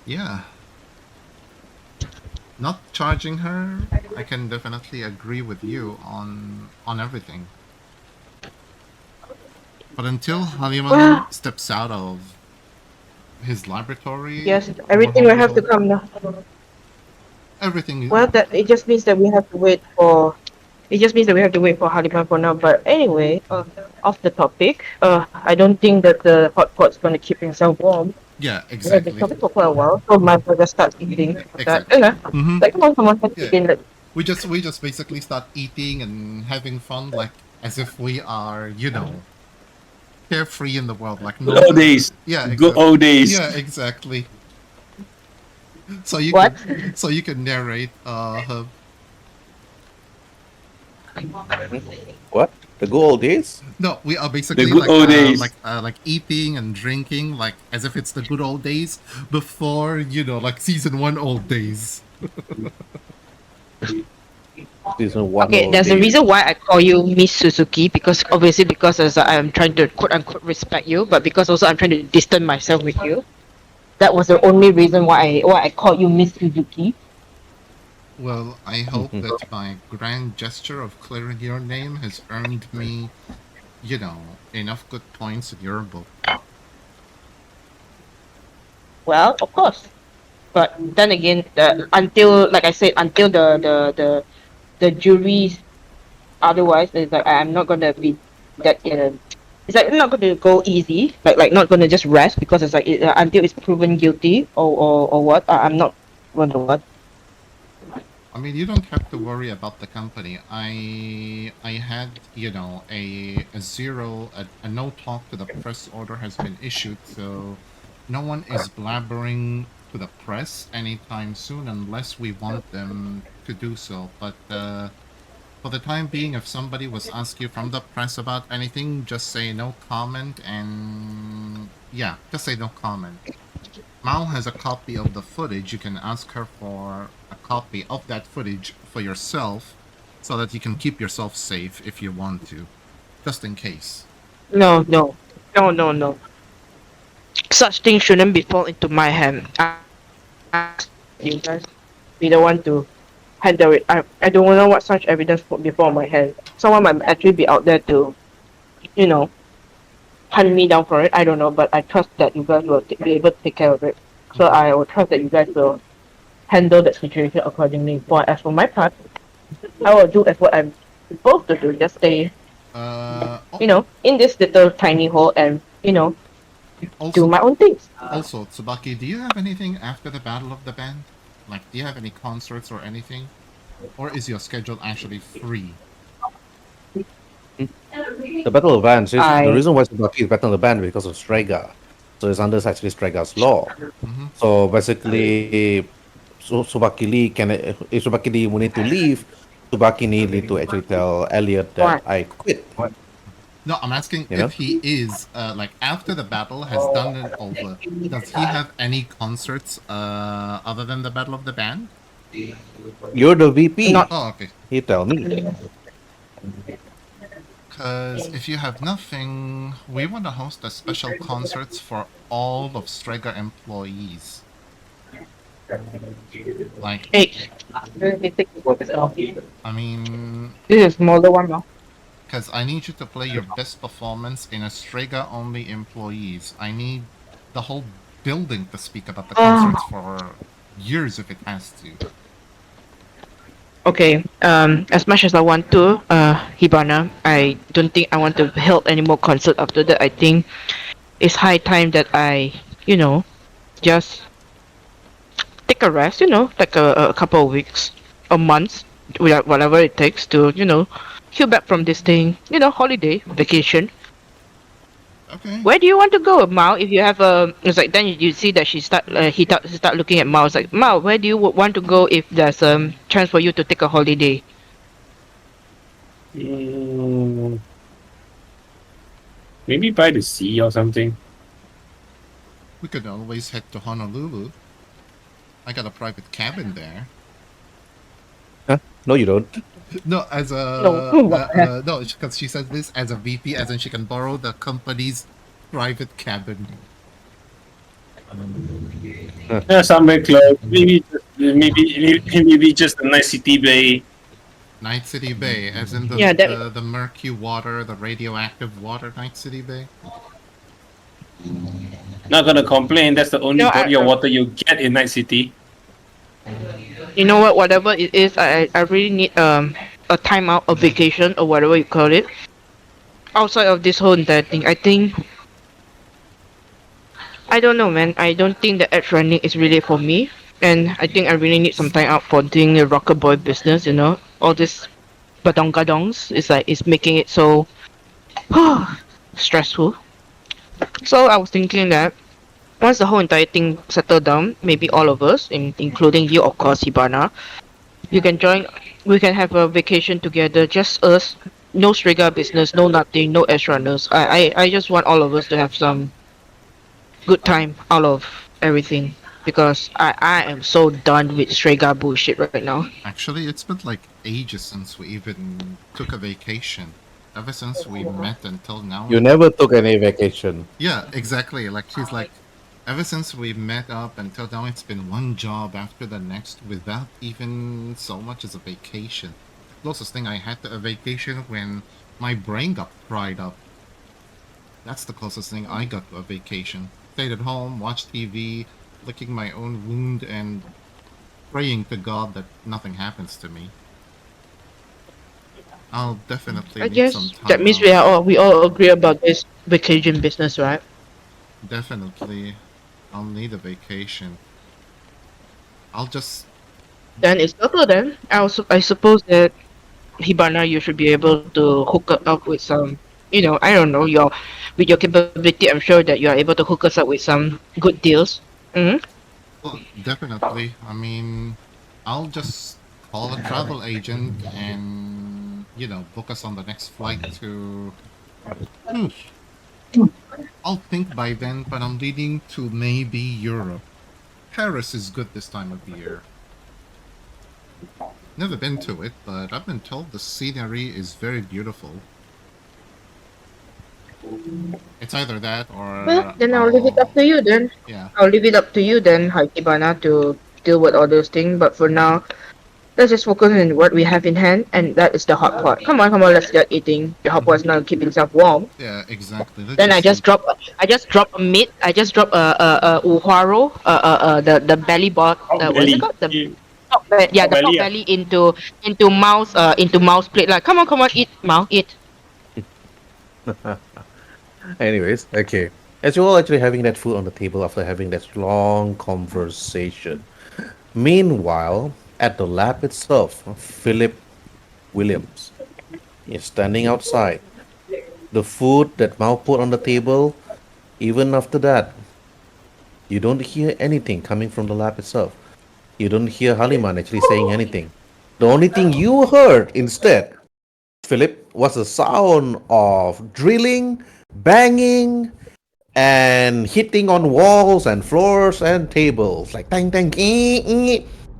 yeah, not charging her, I can definitely agree with you on everything. But until Haliman Well, steps out of his laboratory, yes, more everything will have to honorable, come now. everything. Well, that it just means that we have to wait for. It just means that we have to wait for Haliman for now. But anyway, off the topic, I don't think that the hot pot's going to keep himself warm. Yeah, We have been exactly. talking for quite a while, so might as well just start eating. That, Exactly. you know, Mm-hmm. like come on, let's Yeah. begin. Like, We just basically start eating and having fun, like as if we are, carefree in the world, like no. Good old days. Yeah, Good exactly. old days. Yeah, exactly. So you what? can narrate her. What? The good old days? No, we are basically good old days. like eating and drinking like as if it's the good old days before, like season 1 old days. Season 1 Okay, old there's a days. reason why I call you Miss Suzuki because obviously because as I'm trying to quote unquote respect you, but because also I'm trying to distance myself with you. That was the only reason why I called you Miss Suzuki. Well, I hope that my grand gesture of clearing your name has earned me, enough good points in your book. Well, of course. But then again, until like I said, until the juries otherwise, it's like I'm not gonna be that. It's like I'm not gonna go easy, like not gonna just rest because it's like until it's proven guilty or what. I'm not gonna what. I mean, you don't have to worry about the company. I had, a zero, a no talk to the press order has been issued, so no one is blabbering to the press anytime soon unless we want them to do so. But for the time being, if somebody was asked you from the press about anything, just say no comment, and yeah, just say no comment. Mao has a copy of the footage. You can ask her for a copy of that footage for yourself so that you can keep yourself safe if you want to, just in case. No. Such things shouldn't be fall into my hand. You guys be the one to handle it. I don't know what such evidence put before my hand. Someone might actually be out there to, hunt me down for it. I don't know, but I trust that you guys will be able to take care of it. So I will trust that you guys will handle that situation accordingly. But as for my part, I will do as what I'm supposed to do. Just stay, in this little tiny hole and, do Also, my own things. Tsubaki, do you have anything after the Battle of the Band? Like, do you have any concerts or anything? Or is your schedule actually free? The Battle of Bands, the I- reason why Tsubaki is Battle of the Band is because of Strega. So it's under actually Strega's law. Mm-hmm. So basically, Tsubaki Lee if Tsubaki Lee will need to leave, Tsubaki need to actually tell Elliot that What? I quit. No, I'm asking You know? if he is, like, after the battle has done it over, does he have any concerts other than the Battle of the Band? You're the VP. Not- Oh, okay. He tell me. Because if you have nothing, we want to host a special concerts for all of Strega employees. Like, Hey, I mean, this is smaller one now. because I need you to play your best performance in a Strega-only employees. I need the whole building to speak about the concerts for years if it has to. Okay, as much as I want to, Hibana, I don't think I want to hold any more concert after that. I think it's high time that I, just take a rest, like a couple of weeks, a month, whatever it takes to, heal back from this thing, holiday, vacation. Okay. Where do you want to go, Mao? If you have a, it's like then you see that she start he start looking at Mao. It's like, Mao, where do you want to go if there's a chance for you to take a holiday? Mm, maybe by the sea or something. We could always head to Honolulu. I got a private cabin there. Huh? No, you don't. No, as No. a no, because she said this as a VP, as in she can borrow the company's private cabin. Somewhere close. Maybe just a nice city bay. Night City Bay, as in the Yeah, that- the murky water, the radioactive water. Night City Bay. Not gonna complain. That's the only No, body of water you get in Night City. You know what? Whatever it is, I really need a timeout, a vacation, or whatever you call it. Outside of this whole entire thing, I think. I don't know, man. I don't think the edge running is really for me, and I think I really need some time out for doing the rocker boy business. You know, all this badongadongs is like it's making it so stressful. So I was thinking that once the whole entire thing settled down, maybe all of us, including you, of course, Hibana, you can join. We can have a vacation together, just us. No Striga business, no nothing, no edge runners. I just want all of us to have some good time out of everything because I am so done with Striga bullshit right now. Actually, it's been like ages since we even took a vacation. Ever since we met until now. You never took any vacation. Yeah, exactly. Like she's like, ever since we met up until now, it's been one job after the next without even so much as a vacation. The closest thing I had to a vacation when my brain got fried up. That's the closest thing I got to a vacation. Stayed at home, watched TV, licking my own wound, and praying to God that nothing happens to me. I'll definitely I need guess some time that means out. we all agree about this vacation business, right? Definitely. I'll need a vacation. I'll just... Then it's settled then. I suppose that Hibana, you should be able to hook us up with some, you know, I don't know, with your capability, I'm sure that you are able to hook us up with some good deals. Mm-hmm. Well, definitely. I mean, I'll just call a travel agent and, you know, book us on the next flight to... Hmm. I'll think by then, but I'm leaning to maybe Europe. Paris is good this time of year. Never been to it, but I've been told the scenery is very beautiful. It's either that or... Well, then I'll leave it up to you then. Yeah. I'll leave it up to you then, Hibana, to deal with all those things. But for now, let's just focus on what we have in hand, and that is the hot pot. Come on, let's get eating. The hot pot's not keeping itself warm. Yeah, exactly. Let's Then I just see. drop a meat. I just drop a uhuaro, the belly bot. What's it called? The pork the belly, pork yeah. belly into mouse plate. Like, come on, eat, Mao, eat. Anyways, okay. As you're all actually having that food on the table after having that long conversation. Meanwhile, at the lab itself, Phillip Williams is standing outside. The food that Mao put on the table, even after that, you don't hear anything coming from the lab itself. You don't hear Haliman actually saying anything. The only thing you heard instead, Philip, was the sound of drilling, banging, and hitting on walls and floors and tables. Like tang tang,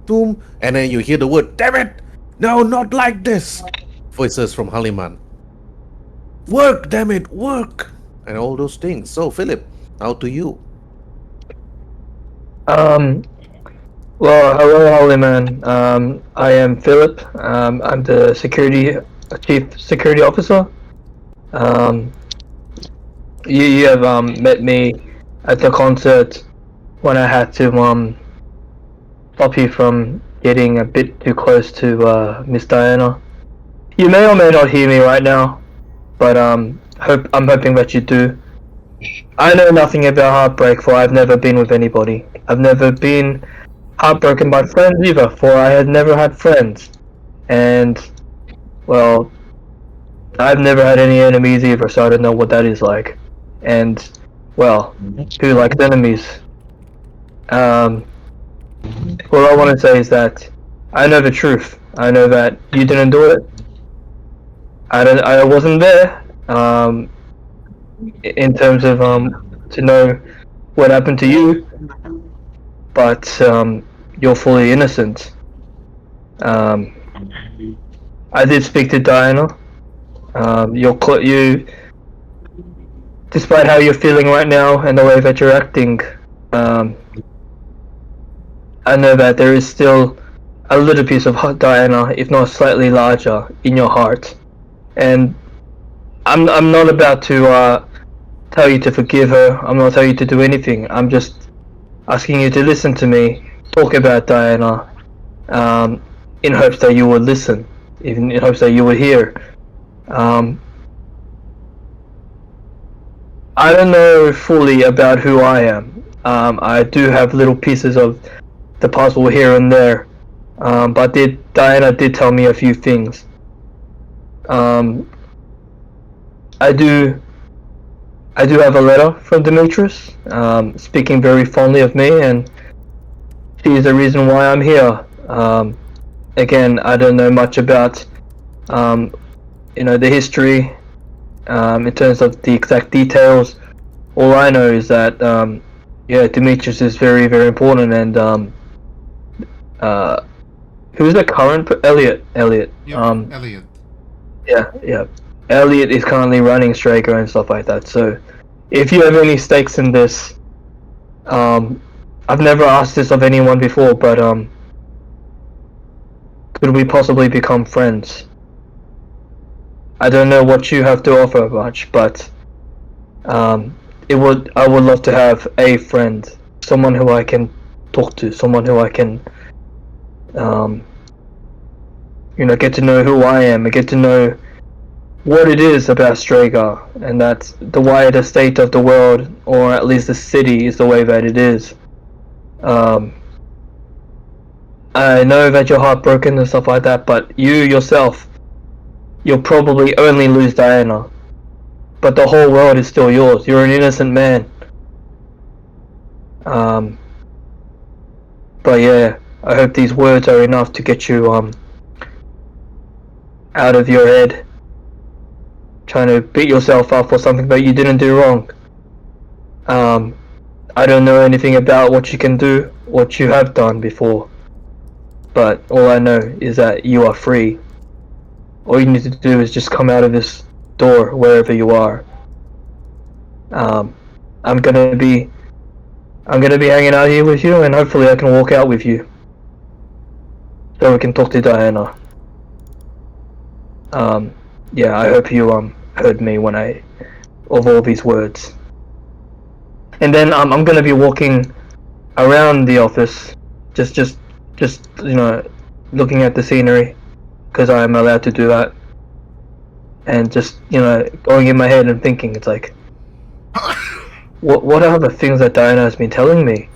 boom. And then you hear the word, damn it! No, not like this! Voices from Haliman. Work, damn it, work! And all those things. So, Philip, out to you. Well, hello, Haliman. I am Philip. I'm the chief security officer. You have met me at the concert when I had to stop you from getting a bit too close to Miss Diana. You may or may not hear me right now, but I'm hoping that you do. I know nothing about heartbreak, for I've never been with anybody. I've never been heartbroken by friends either, for I had never had friends. And, well, I've never had any enemies either, so I don't know what that is like. and well, who likes enemies? What I want to say is that I know the truth. I know that you didn't do it. I wasn't there. In terms of to know what happened to you, but you're fully innocent. I did speak to Diana. You, despite how you're feeling right now and the way that you're acting, I know that there is still a little piece of Diana, if not slightly larger, in your heart. And I'm not about to tell you to forgive her. I'm not telling you to do anything. I'm just asking you to listen to me talk about Diana, in hopes that you would listen, even in hopes that you would hear. I don't know fully about who I am. I do have little pieces of the puzzle here and there, but Diana did tell me a few things. I do have a letter from Demetrius, speaking very fondly of me, and she is the reason why I'm here. Again, I don't know much about, the history, in terms of the exact details. All I know is that, Demetrius is very, very important, and who's the current Elliot? Yep, Elliot. Yeah. Elliot is currently running Straker and stuff like that. So, if you have any stakes in this, I've never asked this of anyone before, but could we possibly become friends? I don't know what you have to offer much, but I would love to have a friend, someone who I can talk to, someone who I can, get to know who I am, and get to know what it is about Stragar, and that the wider state of the world, or at least the city, is the way that it is. I know that you're heartbroken and stuff like that, but you yourself, you'll probably only lose Diana. But the whole world is still yours. You're an innocent man. But yeah, I hope these words are enough to get you out of your head, trying to beat yourself up for something that you didn't do wrong. I don't know anything about what you can do, what you have done before, but all I know is that you are free. All you need to do is just come out of this door wherever you are. I'm gonna be hanging out here with you, and hopefully I can walk out with you, so we can talk to Diana. Yeah, I hope you heard me when of all these words. And then I'm gonna be walking around the office, just looking at the scenery, because I am allowed to do that, and just going in my head and thinking, it's like, what are the things that Diana has been telling me?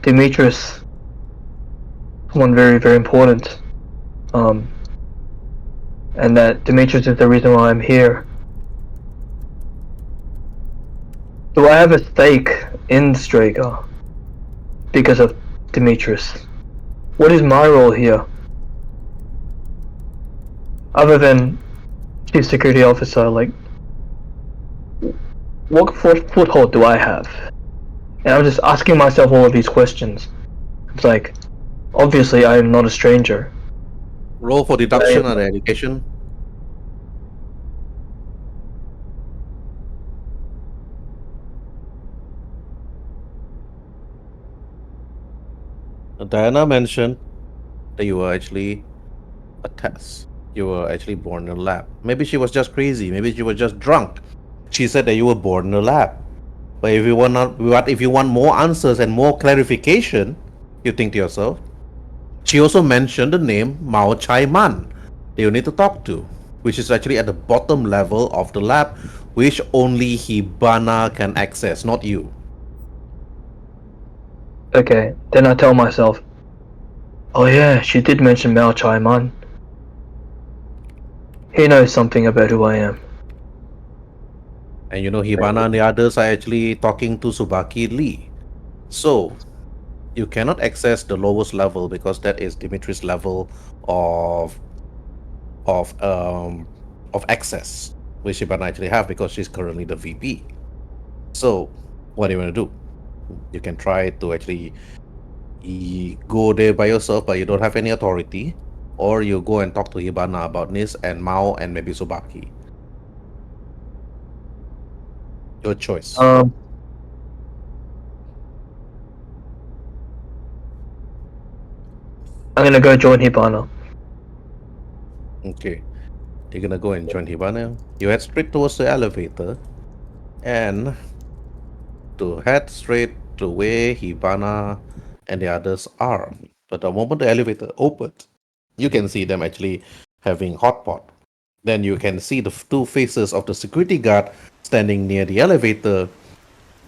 Demetrius, someone very, very important, and that Demetrius is the reason why I'm here. Do I have a stake in Stragar because of Demetrius? What is my role here? Other than Chief Security Officer, like, what foothold do I have? And I'm just asking myself all of these questions. It's like, obviously I am not a stranger. Roll for deduction and education. Diana mentioned that you were actually a test. You were actually born in a lab. Maybe she was just crazy. Maybe she was just drunk. She said that you were born in a lab. But if you want more answers and more clarification, you think to yourself. She also mentioned the name Mao Chai Man that you need to talk to, which is actually at the bottom level of the lab, which only Hibana can access, not you. Okay, then I tell myself, oh yeah, she did mention Mao Chai Man. He knows something about who I am. And Hibana and the others are actually talking to Tsubaki Lee. So you cannot access the lowest level because that is Dimitri's level of of um of access, which Hibana actually have because she's currently the VP. So what do you want to do? You can try to actually go there by yourself, but you don't have any authority, or you go and talk to Hibana about this and Mao and maybe Tsubaki. Your choice. I'm gonna go join Hibana. Okay. You're gonna go and join Hibana. You head straight towards the elevator and to head straight to where Hibana and the others are. But the moment the elevator opens, you can see them actually having hot pot. Then you can see the two faces of the security guard standing near the elevator.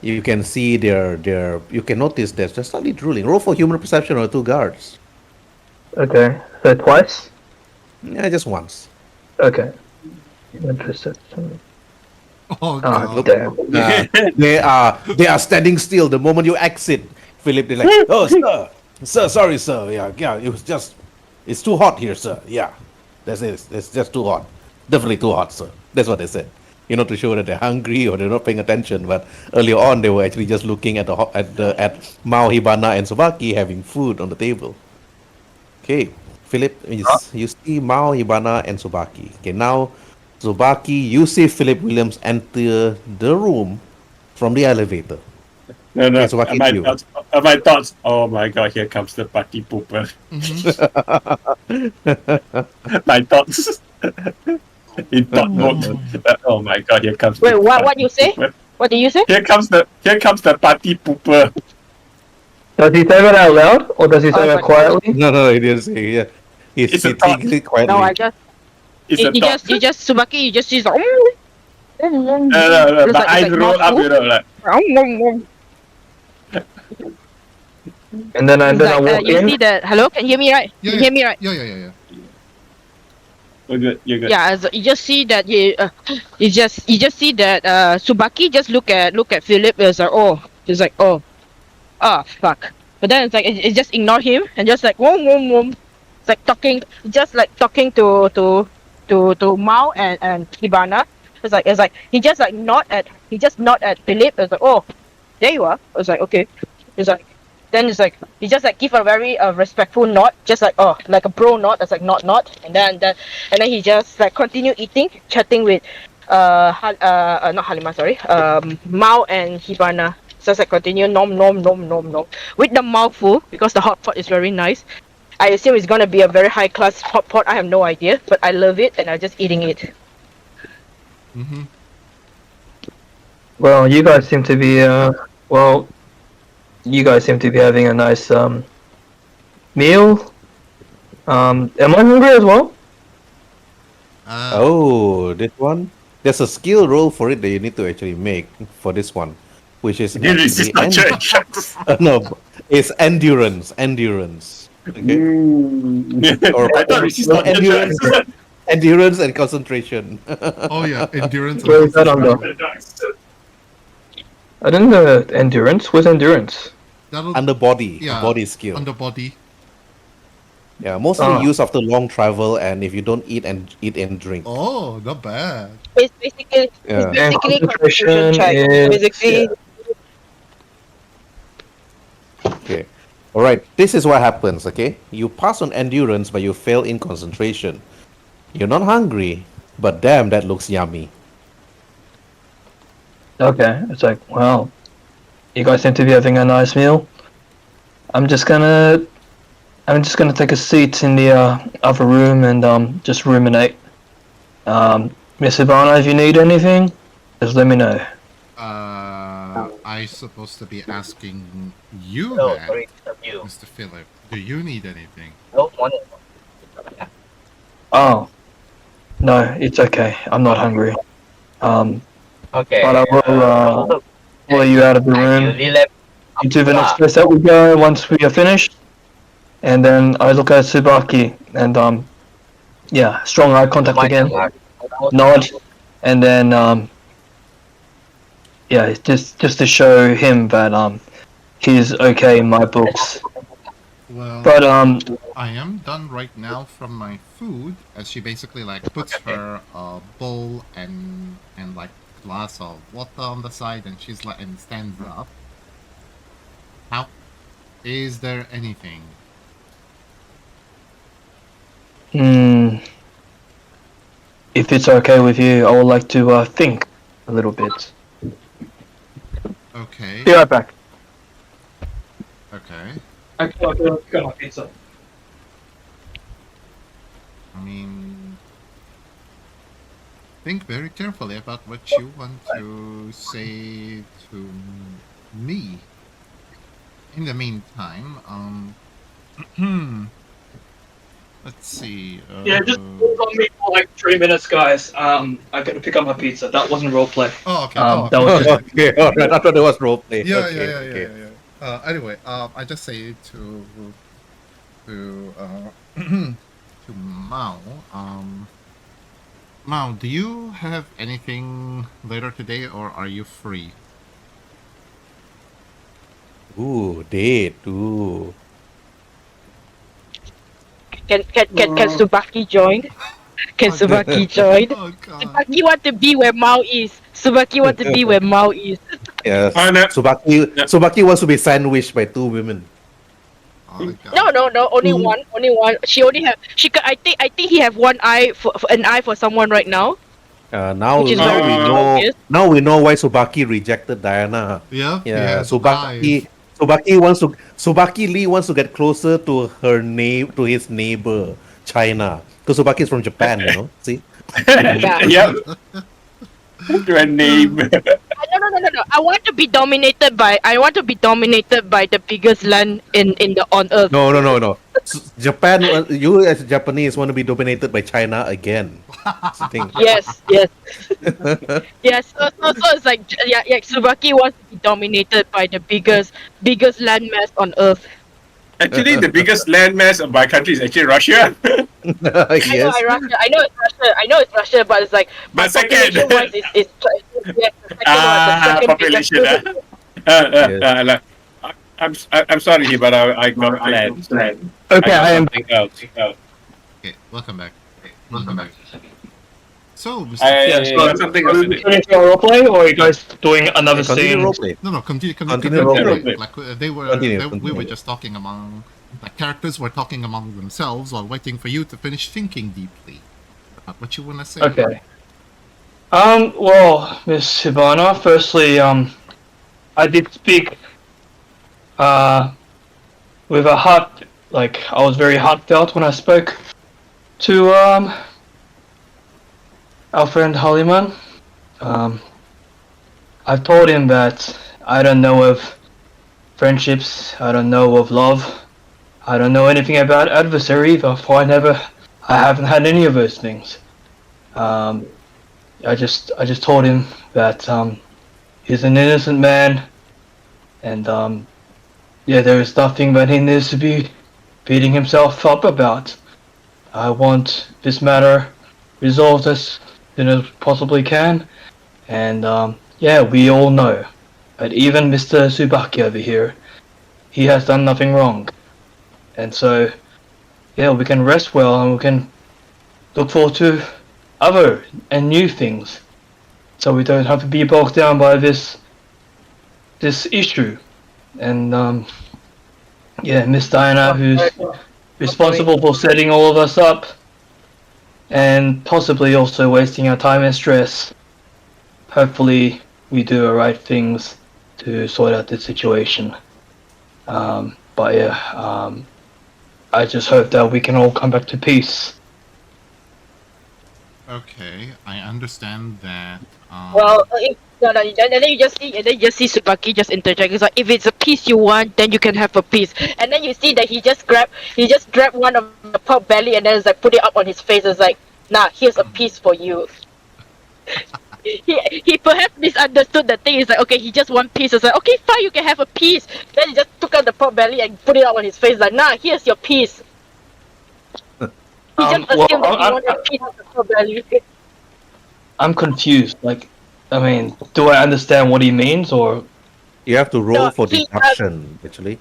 You can see you can notice they're just slightly drooling. Roll for human perception or two guards. Okay, so twice? Yeah, just once. Okay. Interested. Oh, Oh, God. damn. They are standing still the moment you exit. Philip, they're like, oh sir, sorry sir, yeah, it's too hot here, sir. Yeah, that's it. It's just too hot. Definitely too hot, sir. That's what they said. To show that they're hungry or they're not paying attention. But earlier on, they were actually just looking at at Mao, Hibana, and Tsubaki having food on the table. Okay, Philip, you see Mao, Hibana, and Tsubaki. Okay, now Tsubaki, you see Phillip Williams enter the room from the elevator. No, Okay, Tsubaki, it's you. my thoughts. Oh my god, here comes the party pooper. My thoughts. In thought mode. Oh my god, here comes. Wait, the what party you say? pooper. What did you say? Here comes the party pooper. Does he say that out loud or does he say Oh, that but- quietly? No, he didn't say. Yeah, It's a he thought. thinks it quietly. No, I just It's a you thought. just Tsubaki, you just use No, It's my like- eyes it's like roll up, mouthful. like. And then I walk you in. see that. Hello, can you hear me right? Yeah, You hear me right? Yeah. You're good. You're good. Yeah, as you just see that you just see that Tsubaki just look at Philip. It's like oh fuck. But then it's like it just ignore him and just like wom. It's like talking to Mao and Hibana. It's like he just nod at Philip. It's like, oh, there you are. It's like, okay. It's like, then it's like he just like give a very respectful nod, just like, oh, like a bro nod. That's like nod, and then he just like continue eating, chatting with not Halima, sorry, Mao and Hibana. So it's like continue nom with the mouthful because the hot pot is very nice. I assume it's gonna be a very high class hot pot. I have no idea, but I love it and I'm just eating it. Mm-hmm. Well, you guys seem to be having a nice meal. Am I hungry as well? Oh, this one. There's a skill roll for it that you need to actually make for this one, which is This is not church. no, it's endurance. Okay, or I thought this is not endurance, church. endurance and concentration. Oh yeah, endurance. Where is that under? I didn't know endurance. What's endurance? That'll Under body, Yeah, body skill. under body. Yeah, mostly Oh. used after long travel and if you don't eat and drink. Oh, not bad. It's basically Yeah. And concentration concentration check. is Basically, Okay. All right. This is what happens. Okay. You pass on endurance, but you fail in concentration. You're not hungry, but damn, that looks yummy. okay. It's like, wow, you guys seem to be having a nice meal. I'm just gonna take a seat in the other room and just ruminate. Miss Ivana, if you need anything, just let me know. I supposed to be asking you no, that, sorry, you. Mr. Philip. Do you need anything? No money. Oh, no, it's okay. I'm not hungry. Okay. But I will follow you out of the room into the next place that we go once we are finished. And then I look at Tsubaki and yeah, strong eye contact again. Nod, and then yeah, it's just to show him that he's okay in my books. Well, But I am done right now from my food, as she basically like puts her bowl and like glass of water on the side, and she's like and stands up. How is there anything? if it's okay with you, I would like to think a little bit. Okay. Be right back. Okay. I got my pizza. I mean, think very carefully about what you want to say to me. In the meantime, let's see. Yeah, just hold on me for like 3 minutes, guys. I gotta pick up my pizza. That wasn't roleplay. Oh, okay. That was just Okay, alright. I thought it was roleplay. Yeah, Okay, yeah, okay. yeah. Anyway, I just say to to Mao. Mao, do you have anything later today, or are you free? Ooh, date. Ooh. Can Tsubaki join? Can Tsubaki join? Oh God. Tsubaki want to be where Mao is. Tsubaki want to be where Mao is. Yes. Oh, no. Tsubaki wants to be sandwiched by 2 women. Oh, God. No. Only one. She only have. I think he have one eye for an eye for someone right now. Now, Which is now very we know. obvious. Now we know why Tsubaki rejected Diana. Yep. Yeah, Yes, Tsubaki. Tsubaki Lee wants to get closer to to his neighbor China. Because Tsubaki is from Japan, you know. See. Yep. Your name. No. I want to be dominated by the biggest land in the on earth. No. Japan. You as a Japanese want to be dominated by China again. That's the thing. Yes. Yes. So it's like Tsubaki wants to be dominated by the biggest landmass on earth. Actually, the biggest landmass of my country is actually Russia. Yes. I know it's Russia, but it's like But second. population-wise, it's Population. Yes. I'm sorry, but I got plans. okay. I am. something else. Okay, welcome back. Welcome back. So, Mr. Yeah, I so got something else to do. finishing our roleplay, or are you guys doing another Continue scene? roleplay. No, continue. roleplay. Like they were, Continue. we were just talking among, like characters were talking among themselves while waiting for you to finish thinking deeply about what you wanna say. Okay. Well, Miss Hibana, firstly, I did speak, with a heart, like, I was very heartfelt when I spoke to, our friend Haliman. I told him that I don't know of friendships, I don't know of love, I don't know anything about adversary either, for I haven't had any of those things. I just told him that he's an innocent man, and there is nothing that he needs to be beating himself up about. I want this matter resolved as soon as possibly can, and we all know that even Mr. Tsubaki over here, he has done nothing wrong, and so we can rest well and we can look forward to other and new things, so we don't have to be bogged down by this issue. And Miss Diana, who's responsible for setting all of us up and possibly also wasting our time and stress, hopefully we do the right things to sort out this situation. I just hope that we can all come back to peace. Okay, I understand that. Well, and then you just see Tsubaki just interject. It's like, if it's a piece you want, then you can have a piece. And then you see that he just grabbed one of the pork belly and then it's like put it up on his face. It's like, nah, here's a piece for you. he perhaps misunderstood the thing. It's like, okay, he just one piece. It's like, okay, fine, you can have a piece. Then he just took out the pork belly and put it up on his face. Like, nah, here's your piece. He just assumed that he wanted a piece of the pork belly. I'm confused. Like, I mean, do I understand what he means, or You have to roll No, for he deduction, actually.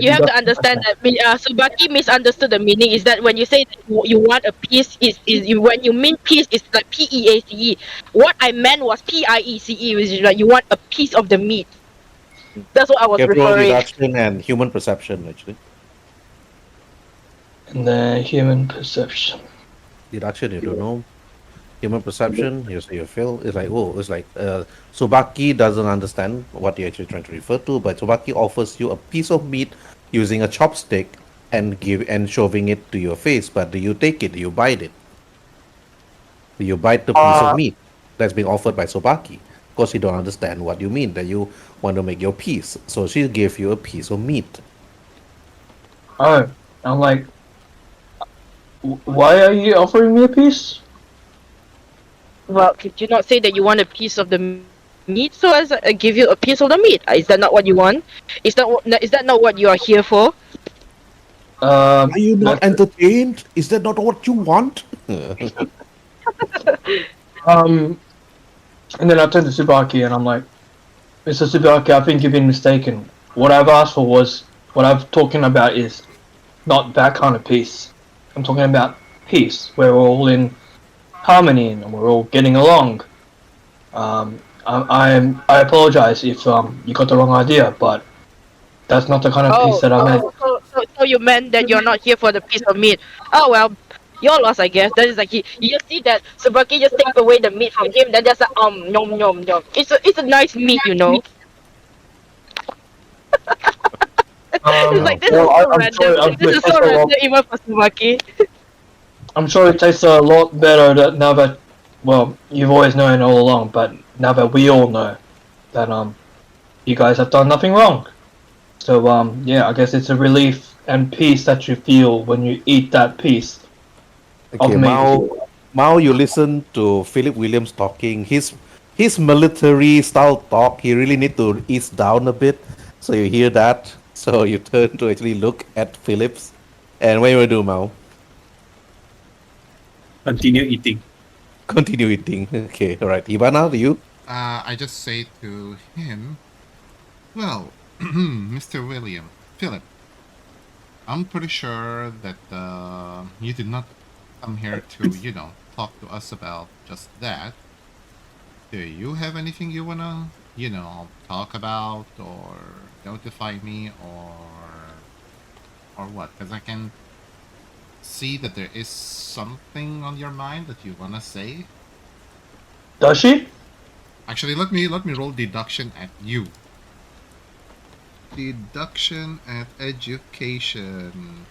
you have to understand that Tsubaki misunderstood the meaning. Is that when you say that you want a piece, when you mean piece, it's like PEACE. What I meant was PIECE, which is like you want a piece of the meat. That's what I was You have to roll referring. deduction and human perception, actually. in the human perception? Deduction, you don't know. Human perception, you feel it's like, oh, it's like Tsubaki doesn't understand what you're actually trying to refer to, but Tsubaki offers you a piece of meat using a chopstick and shoving it to your face. But do you take it? Do you bite it? Do you bite the piece of meat that's being offered by Tsubaki? Of course, you don't understand what you mean, that you want to make your piece. So she gave you a piece of meat. Oh, I'm like, why are you offering me a piece? Well, did you not say that you want a piece of the meat? So as I give you a piece of the meat. Is that not what you want? Is that not what you are here for? Are you not That's- entertained? Is that not what you want? and then I turned to Tsubaki and I'm like, Mr. Tsubaki, I think you've been mistaken. What I've asked for was, what I'm talking about is not that kind of peace. I'm talking about peace, where we're all in harmony and we're all getting along. I apologize if you got the wrong idea, but that's not the kind of peace that I meant. So you meant that you're not here for the piece of meat. Oh well, your loss, I guess. That is like you just see that Tsubaki just take away the meat from him. Then just like nom nom nom. It's a nice meat, you know. It's like this Well, is so I'm random. sorry, This is so random even for Tsubaki. I'm sure it tastes a lot better now that, well, you've always known all along, but now that we all know that you guys have done nothing wrong. So yeah, I guess it's a relief and peace that you feel when you eat that piece Okay, of meat. Mao, you listen to Philip Williams talking. His military style talk. He really need to ease down a bit. So you hear that. So you turn to actually look at Phillips. And what you will do, Mao? Continue eating. Continue eating. Okay, all right. Ivana, do you? I just say to him, well, Mr. William, Philip, I'm pretty sure that you did not come here to, talk to us about just that. Do you have anything you wanna, talk about or notify me or what? Because I can see that there is something on your mind that you wanna say. Does she? Actually, let me roll deduction at you. Deduction at education.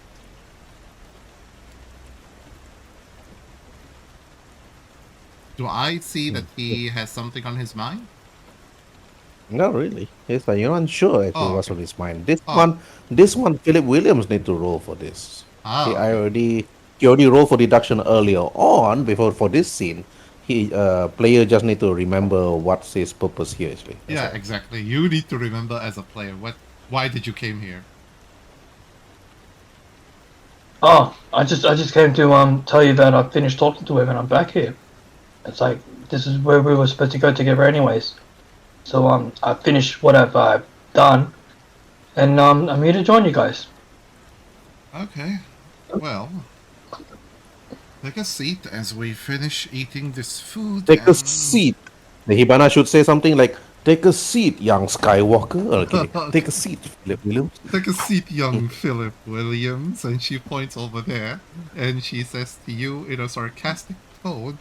Do I see that he has something on his mind? Not really. It's like you're unsure actually Oh, what's on okay. his mind. This Oh. one, Philip Williams need to roll for this. Ah, He, I okay. already he already rolled for deduction earlier on before for this scene. Player just need to remember what's his purpose here actually. That's Yeah, all. exactly. You need to remember as a player why did you came here? Oh, I just came to tell you that I finished talking to him and I'm back here. It's like this is where we were supposed to go together anyways. So I finished what I've done, and I'm here to join you guys. Okay. Well, take a seat as we finish eating this food. Take a and... seat. The Hibana should say something like, "Take a seat, young Skywalker." Okay, take a seat, Philip Williams. Take a seat, young Phillip Williams. And she points over there and she says to you in a sarcastic tone,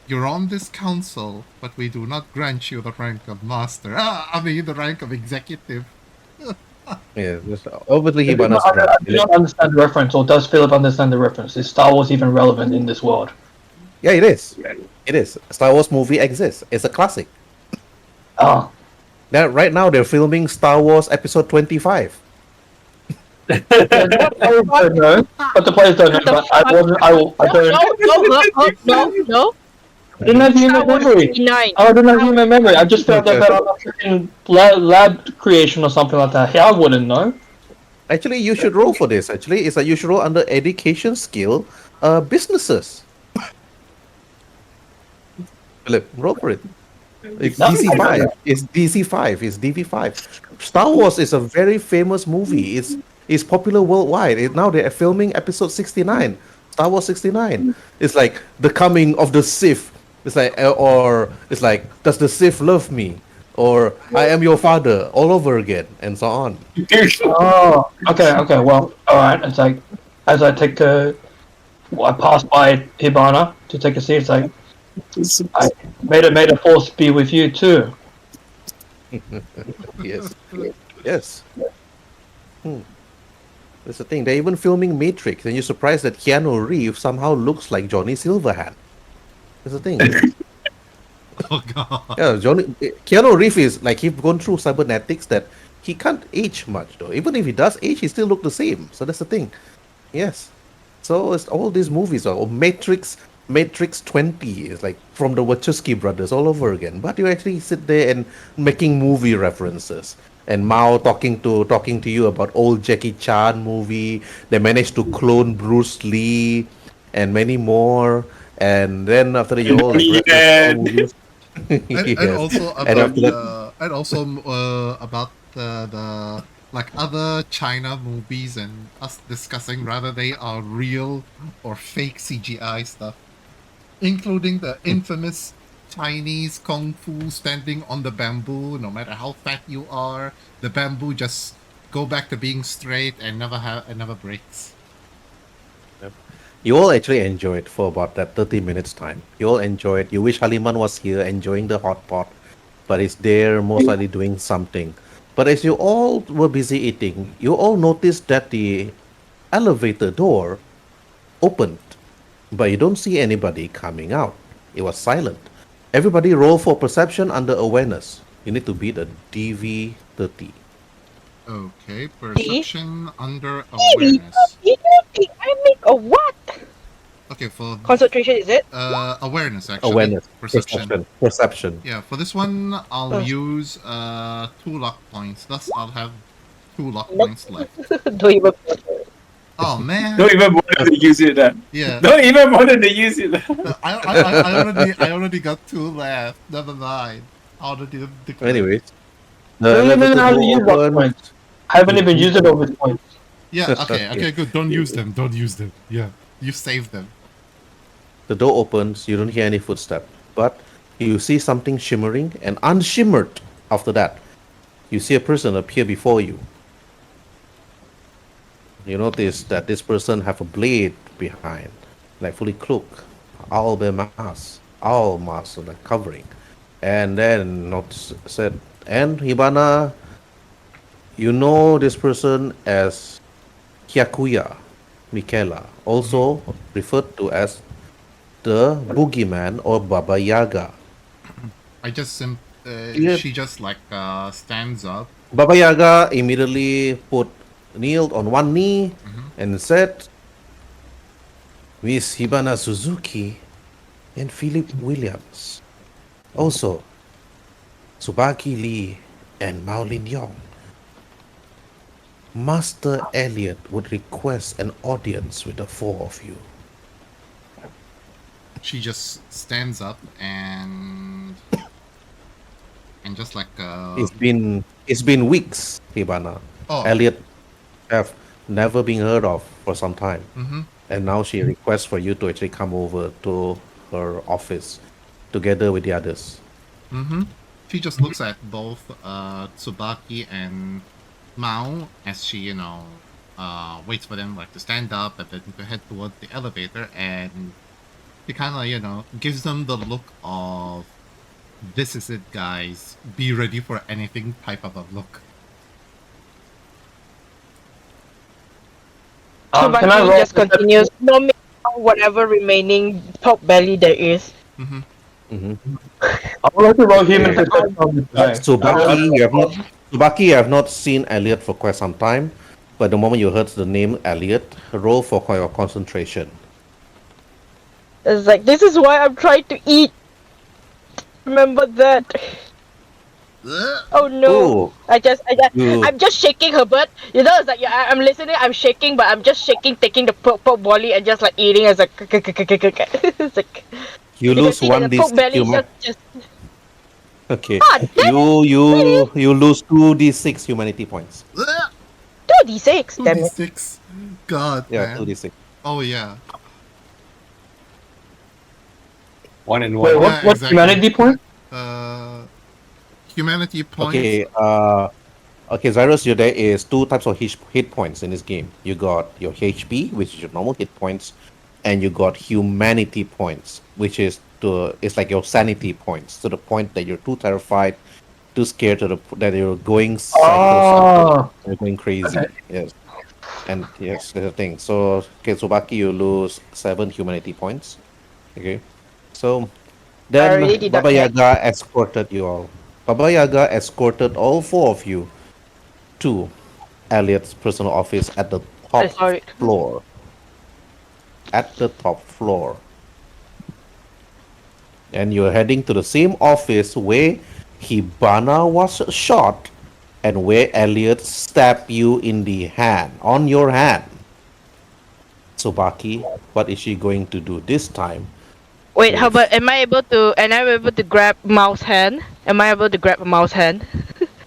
"You're on this council, but we do not grant you the rank of master. The rank of executive." Yeah, obviously I do Hibana's not, right. I do not understand the reference, or does Philip understand the reference? Is Star Wars even relevant in this world? Yeah, it is. It is. Star Wars movie exists. It's a classic. Ah, Right now they're filming Star Wars Episode 25. the players don't know, but the players don't know. But I wasn't. I don't. No. I didn't have human Star Wars memory. 69. I don't have human memory. I just found out that I'm a freaking lab creation or something like that. I wouldn't know. Actually, you should roll for this. Actually, it's like you should roll under education skill, businesses. Philip, roll for it. It's No, DC5. It's DC5. It's DV5. Star Wars is a very famous movie. It's popular worldwide. Now they're filming episode 69. Star Wars 69. It's like the coming of the Sith. It's like or it's like does the Sith love me? Or I am your father all over again and so on. Oh, okay. Well, all right. It's like as I take I pass by Hibana to take a seat. It's like I made a force be with you too. Yes. Yes. That's the thing. They're even filming Matrix, and you're surprised that Keanu Reeves somehow looks like Johnny Silverhand. That's the thing. Oh god. Yeah, Keanu Reeves is like he's gone through cybernetics that he can't age much though. Even if he does age, he still look the same. So that's the thing. Yes. So it's all these movies are Matrix 20 is like from the Wachowski brothers all over again. But you actually sit there and making movie references. And Mao talking to you about old Jackie Chan movie. They managed to clone Bruce Lee and many more. And then after that, you all like reference all movies. And Yes. also And about after that, about the like other China movies and us discussing whether they are real or fake CGI stuff, including the infamous Chinese kung fu standing on the bamboo. No matter how fat you are, the bamboo just go back to being straight and never breaks. you all actually enjoyed for about that 30 minutes time. You all enjoyed. You wish Haliman was here enjoying the hot pot, but he's there most likely doing something. But as you all were busy eating, you all noticed that the elevator door opened, but you don't see anybody coming out. It was silent. Everybody roll for perception under awareness. You need to beat a DV30. Okay, perception under Maybe awareness. I make a what? Okay, for Concentration is it? awareness actually. Awareness. Perception. Perception. Yeah, for this one I'll Oh. use 2 luck points. Thus I'll have 2 luck points left. Don't even. Oh man. Don't even bother to use it. Yeah. Don't even bother to use it. I already got 2 left. Never mind. I already declared. Anyways, I don't even know how to use luck points. I haven't even used it over points. Yeah, okay, good. Don't use them. Don't use them. Yeah. You save them. The door opens, you don't hear any footstep, but you see something shimmering and unshimmered after that. You see a person appear before you. You notice that this person have a blade behind, like fully cloaked, owl mask, like covering. And then notice said, and Hibana, you know this person as Hyakuya Michaela, also referred to as the boogeyman or Baba Yaga. I just Yeah. she just like stands up. Baba Yaga immediately kneeled on one knee and said, Miss Hibana Suzuki and Phillip Williams. Also, Tsubaki Lee and Maolin Yong. Master Elliot would request an audience with the 4 of you. She just stands up and just like It's been weeks, Hibana. oh Elliot have never been heard of for some time. mm-hmm. And now she requests for you to actually come over to her office together with the others. Mm-hmm. She just looks at both Tsubaki and Mao as she, waits for them like to stand up and then to head towards the elevator, and she kind of, gives them the look of "This is it, guys. Be ready for anything" type of a look. Can I Tsubaki roll just continues, no matter whatever remaining top belly there is. Mm-hmm. I would like to roll human perception on this guy. Tsubaki, you have not seen Elliot for quite some time, but the moment you heard the name Elliot, roll for your concentration. It's like, this is why I'm trying to eat. Remember that. Oh no! Ooh. Ooh. I'm just shaking her butt. It's like, yeah, I'm listening. I'm shaking, but I'm just shaking, taking the pork belly and just like eating as a. It's like You you can lose see that one the pork belly D6. is just. Okay. Ah, You lose 2d6 humanity points. 2d6. Damn it. 2d6. God, Yeah, man. 2d6. Oh yeah. 1 and Wait, 1. what? Yeah, What exactly. humanity point? Uh, humanity points. Okay, okay, Zyrus, there is two types of hit points in this game. You got your HP, which is your normal hit points, and you got humanity points, which is it's like your sanity points, to the point that you're too terrified, too scared that you're going psychotic, Oh, you're going crazy. okay. Yes, and yes, that's the thing. So, okay, Tsubaki, you lose 7 humanity points. Okay, so I then already deduct Baba that. Yaga escorted you all. Baba Yaga escorted all 4 of you to Elliot's personal office at the top Sorry. floor. At the top floor. And you're heading to the same office where Hibana was shot and where Elliot stabbed you in the hand, on your hand. Tsubaki, what is she going to do this time? Wait, how With, about am I able to grab mouse hand? Am I able to grab a mouse hand?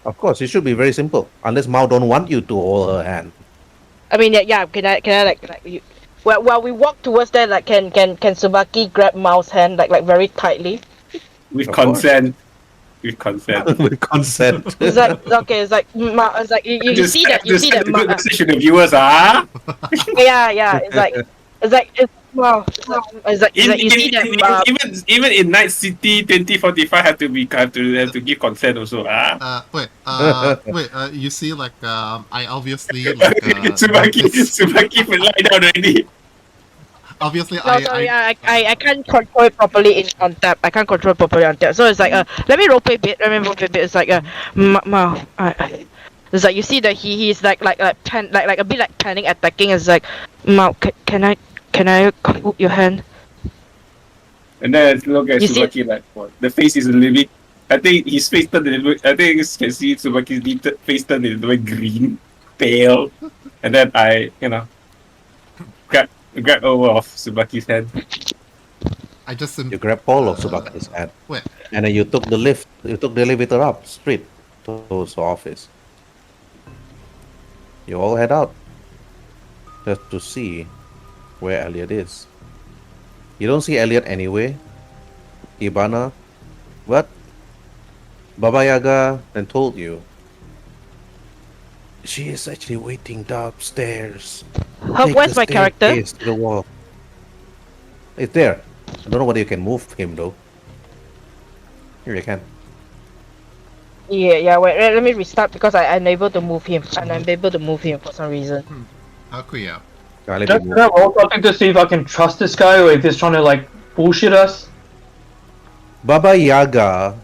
of course, it should be very simple. Unless Mao don't want you to hold her hand. I mean, yeah. Can I like you? Well, while we walk towards there, like, can Tsubaki grab mouse hand like very tightly? With Of course. consent. With consent. With consent. It's like okay, it's like it's like you see that you see that. Good message to the viewers, ah. Yeah. It's wow. It's like you see that. Even in Night City 2045 have to give consent also, ah. Wait. You see, like, I obviously like. Tsubaki will lie down already. Obviously, No, sorry, I can't control it properly on tap. I can't control it properly on tap. So it's like let me roleplay a bit. It's like it's like you see that he's like a bit like panic attacking. It's like Mao, can I hold your hand? And then look at You see- Tsubaki like what? The face is a little bit. I think his face turned a little bit. I think you can see Tsubaki's face turned a little bit green, pale. And then I, grab over of Tsubaki's hand. I just You grab hold of Tsubaki's hand. wait. And then you took the elevator up straight towards the office. You all head out just to see where Elliot is. You don't see Elliot anyway. Ibana, but Baba Yaga then told you she is actually waiting downstairs. Take Where's the my character? staircase to the wall. It's there. I don't know whether you can move him though. Here you can. Yeah. Wait, let me restart because I'm able to move him. And I'm able to move him for some reason. Hakuya. Let Can me move. I roll something to see if I can trust this guy or if he's trying to like bullshit us? Baba Yaga,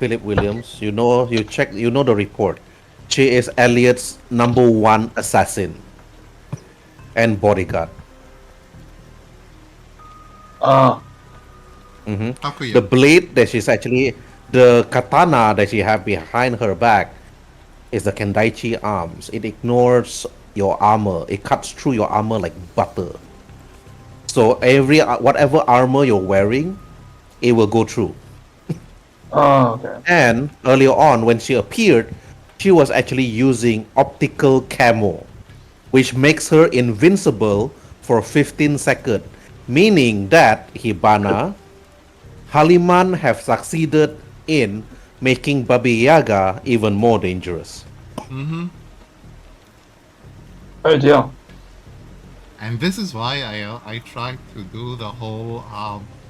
Phillip Williams, you know the report. She is Elliot's #1 assassin and bodyguard. Hakuya. The blade that she's actually, the katana that she have behind her back is the Kendaichi arms. It ignores your armor. It cuts through your armor like butter. So whatever armor you're wearing, it will go through. Oh, okay. And earlier on, when she appeared, she was actually using optical camo, which makes her invincible for 15 seconds. Meaning that Hibana, Haliman have succeeded in making Baba Yaga even more dangerous. Oh dear. And this is why I tried to do the whole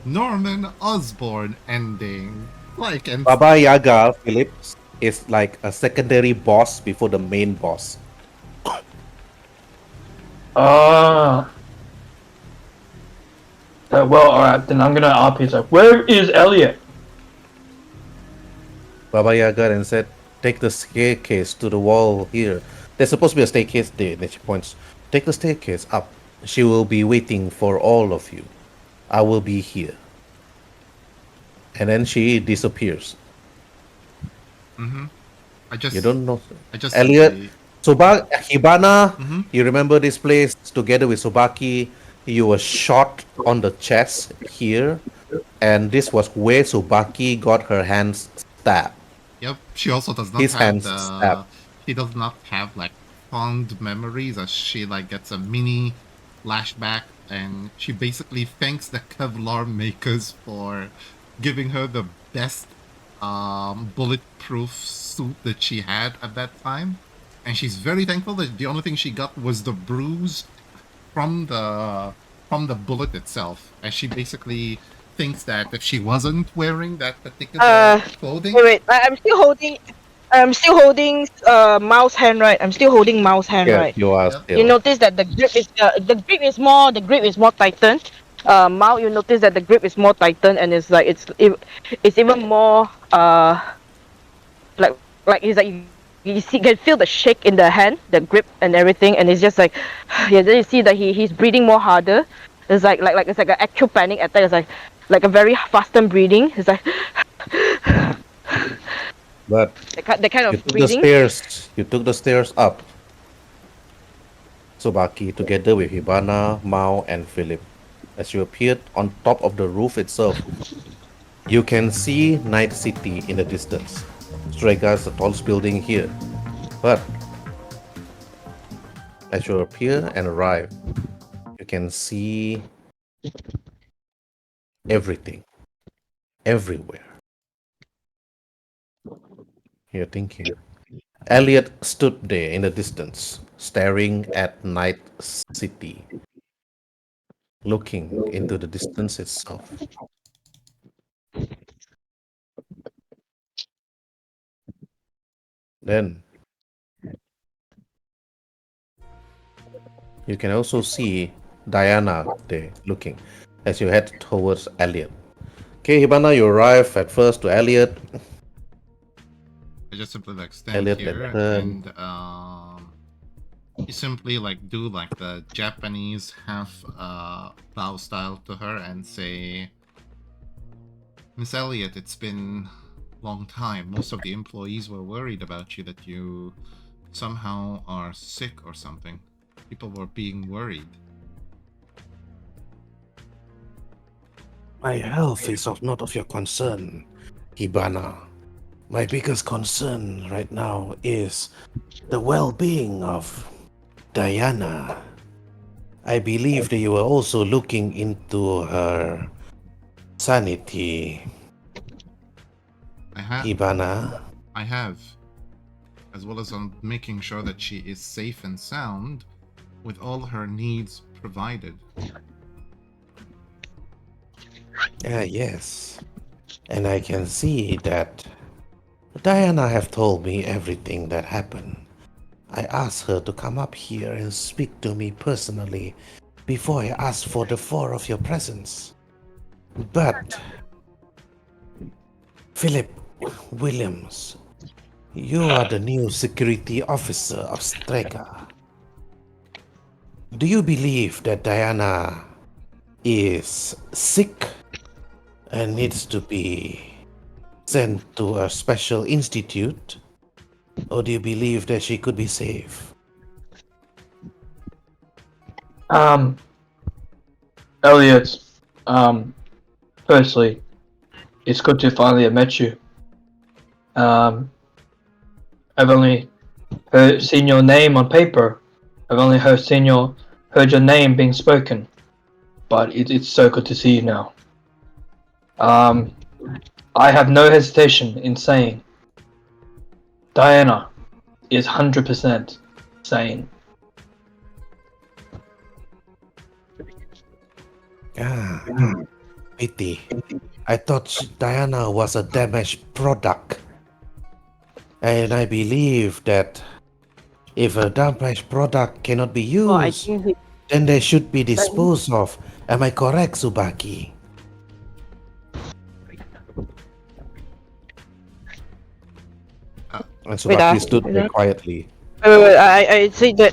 Norman Osborn ending. Like, and Baba Yaga, Phillips, is like a secondary boss before the main boss. Well, alright, then I'm gonna RP. So, where is Elliot? Baba Yaga then said, take the staircase to the wall here. There's supposed to be a staircase there. Then she points, take the staircase up. She will be waiting for all of you. I will be here. And then she disappears. I just You don't know. I just Elliot, simply- Hibana, you remember this place together with Tsubaki? You were shot on the chest here. And this was where Tsubaki got her hands stabbed. Yep. She also does not His have hands the. stabbed. She does not have like fond memories, as she like gets a mini flashback, and she basically thanks the Kevlar makers for giving her the best bulletproof suit that she had at that time, and she's very thankful that the only thing she got was the bruise from the bullet itself, and she basically thinks that if she wasn't wearing that particular clothing. Wait. I'm still holding mouse hand, right? I'm still holding mouse hand, Yes, right? you are Yep. still. You notice that the grip is more tightened. Mao, you notice that the grip is more tightened, and it's like it's even more like it's like you can feel the shake in the hand, the grip and everything, and it's just like yeah. Then you see that he's breathing more harder. It's like it's like an actual panic attack. It's like a very fastened breathing. It's like But the kind you of took the breathing. stairs. You took the stairs up, Tsubaki, together with Hibana, Mao, and Philip. As you appeared on top of the roof itself, you can see Night City in the distance. Strega is the tallest building here. But as you appear and arrive, you can see everything, everywhere. You're thinking. Elliot stood there in the distance, staring at Night City, looking into the distance itself. Then you can also see Diana there looking as you head towards Elliot. Okay, Hibana, you arrive at first to Elliot. I just simply like stand Elliot here and and you simply like do like the Japanese half bow style to her and say, Miss Elliot, it's been a long time. Most of the employees were worried about you, that you somehow are sick or something. People were being worried. My health is not of your concern, Hibana. My biggest concern right now is the well-being of Diana. I believe that you were also looking into her sanity, I have, Hibana. as well as on making sure that she is safe and sound with all her needs provided. Yes. And I can see that Diana have told me everything that happened. I asked her to come up here and speak to me personally before I asked for the four of your presence. But Phillip Williams, you are the new security officer of Strega. Do you believe that Diana is sick and needs to be sent to a special institute? Or do you believe that she could be safe? Elliot, firstly, it's good to finally have met you. I've only seen your name on paper. I've only heard your name being spoken. But it's so good to see you now. I have no hesitation in saying Diana is 100% sane. Pity. I thought Diana was a damaged product. And I believe that if a damaged product cannot be Oh, I used, think then they should be disposed of. Am I correct, Tsubaki? And Tsubaki stood there quietly. wait. I say that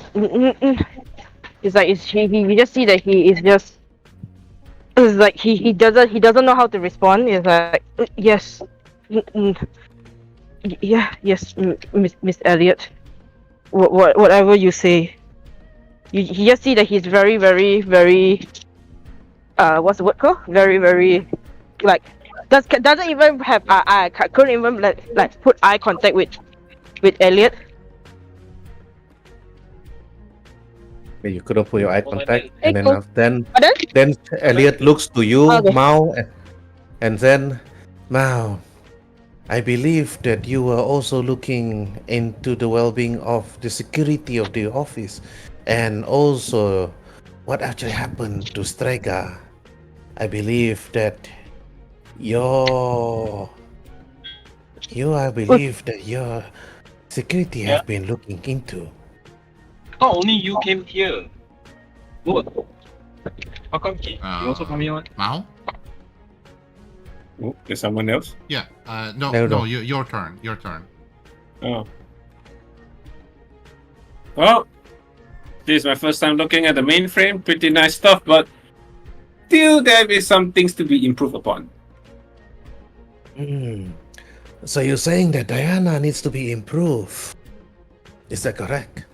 it's like we just see that he is just. It's like he doesn't know how to respond. It's like yes, yes, Miss Elliot. Whatever you say. You just see that he's very what's the word called? Very like Doesn't even have I couldn't even like put eye contact with Elliot. You couldn't put your eye contact, and Hey, cool. then But then Elliot looks to you, Okay. Mao, and then Mao. I believe that you were also looking into the well-being of the security of the office, and also what actually happened to Strega. I believe that your I believe that your security have been looking into. Not only you came here. Good. How come you also come here? Mao? Oh, there's someone else. Yeah. No, No, no. your turn. Your turn. Oh. Well, this is my first time looking at the mainframe. Pretty nice stuff, but still there is some things to be improved upon. So you're saying that Diana needs to be improved? Is that correct?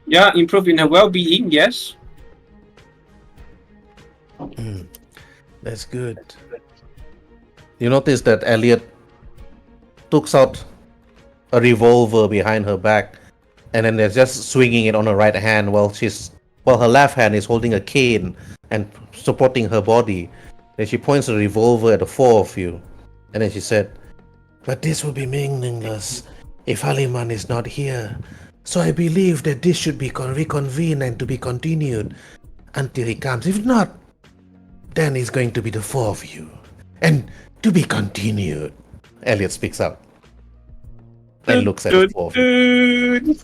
Yeah, improve in her well-being, yes. That's good. You notice that Elliot took out a revolver behind her back, and then they're just swinging it on her right hand while her left hand is holding a cane and supporting her body. Then she points the revolver at the four of you, and then she said, "But this will be meaningless if Haliman is not here. So I believe that this should be reconvened and to be continued until he comes. If not, then it's going to be the four of you. And to be continued." Elliot speaks out and looks at the four of you.